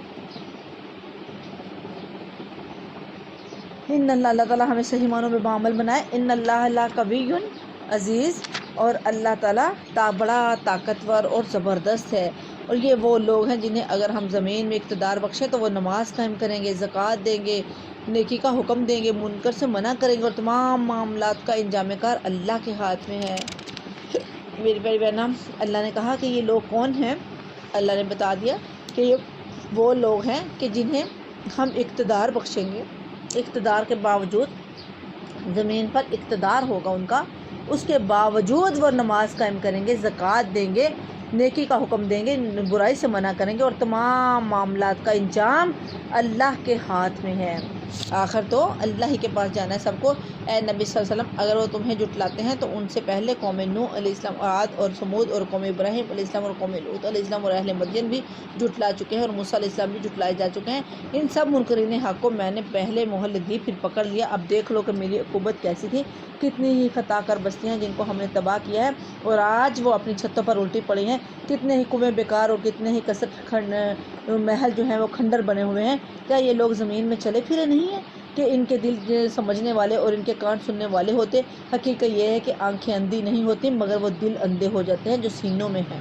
اللہ تعالیٰ ہمیں صحیح معنوں میں بعمل بنائے. ان اللہ لقوی عزیز، اور اللہ تعالیٰ بڑا طاقتور اور زبردست ہے. اور یہ وہ لوگ ہیں جنہیں اگر ہم زمین میں اقتدار بخشیں تو وہ نماز قائم کریں گے، زکوٰۃ دیں گے، نیکی کا حکم دیں گے، منکر سے منع کریں گے، اور تمام معاملات کا انجام کار اللہ کے ہاتھ میں ہے. میری پیاری بہنوں، اللہ نے کہا کہ یہ لوگ کون ہیں. اللہ نے بتا دیا کہ یہ وہ لوگ ہیں کہ جنہیں ہم اقتدار بخشیں گے. اقتدار کے باوجود، زمین پر اقتدار ہوگا ان کا، اس کے باوجود وہ نماز قائم کریں گے، زکوٰۃ دیں گے، نیکی کا حکم دیں گے، برائی سے منع کریں گے، اور تمام معاملات کا انجام اللہ کے ہاتھ میں ہے. آخر تو اللہ ہی کے پاس جانا ہے سب کو. اے نبی صلی اللہ علیہ وسلم، اگر وہ تمہیں جھٹلاتے ہیں تو ان سے پہلے قوم نوح علیہ السلام، عاد اور سمود، اور قوم ابراہیم علیہ السلام، اور قوم لوط علیہ السلام، اور اہل مدین بھی جھٹلا چکے ہیں، اور موسیٰ علیہ السلام بھی جھٹلائے جا چکے ہیں. ان سب منکرین حق کو میں نے پہلے مہلت دی، پھر پکڑ لیا. اب دیکھ لو کہ میری عقوبت کیسی تھی. کتنی ہی خطا کر بستیاں جن کو ہم نے تباہ کیا ہے، اور آج وہ اپنی چھتوں پر الٹی پڑی ہیں. کتنے ہی کنویں بیکار اور کتنے ہی کثر محل جو ہیں وہ کھنڈر بنے ہوئے ہیں. کیا یہ لوگ زمین میں چلے پھرے نہیں ہیں کہ ان کے دل سمجھنے والے اور ان کے کان سننے والے ہوتے؟ حقیقت یہ ہے کہ آنکھیں اندھی نہیں ہوتی مگر وہ دل اندھے ہو جاتے ہیں جو سینوں میں ہیں.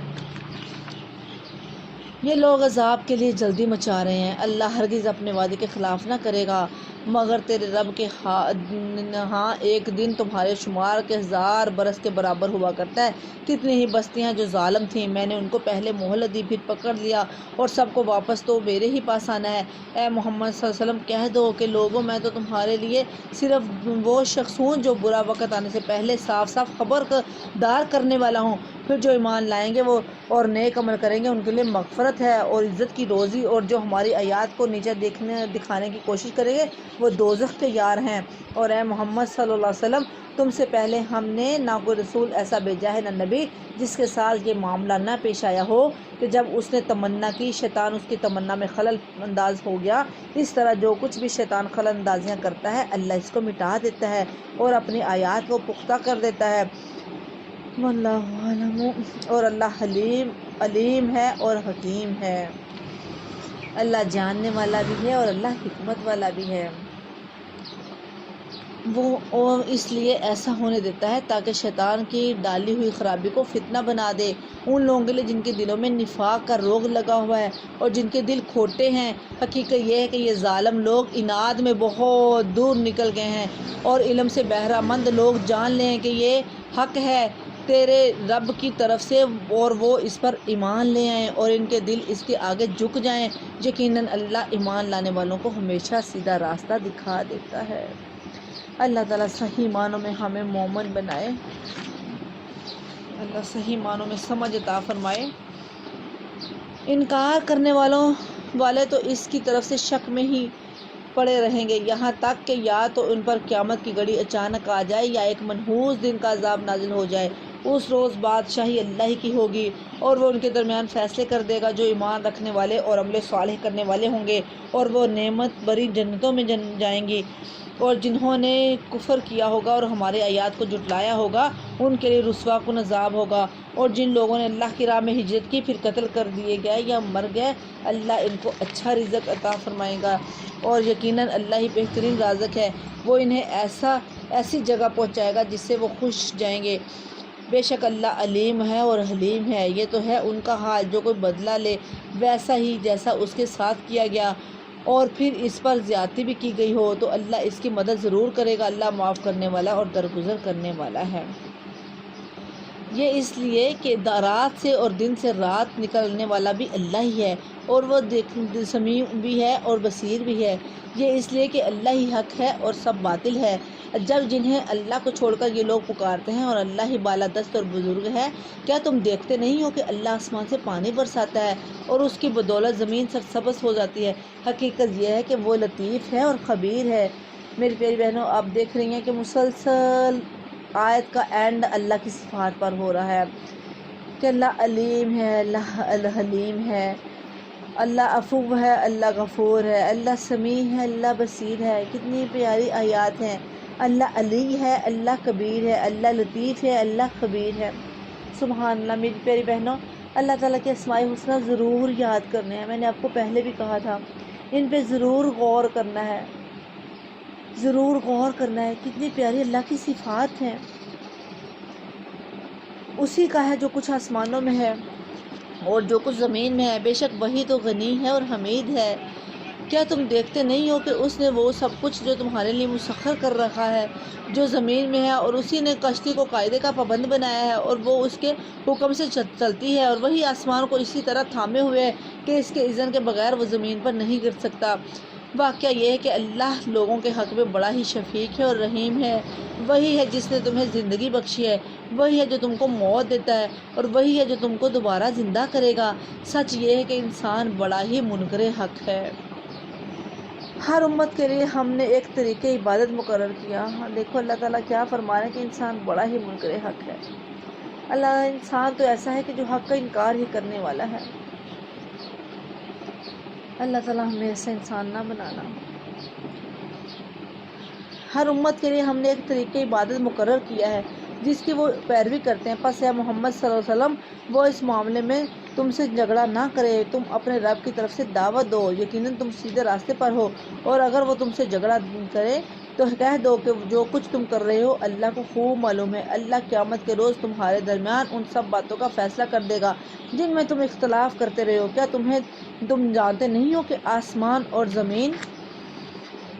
یہ لوگ عذاب کے لیے جلدی مچا رہے ہیں. اللہ ہرگز اپنے وعدے کے خلاف نہ کرے گا، مگر تیرے رب کے ہاں ایک دن تمہارے شمار کے 1000 برس کے برابر ہوا کرتا ہے. کتنی ہی بستیاں جو ظالم تھیں، میں نے ان کو پہلے مہلت دی، پھر پکڑ لیا، اور سب کو واپس تو میرے ہی پاس آنا ہے. اے محمد صلی اللہ علیہ وسلم، کہہ دو کہ لوگوں، میں تو تمہارے لیے صرف وہ شخص ہوں جو برا وقت آنے سے پہلے صاف صاف خبردار کرنے والا ہوں. پھر جو ایمان لائیں گے وہ اور نیک عمل کریں گے ان کے لیے مغفرت ہے اور عزت کی روزی، اور جو ہماری آیات کو نیچے دکھانے کی کوشش کریں گے وہ دوزخ کے یار ہیں. اور اے محمد صلی اللہ علیہ وسلم، تم سے پہلے ہم نے نہ کوئی رسول ایسا بھیجا ہے نہ نبی جس کے ساتھ یہ معاملہ نہ پیش آیا ہو کہ جب اس نے تمنا کی شیطان اس کی تمنا میں خلل انداز ہو گیا. اس طرح جو کچھ بھی شیطان خلل اندازیاں کرتا ہے اللہ اس کو مٹا دیتا ہے اور اپنی آیات کو پختہ کر دیتا ہے. واللہ عالم، اور اللہ علیم ہے اور حکیم ہے. اللہ جاننے والا بھی ہے اور اللہ حکمت والا بھی ہے. وہ اس لیے ایسا ہونے دیتا ہے تاکہ شیطان کی ڈالی ہوئی خرابی کو فتنہ بنا دے ان لوگوں کے لیے جن کے دلوں میں نفاق کا روگ لگا ہوا ہے اور جن کے دل کھوٹے ہیں. حقیقت یہ ہے کہ یہ ظالم لوگ اناد میں بہت دور نکل گئے ہیں، اور علم سے بہرہ مند لوگ جان لیں کہ یہ حق ہے تیرے رب کی طرف سے، اور وہ اس پر ایمان لے آئیں اور ان کے دل اس کے آگے جھک جائیں. یقیناً اللہ ایمان لانے والوں کو ہمیشہ سیدھا راستہ دکھا دیتا ہے. اللہ تعالیٰ صحیح معنوں میں ہمیں مومن بنائے. اللہ صحیح معنوں میں سمجھ عطا فرمائے. انکار کرنے والے تو اس کی طرف سے شک میں ہی پڑے رہیں گے یہاں تک کہ یا تو ان پر قیامت کی گھڑی اچانک آ جائے یا ایک منحوس دن کا عذاب نازل ہو جائے. اس روز بادشاہی اللہ ہی کی ہوگی اور وہ ان کے درمیان فیصلے کر دے گا. جو ایمان رکھنے والے اور عمل صالح کرنے والے ہوں گے اور وہ نعمت بری جنتوں میں جائیں گی، اور جنہوں نے کفر کیا ہوگا اور ہمارے آیات کو جھٹلایا ہوگا ان کے لیے رسوا کن عذاب ہوگا۔ اور جن لوگوں نے اللہ کی راہ میں ہجرت کی پھر قتل کر دیے گئے یا مر گئے، اللہ ان کو اچھا رزق عطا فرمائے گا، اور یقیناً اللہ ہی بہترین رازق ہے۔ وہ انہیں ایسی جگہ پہنچائے گا جس سے وہ خوش جائیں گے۔ بے شک اللہ علیم ہے اور حلیم ہے۔ یہ تو ہے ان کا حال جو کوئی بدلہ لے ویسا ہی جیسا اس کے ساتھ کیا گیا، اور پھر اس پر زیادتی بھی کی گئی ہو تو اللہ اس کی مدد ضرور کرے گا۔ اللہ معاف کرنے والا اور درگزر کرنے والا ہے۔ یہ اس لیے کہ رات سے اور دن سے رات نکالنے والا بھی اللہ ہی ہے، اور وہ سمیع بھی ہے اور بصیر بھی ہے۔ یہ اس لیے کہ اللہ ہی حق ہے اور سب باطل ہے۔ جب جنہیں اللہ کو چھوڑ کر یہ لوگ پکارتے ہیں اور اللہ ہی بالادست اور بزرگ ہے، کیا تم دیکھتے نہیں ہو کہ اللہ آسمان سے پانی برساتا ہے اور اس کی بدولت زمین سرسبز ہو جاتی ہے؟ حقیقت یہ ہے کہ وہ لطیف ہے اور خبیر ہے۔ میری پیاری بہنوں، آپ دیکھ رہی ہیں کہ مسلسل آیت کا اینڈ اللہ کی صفات پر ہو رہا ہے کہ اللہ علیم ہے، اللہ الحلیم ہے، اللہ عفو ہے، اللہ غفور ہے، اللہ سمیع ہے، اللہ بصیر ہے۔ کتنی پیاری آیات ہیں۔ اللہ علی ہے، اللہ کبیر ہے، اللہ لطیف ہے، اللہ خبیر ہے۔ سبحان اللہ۔ میری پیاری بہنوں، اللہ تعالیٰ کے اسماء الحسنی ضرور یاد کرنے ہیں۔ میں نے آپ کو پہلے بھی کہا تھا، ان پہ ضرور غور کرنا ہے، ضرور غور کرنا ہے۔ کتنی پیاری اللہ کی صفات ہیں۔ اسی کا ہے جو کچھ آسمانوں میں ہے اور جو کچھ زمین میں ہے۔ بے شک وہی تو غنی ہے اور حمید ہے۔ کیا تم دیکھتے نہیں ہو کہ اس نے وہ سب کچھ جو تمہارے لیے مسخر کر رکھا ہے جو زمین میں ہے، اور اسی نے کشتی کو قاعدے کا پابند بنایا ہے اور وہ اس کے حکم سے چلتی ہے، اور وہی آسمان کو اسی طرح تھامے ہوئے ہے کہ اس کے اذن کے بغیر وہ زمین پر نہیں گر سکتا۔ واقعہ یہ ہے کہ اللہ لوگوں کے حق میں بڑا ہی شفیق ہے اور رحیم ہے۔ وہی ہے جس نے تمہیں زندگی بخشی ہے، وہی ہے جو تم کو موت دیتا ہے، اور وہی ہے جو تم کو دوبارہ زندہ کرے گا۔ سچ یہ ہے کہ انسان بڑا ہی منکر حق ہے۔ ہر امت کے لیے ہم نے ایک طریقہ عبادت مقرر کیا۔ دیکھو اللہ تعالیٰ کیا فرما رہے ہیں کہ انسان بڑا ہی منکر حق ہے۔ اللہ انسان تو ایسا ہے کہ جو حق کا انکار ہی کرنے والا ہے۔ اللہ تعالیٰ ہمیں ایسا انسان نہ بنانا۔ ہر امت کے لیے ہم نے ایک طریقہ عبادت مقرر کیا ہے جس کی وہ پیروی کرتے ہیں۔ پس اے محمد صلی اللہ علیہ وسلم، وہ اس معاملے میں تم سے جھگڑا نہ کرے، تم اپنے رب کی طرف سے دعوت دو، یقیناً تم سیدھے راستے پر ہو، اور اگر وہ تم سے جھگڑا کرے تو کہہ دو کہ جو کچھ تم کر رہے ہو اللہ کو خوب معلوم ہے۔ اللہ قیامت کے روز تمہارے درمیان ان سب باتوں کا فیصلہ کر دے گا جن میں تم اختلاف کرتے رہے ہو۔ کیا تم جانتے نہیں ہو کہ آسمان اور زمین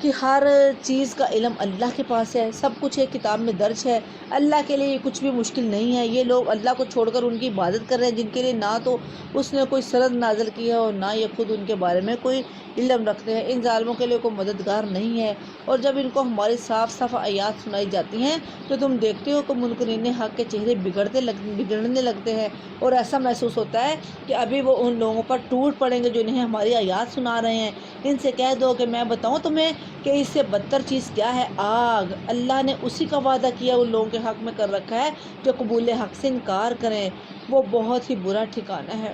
کہ ہر چیز کا علم اللہ کے پاس ہے، سب کچھ ایک کتاب میں درج ہے۔ اللہ کے لیے یہ کچھ بھی مشکل نہیں ہے۔ یہ لوگ اللہ کو چھوڑ کر ان کی عبادت کر رہے ہیں جن کے لیے نہ تو اس نے کوئی سند نازل کی ہے اور نہ یہ خود ان کے بارے میں کوئی علم رکھتے ہیں۔ ان ظالموں کے لیے کوئی مددگار نہیں ہے۔ اور جب ان کو ہماری صاف صاف آیات سنائی جاتی ہیں تو تم دیکھتے ہو کہ منکرین حق کے چہرے بگڑنے لگتے ہیں، اور ایسا محسوس ہوتا ہے کہ ابھی وہ ان لوگوں پر ٹوٹ پڑیں گے جو انہیں ہماری آیات سنا رہے ہیں۔ ان سے کہہ دو کہ میں بتاؤں تمہیں کہ اس سے بدتر چیز کیا ہے؟ آگ۔ اللہ نے اسی کا وعدہ کیا ان لوگوں کے حق میں کر رکھا ہے جو قبول حق سے انکار کریں، وہ بہت ہی برا ٹھکانہ ہے۔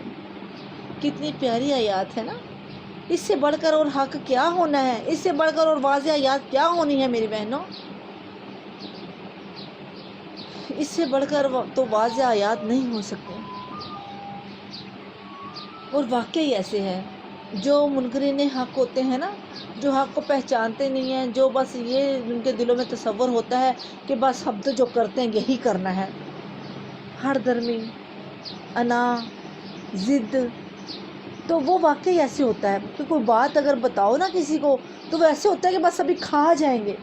کتنی پیاری آیات ہے نا۔ اس سے بڑھ کر اور حق کیا ہونا ہے؟ اس سے بڑھ کر اور واضح آیات کیا ہونی ہے میری بہنوں؟ اس سے بڑھ کر تو واضح آیات نہیں ہو سکتے۔ اور واقعی ایسے ہے جو منکرین حق ہوتے ہیں نا، جو حق کو پہچانتے نہیں ہیں، جو بس یہ ان کے دلوں میں تصور ہوتا ہے کہ بس ہم تو جو کرتے ہیں یہی کرنا ہے، ہر درمی، انا، ضد، تو وہ واقعی ایسے ہوتا ہے کہ کوئی بات اگر بتاؤ نا کسی کو تو وہ ایسے ہوتا ہے کہ بس ابھی کھا جائیں گے،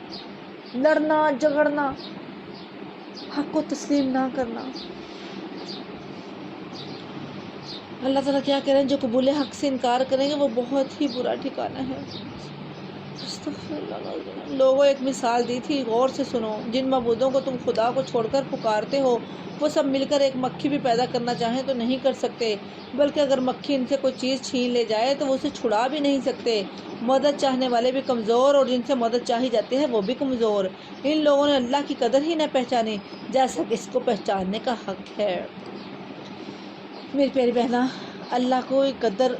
لڑنا جھگڑنا، حق کو تسلیم نہ کرنا۔ اللہ تعالیٰ کیا کہہ رہے ہیں؟ جو قبول حق سے انکار کریں گے وہ بہت ہی برا ٹھکانہ ہے۔ لوگوں ایک مثال دی تھی، غور سے سنو۔ جن معبودوں کو تم خدا کو چھوڑ کر پکارتے ہو وہ سب مل کر ایک مکھی بھی پیدا کرنا چاہیں تو نہیں کر سکتے، بلکہ اگر مکھی ان سے کوئی چیز چھین لے جائے تو وہ اسے چھڑا بھی نہیں سکتے۔ مدد چاہنے والے بھی کمزور اور جن سے مدد چاہی جاتی ہے وہ بھی کمزور۔ ان لوگوں نے اللہ کی قدر ہی نہ پہچانی جیسا کہ اس کو پہچاننے کا حق ہے۔ میری پیاری بہنا، اللہ کو قدر،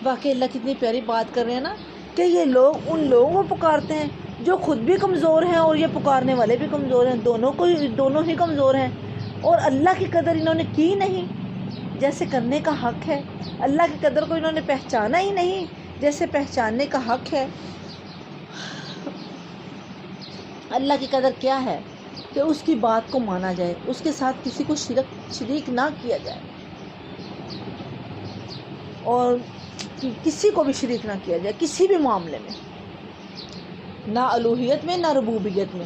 واقعی اللہ کتنی پیاری بات کر رہے ہیں نا کہ یہ لوگ ان لوگوں کو پکارتے ہیں جو خود بھی کمزور ہیں اور یہ پکارنے والے بھی کمزور ہیں، دونوں ہی کمزور ہیں، اور اللہ کی قدر انہوں نے کی نہیں جیسے کرنے کا حق ہے، اللہ کی قدر کو انہوں نے پہچانا ہی نہیں جیسے پہچاننے کا حق ہے۔ اللہ کی قدر کیا ہے کہ اس کی بات کو مانا جائے، اس کے ساتھ کسی کو شریک نہ کیا جائے، اور کسی کو بھی شریک نہ کیا جائے کسی بھی معاملے میں، نہ الوہیت میں نہ ربوبیت میں۔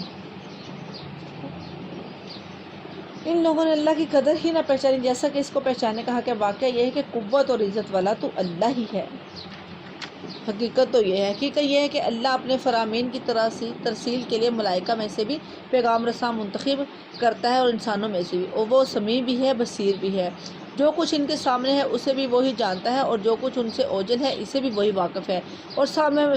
ان لوگوں نے اللہ کی قدر ہی نہ پہچانی، جیسا کہ اس کو پہچاننے کا حق ہے۔ واقعہ یہ ہے کہ قوت اور عزت والا تو اللہ ہی ہے۔ حقیقت تو یہ ہے، حقیقت یہ ہے کہ اللہ اپنے فرامین کی ترسیل کے لیے ملائکہ میں سے بھی پیغام رساں منتخب کرتا ہے اور انسانوں میں سے بھی، اور وہ سمیع بھی ہے، بصیر بھی ہے۔ جو کچھ ان کے سامنے ہے اسے بھی وہی جانتا ہے، اور جو کچھ ان سے اوجل ہے اسے بھی وہی واقف ہے، اور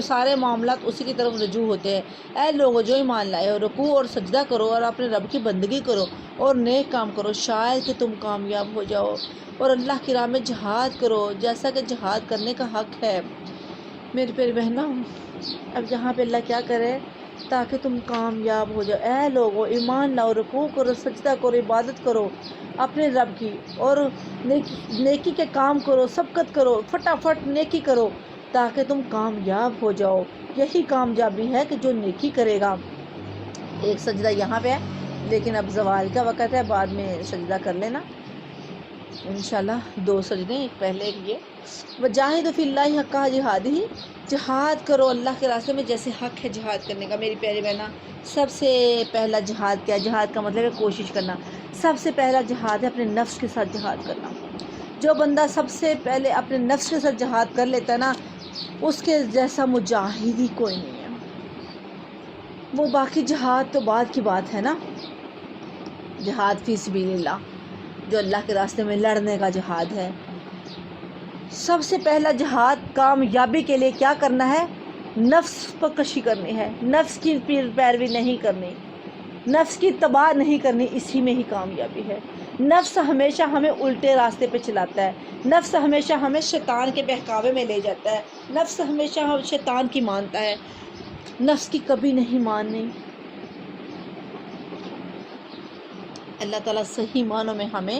سارے معاملات اسی کی طرف رجوع ہوتے ہیں۔ اے لوگو جو ایمان لائے ہو، رکوع اور سجدہ کرو اور اپنے رب کی بندگی کرو اور نیک کام کرو، شاید کہ تم کامیاب ہو جاؤ، اور اللہ کی راہ میں جہاد کرو جیسا کہ جہاد کرنے کا حق ہے۔ میرے پیارے بہنوں، اب یہاں پہ اللہ کیا کرے تاکہ تم کامیاب ہو جاؤ۔ اے لوگو ایمان لاؤ، رکوع کرو، سجدہ کرو، عبادت کرو اپنے رب کی، اور نیکی کے کام کرو، سبقت کرو، فٹافٹ نیکی کرو تاکہ تم کامیاب ہو جاؤ۔ یہی کامیابی ہے کہ جو نیکی کرے گا۔ ایک سجدہ یہاں پہ ہے، لیکن اب زوال کا وقت ہے، بعد میں سجدہ کر لینا انشاءاللہ۔ 2 سجدے، ایک پہلے ایک یہ۔ وجاہدوا فی اللہ حق جہادہ، جہاد کرو اللہ کے راستے میں جیسے حق ہے جہاد کرنے کا۔ میری پیاری بہنہ، سب سے پہلا جہاد کیا ہے؟ جہاد کا مطلب ہے کوشش کرنا۔ سب سے پہلا جہاد ہے اپنے نفس کے ساتھ جہاد کرنا۔ جو بندہ سب سے پہلے اپنے نفس کے ساتھ جہاد کر لیتا ہے نا، اس کے جیسا مجاہد ہی کوئی نہیں ہے۔ وہ باقی جہاد تو بعد کی بات ہے نا، جہاد فی سبیل اللہ جو اللہ کے راستے میں لڑنے کا جہاد ہے۔ سب سے پہلا جہاد کامیابی کے لیے کیا کرنا ہے؟ نفس پر کشی کرنی ہے، نفس کی پیروی نہیں کرنی، نفس کی اتباع نہیں کرنی، اسی میں ہی کامیابی ہے۔ نفس ہمیشہ ہمیں الٹے راستے پہ چلاتا ہے، نفس ہمیشہ ہمیں شیطان کے بہکاوے میں لے جاتا ہے، نفس ہمیشہ شیطان کی مانتا ہے، نفس کی کبھی نہیں ماننی۔ اللہ تعالیٰ صحیح معنوں میں ہمیں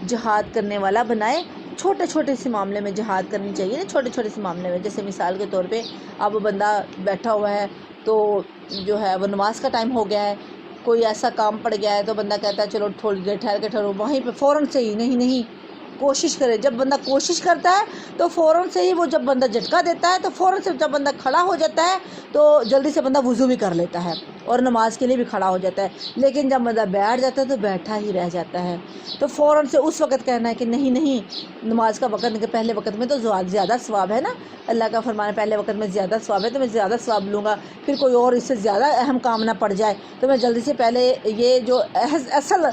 جہاد کرنے والا بنائے۔ چھوٹے چھوٹے سے معاملے میں جہاد کرنی چاہیے نا، چھوٹے چھوٹے سے معاملے میں، جیسے مثال کے طور پہ اب بندہ بیٹھا ہوا ہے تو جو ہے وہ نماز کا ٹائم ہو گیا ہے، کوئی ایسا کام پڑ گیا ہے تو بندہ کہتا ہے چلو تھوڑی دیر ٹھہر کے ٹھہرو، وہیں پہ فوراً سے ہی نہیں کوشش کرے۔ جب بندہ کوشش کرتا ہے تو فوراً سے ہی وہ، جب بندہ جھٹکا دیتا ہے تو فوراً سے جب بندہ کھڑا ہو جاتا ہے تو جلدی سے بندہ وضو بھی کر لیتا ہے اور نماز کے لیے بھی کھڑا ہو جاتا ہے۔ لیکن جب بندہ بیٹھ جاتا ہے تو بیٹھا ہی رہ جاتا ہے، تو فوراً سے اس وقت کہنا ہے کہ نہیں نماز کا وقت نہیں، کہ پہلے وقت میں تو زیادہ ثواب ہے نا، اللہ کا فرمان ہے پہلے وقت میں زیادہ ثواب ہے تو میں زیادہ ثواب لوں گا، پھر کوئی اور اس سے زیادہ اہم کام نہ پڑ جائے تو میں جلدی سے پہلے یہ جو اصل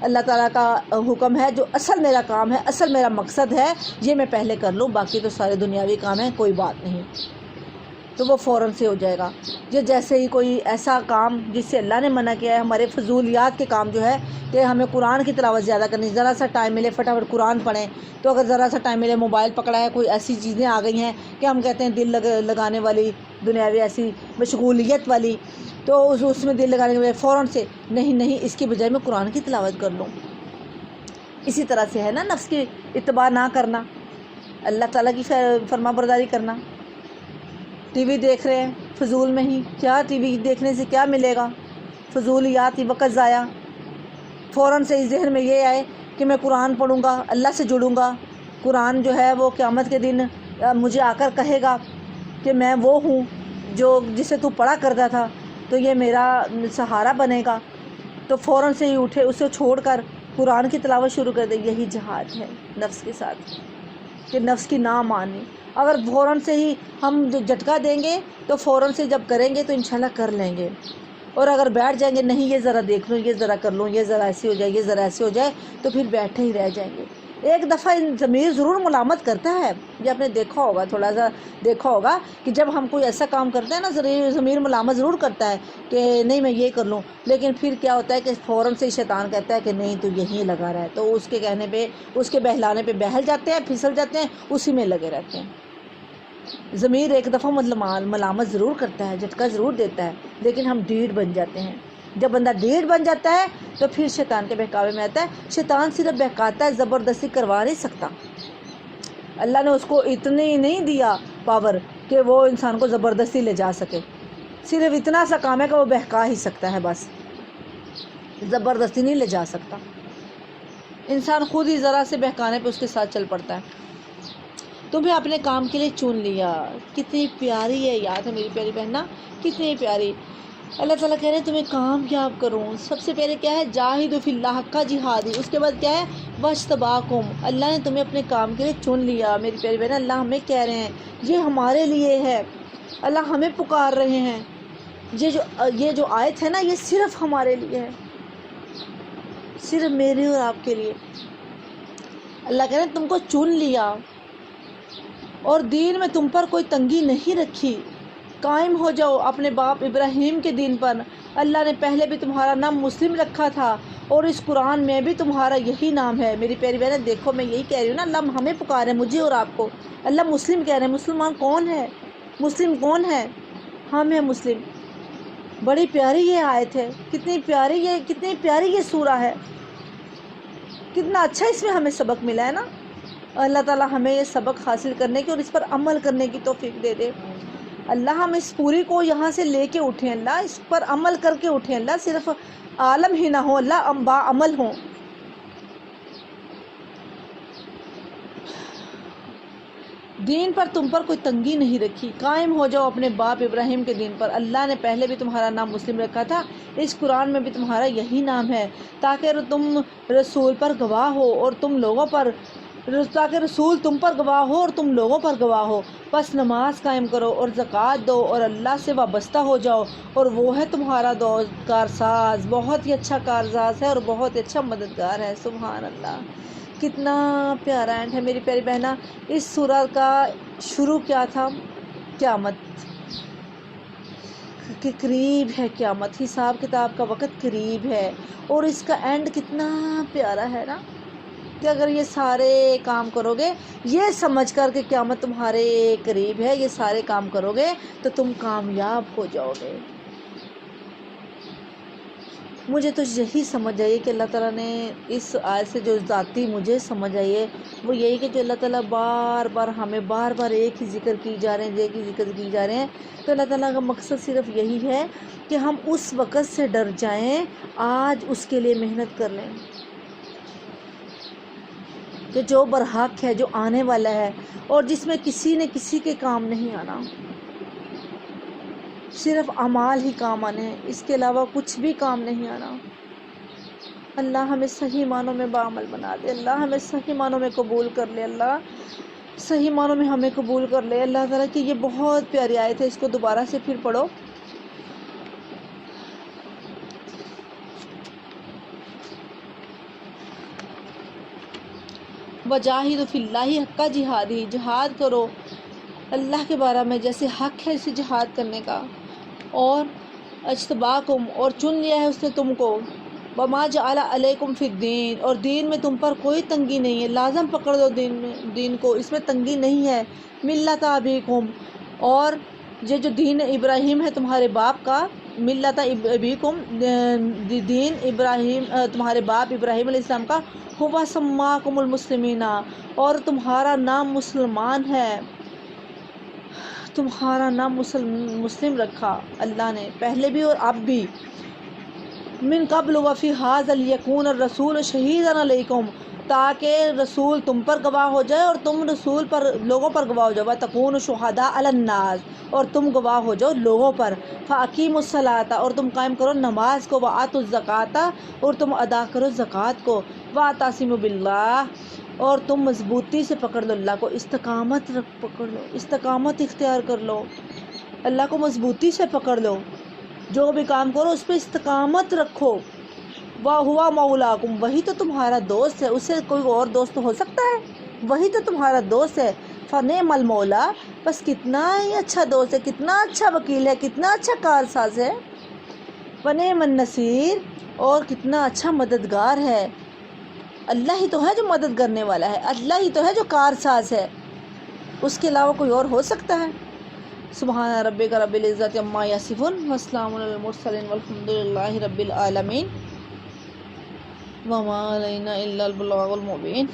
اللہ تعالیٰ کا حکم ہے، جو اصل میرا کام ہے، اصل میرا مقصد ہے، یہ میں پہلے کر لوں، باقی تو سارے دنیاوی کام ہیں، کوئی بات نہیں، تو وہ فوراً سے ہو جائے گا۔ یہ جیسے ہی کوئی ایسا کام جس سے اللہ نے منع کیا ہے، ہمارے فضولیات کے کام جو ہے کہ ہمیں قرآن کی تلاوت زیادہ کرنی، ذرا سا ٹائم ملے فٹافٹ قرآن پڑھیں، تو اگر ذرا سا ٹائم ملے موبائل پکڑا ہے، کوئی ایسی چیزیں آ گئی ہیں کہ ہم کہتے ہیں دل لگانے والی دنیاوی ایسی مشغولیت والی، تو اس میں دل لگانے کے بجائے فوراً سے نہیں اس کی بجائے میں قرآن کی تلاوت کر لوں۔ اسی طرح سے ہے نا نفس کی اتباع نہ کرنا، اللہ تعالیٰ کی فرما برداری کرنا۔ ٹی وی دیکھ رہے ہیں فضول میں ہی، کیا ٹی وی دیکھنے سے کیا ملے گا؟ فضولیات ہی، وقت ضائع۔ فوراً سے ذہن میں یہ آئے کہ میں قرآن پڑھوں گا، اللہ سے جڑوں گا، قرآن جو ہے وہ قیامت کے دن مجھے آ کر کہے گا کہ میں وہ ہوں جو جسے تو پڑھا کرتا تھا، تو یہ میرا سہارا بنے گا، تو فوراً سے ہی اٹھے، اسے چھوڑ کر قرآن کی تلاوت شروع کر دے۔ یہی جہاد ہے نفس کے ساتھ، کہ نفس کی نہ ماننی۔ اگر فوراً سے ہی ہم جو جھٹکا دیں گے تو فوراً سے جب کریں گے تو انشاءاللہ کر لیں گے، اور اگر بیٹھ جائیں گے نہیں یہ ذرا دیکھ لوں، یہ ذرا کر لوں، یہ ذرا ایسے ہو جائے، یہ ذرا ایسے ہو جائے، تو پھر بیٹھے ہی رہ جائیں گے۔ ایک دفعہ ضمیر ضرور ملامت کرتا ہے، یہ آپ نے دیکھا ہوگا، تھوڑا سا دیکھا ہوگا کہ جب ہم کوئی ایسا کام کرتے ہیں نا، ضمیر ملامت ضرور کرتا ہے کہ نہیں میں یہ کر لوں، لیکن پھر کیا ہوتا ہے کہ فوراً سے شیطان کہتا ہے کہ نہیں تو یہیں لگا رہا ہے، تو اس کے کہنے پہ، اس کے بہلانے پہ بہل جاتے ہیں، پھسل جاتے ہیں، اسی میں لگے رہتے ہیں۔ ضمیر ایک دفعہ ملامت ضرور کرتا ہے، جھٹکا ضرور دیتا ہے، لیکن ہم ڈھیڑ بن جاتے ہیں۔ جب بندہ ڈھیڑ بن جاتا ہے تو پھر شیطان کے بہکاوے میں آتا ہے۔ شیطان صرف بہکاتا ہے، زبردستی کروا نہیں سکتا۔ اللہ نے اس کو اتنی نہیں دیا پاور کہ وہ انسان کو زبردستی لے جا سکے، صرف اتنا سا کام ہے کہ وہ بہکا ہی سکتا ہے، بس زبردستی نہیں لے جا سکتا۔ انسان خود ہی ذرا سے بہکانے پہ اس کے ساتھ چل پڑتا ہے۔ تمہیں اپنے کام کے لیے چن لیا، کتنی پیاری ہے یاد ہے میری پیاری بہنا، کتنی پیاری۔ اللہ تعالیٰ کہہ رہے ہیں تمہیں کامیاب کروں۔ سب سے پہلے کیا ہے؟ جاہدوا فی اللہ حق جہادی، اس کے بعد کیا ہے؟ واجتباکم، اللہ نے تمہیں اپنے کام کے لیے چن لیا۔ میری پیاری بہن، اللہ ہمیں کہہ رہے ہیں یہ ہمارے لیے ہے، اللہ ہمیں پکار رہے ہیں۔ یہ جو آیت ہے نا، یہ صرف ہمارے لیے ہے، صرف میرے اور آپ کے لیے۔ اللہ کہہ رہے ہیں تم کو چن لیا اور دین میں تم پر کوئی تنگی نہیں رکھی، قائم ہو جاؤ اپنے باپ ابراہیم کے دین پر۔ اللہ نے پہلے بھی تمہارا نام مسلم رکھا تھا اور اس قرآن میں بھی تمہارا یہی نام ہے۔ میری پیاری بہن دیکھو، میں یہی کہہ رہی ہوں نا، اللہ ہمیں پکارے، مجھے اور آپ کو۔ اللہ مسلم کہہ رہے ہیں۔ مسلمان کون ہے؟ مسلم کون ہے؟ ہم ہیں مسلم۔ بڑی پیاری یہ آیت ہے، کتنی پیاری یہ سورہ ہے، کتنا اچھا اس میں ہمیں سبق ملا ہے نا۔ اللہ تعالیٰ ہمیں یہ سبق حاصل کرنے کی اور اس پر عمل کرنے کی توفیق دے دے۔ اللہ ہم اس پوری کو یہاں سے لے کے اٹھیں، اللہ اس پر عمل کر کے اٹھیں، اللہ صرف عالم ہی نہ ہو، اللہ ہم با عمل ہوں۔ دین پر تم پر کوئی تنگی نہیں رکھی، قائم ہو جاؤ اپنے باپ ابراہیم کے دین پر۔ اللہ نے پہلے بھی تمہارا نام مسلم رکھا تھا، اس قرآن میں بھی تمہارا یہی نام ہے، تاکہ تم رسول پر گواہ ہو اور تم لوگوں پر لوگوں پر گواہ ہو۔ بس نماز قائم کرو اور زکوٰۃ دو اور اللہ سے وابستہ ہو جاؤ، اور وہ ہے تمہارا دوست کارساز، بہت ہی اچھا کارساز ہے اور بہت ہی اچھا مددگار ہے۔ سبحان اللہ، کتنا پیارا اینڈ ہے میری پیاری بہنا۔ اس سورہ کا شروع کیا تھا؟ قیامت کہ قریب ہے، قیامت، حساب کتاب کا وقت قریب ہے، اور اس کا اینڈ کتنا پیارا ہے نا، کہ اگر یہ سارے کام کرو گے، یہ سمجھ کر کہ قیامت تمہارے قریب ہے، یہ سارے کام کرو گے تو تم کامیاب ہو جاؤ گے۔ مجھے تو یہی سمجھ آئی کہ اللہ تعالیٰ نے اس آیت سے جو ذاتی مجھے سمجھ آئی ہے وہ یہی کہ جو اللہ تعالیٰ ہمیں بار بار ایک ہی ذکر کی جا رہے ہیں، تو اللہ تعالیٰ کا مقصد صرف یہی ہے کہ ہم اس وقت سے ڈر جائیں، آج اس کے لیے محنت کر لیں، کہ جو برحق ہے، جو آنے والا ہے، اور جس میں کسی نے کسی کے کام نہیں آنا، صرف اعمال ہی کام آنے ہیں، اس کے علاوہ کچھ بھی کام نہیں آنا۔ اللہ ہمیں صحیح معنوں میں بعمل بنا دے، اللہ ہمیں صحیح معنوں میں قبول کر لے، اللہ صحیح معنوں میں ہمیں قبول کر لے۔ اللہ تعالیٰ کی یہ بہت پیاری آیت ہے، اس کو دوبارہ سے پھر پڑھو۔ وجاہدوا فی اللہ حق جہادی، جہاد کرو اللہ کے بارے میں جیسے حق ہے اسے جہاد کرنے کا، اور اجتباکم، اور چن لیا ہے اس نے تم کو، وما جعل علیکم فی الدین، اور دین میں تم پر کوئی تنگی نہیں ہے، لازم پکڑ دو دین کو، اس میں تنگی نہیں ہے۔ ملت ابیکم، اور یہ جو دین ابراہیم ہے تمہارے باپ کا، ملت ابیکم، دین ابراہیم تمہارے باپ ابراہیم علیہ السلام کا، ہوا سماکم المسلمین، اور تمہارا نام مسلمان ہے، تمہارا نام مسلم رکھا اللہ نے پہلے بھی اور اب بھی۔ من قبل وفی ھذا لیکون الرسول شہیدا علیکم، تاکہ رسول تم پر گواہ ہو جائے اور تم رسول پر، لوگوں پر گواہ ہو جاؤ، وتکونوا شہداء علی الناس، اور تم گواہ ہو جاؤ لوگوں پر، فاقیموا الصلاۃ، اور تم قائم کرو نماز کو، وآتوا الزکوٰۃ، اور تم ادا کرو زکوٰۃ کو، واعتصموا باللہ، اور تم مضبوطی سے پکڑ لو اللہ کو، استقامت پکڑ لو، استقامت اختیار کر لو، اللہ کو مضبوطی سے پکڑ لو، جو بھی کام کرو اس پہ استقامت رکھو۔ وَهُوَ مَوْلَاكُمْ، وہی تو تمہارا دوست ہے، اس سے کوئی اور دوست ہو سکتا ہے؟ وہی تو تمہارا دوست ہے۔ فَنِعْمَ الْمَوْلَا، بس کتنا ہی اچھا دوست ہے، کتنا اچھا وکیل ہے، کتنا اچھا کارساز ہے۔ وَنِعْمَ النَّصِيرُ، اور کتنا اچھا مددگار ہے۔ اللہ ہی تو ہے جو مدد کرنے والا ہے، اللہ ہی تو ہے جو کارساز ہے۔ اس کے علاوہ کوئی اور ہو سکتا ہے؟ سبحان ربک رب العزت عما یصفون وسلام علی المرسلین والحمد للہ رب العالمین وما علینا الا البلاغ المبین.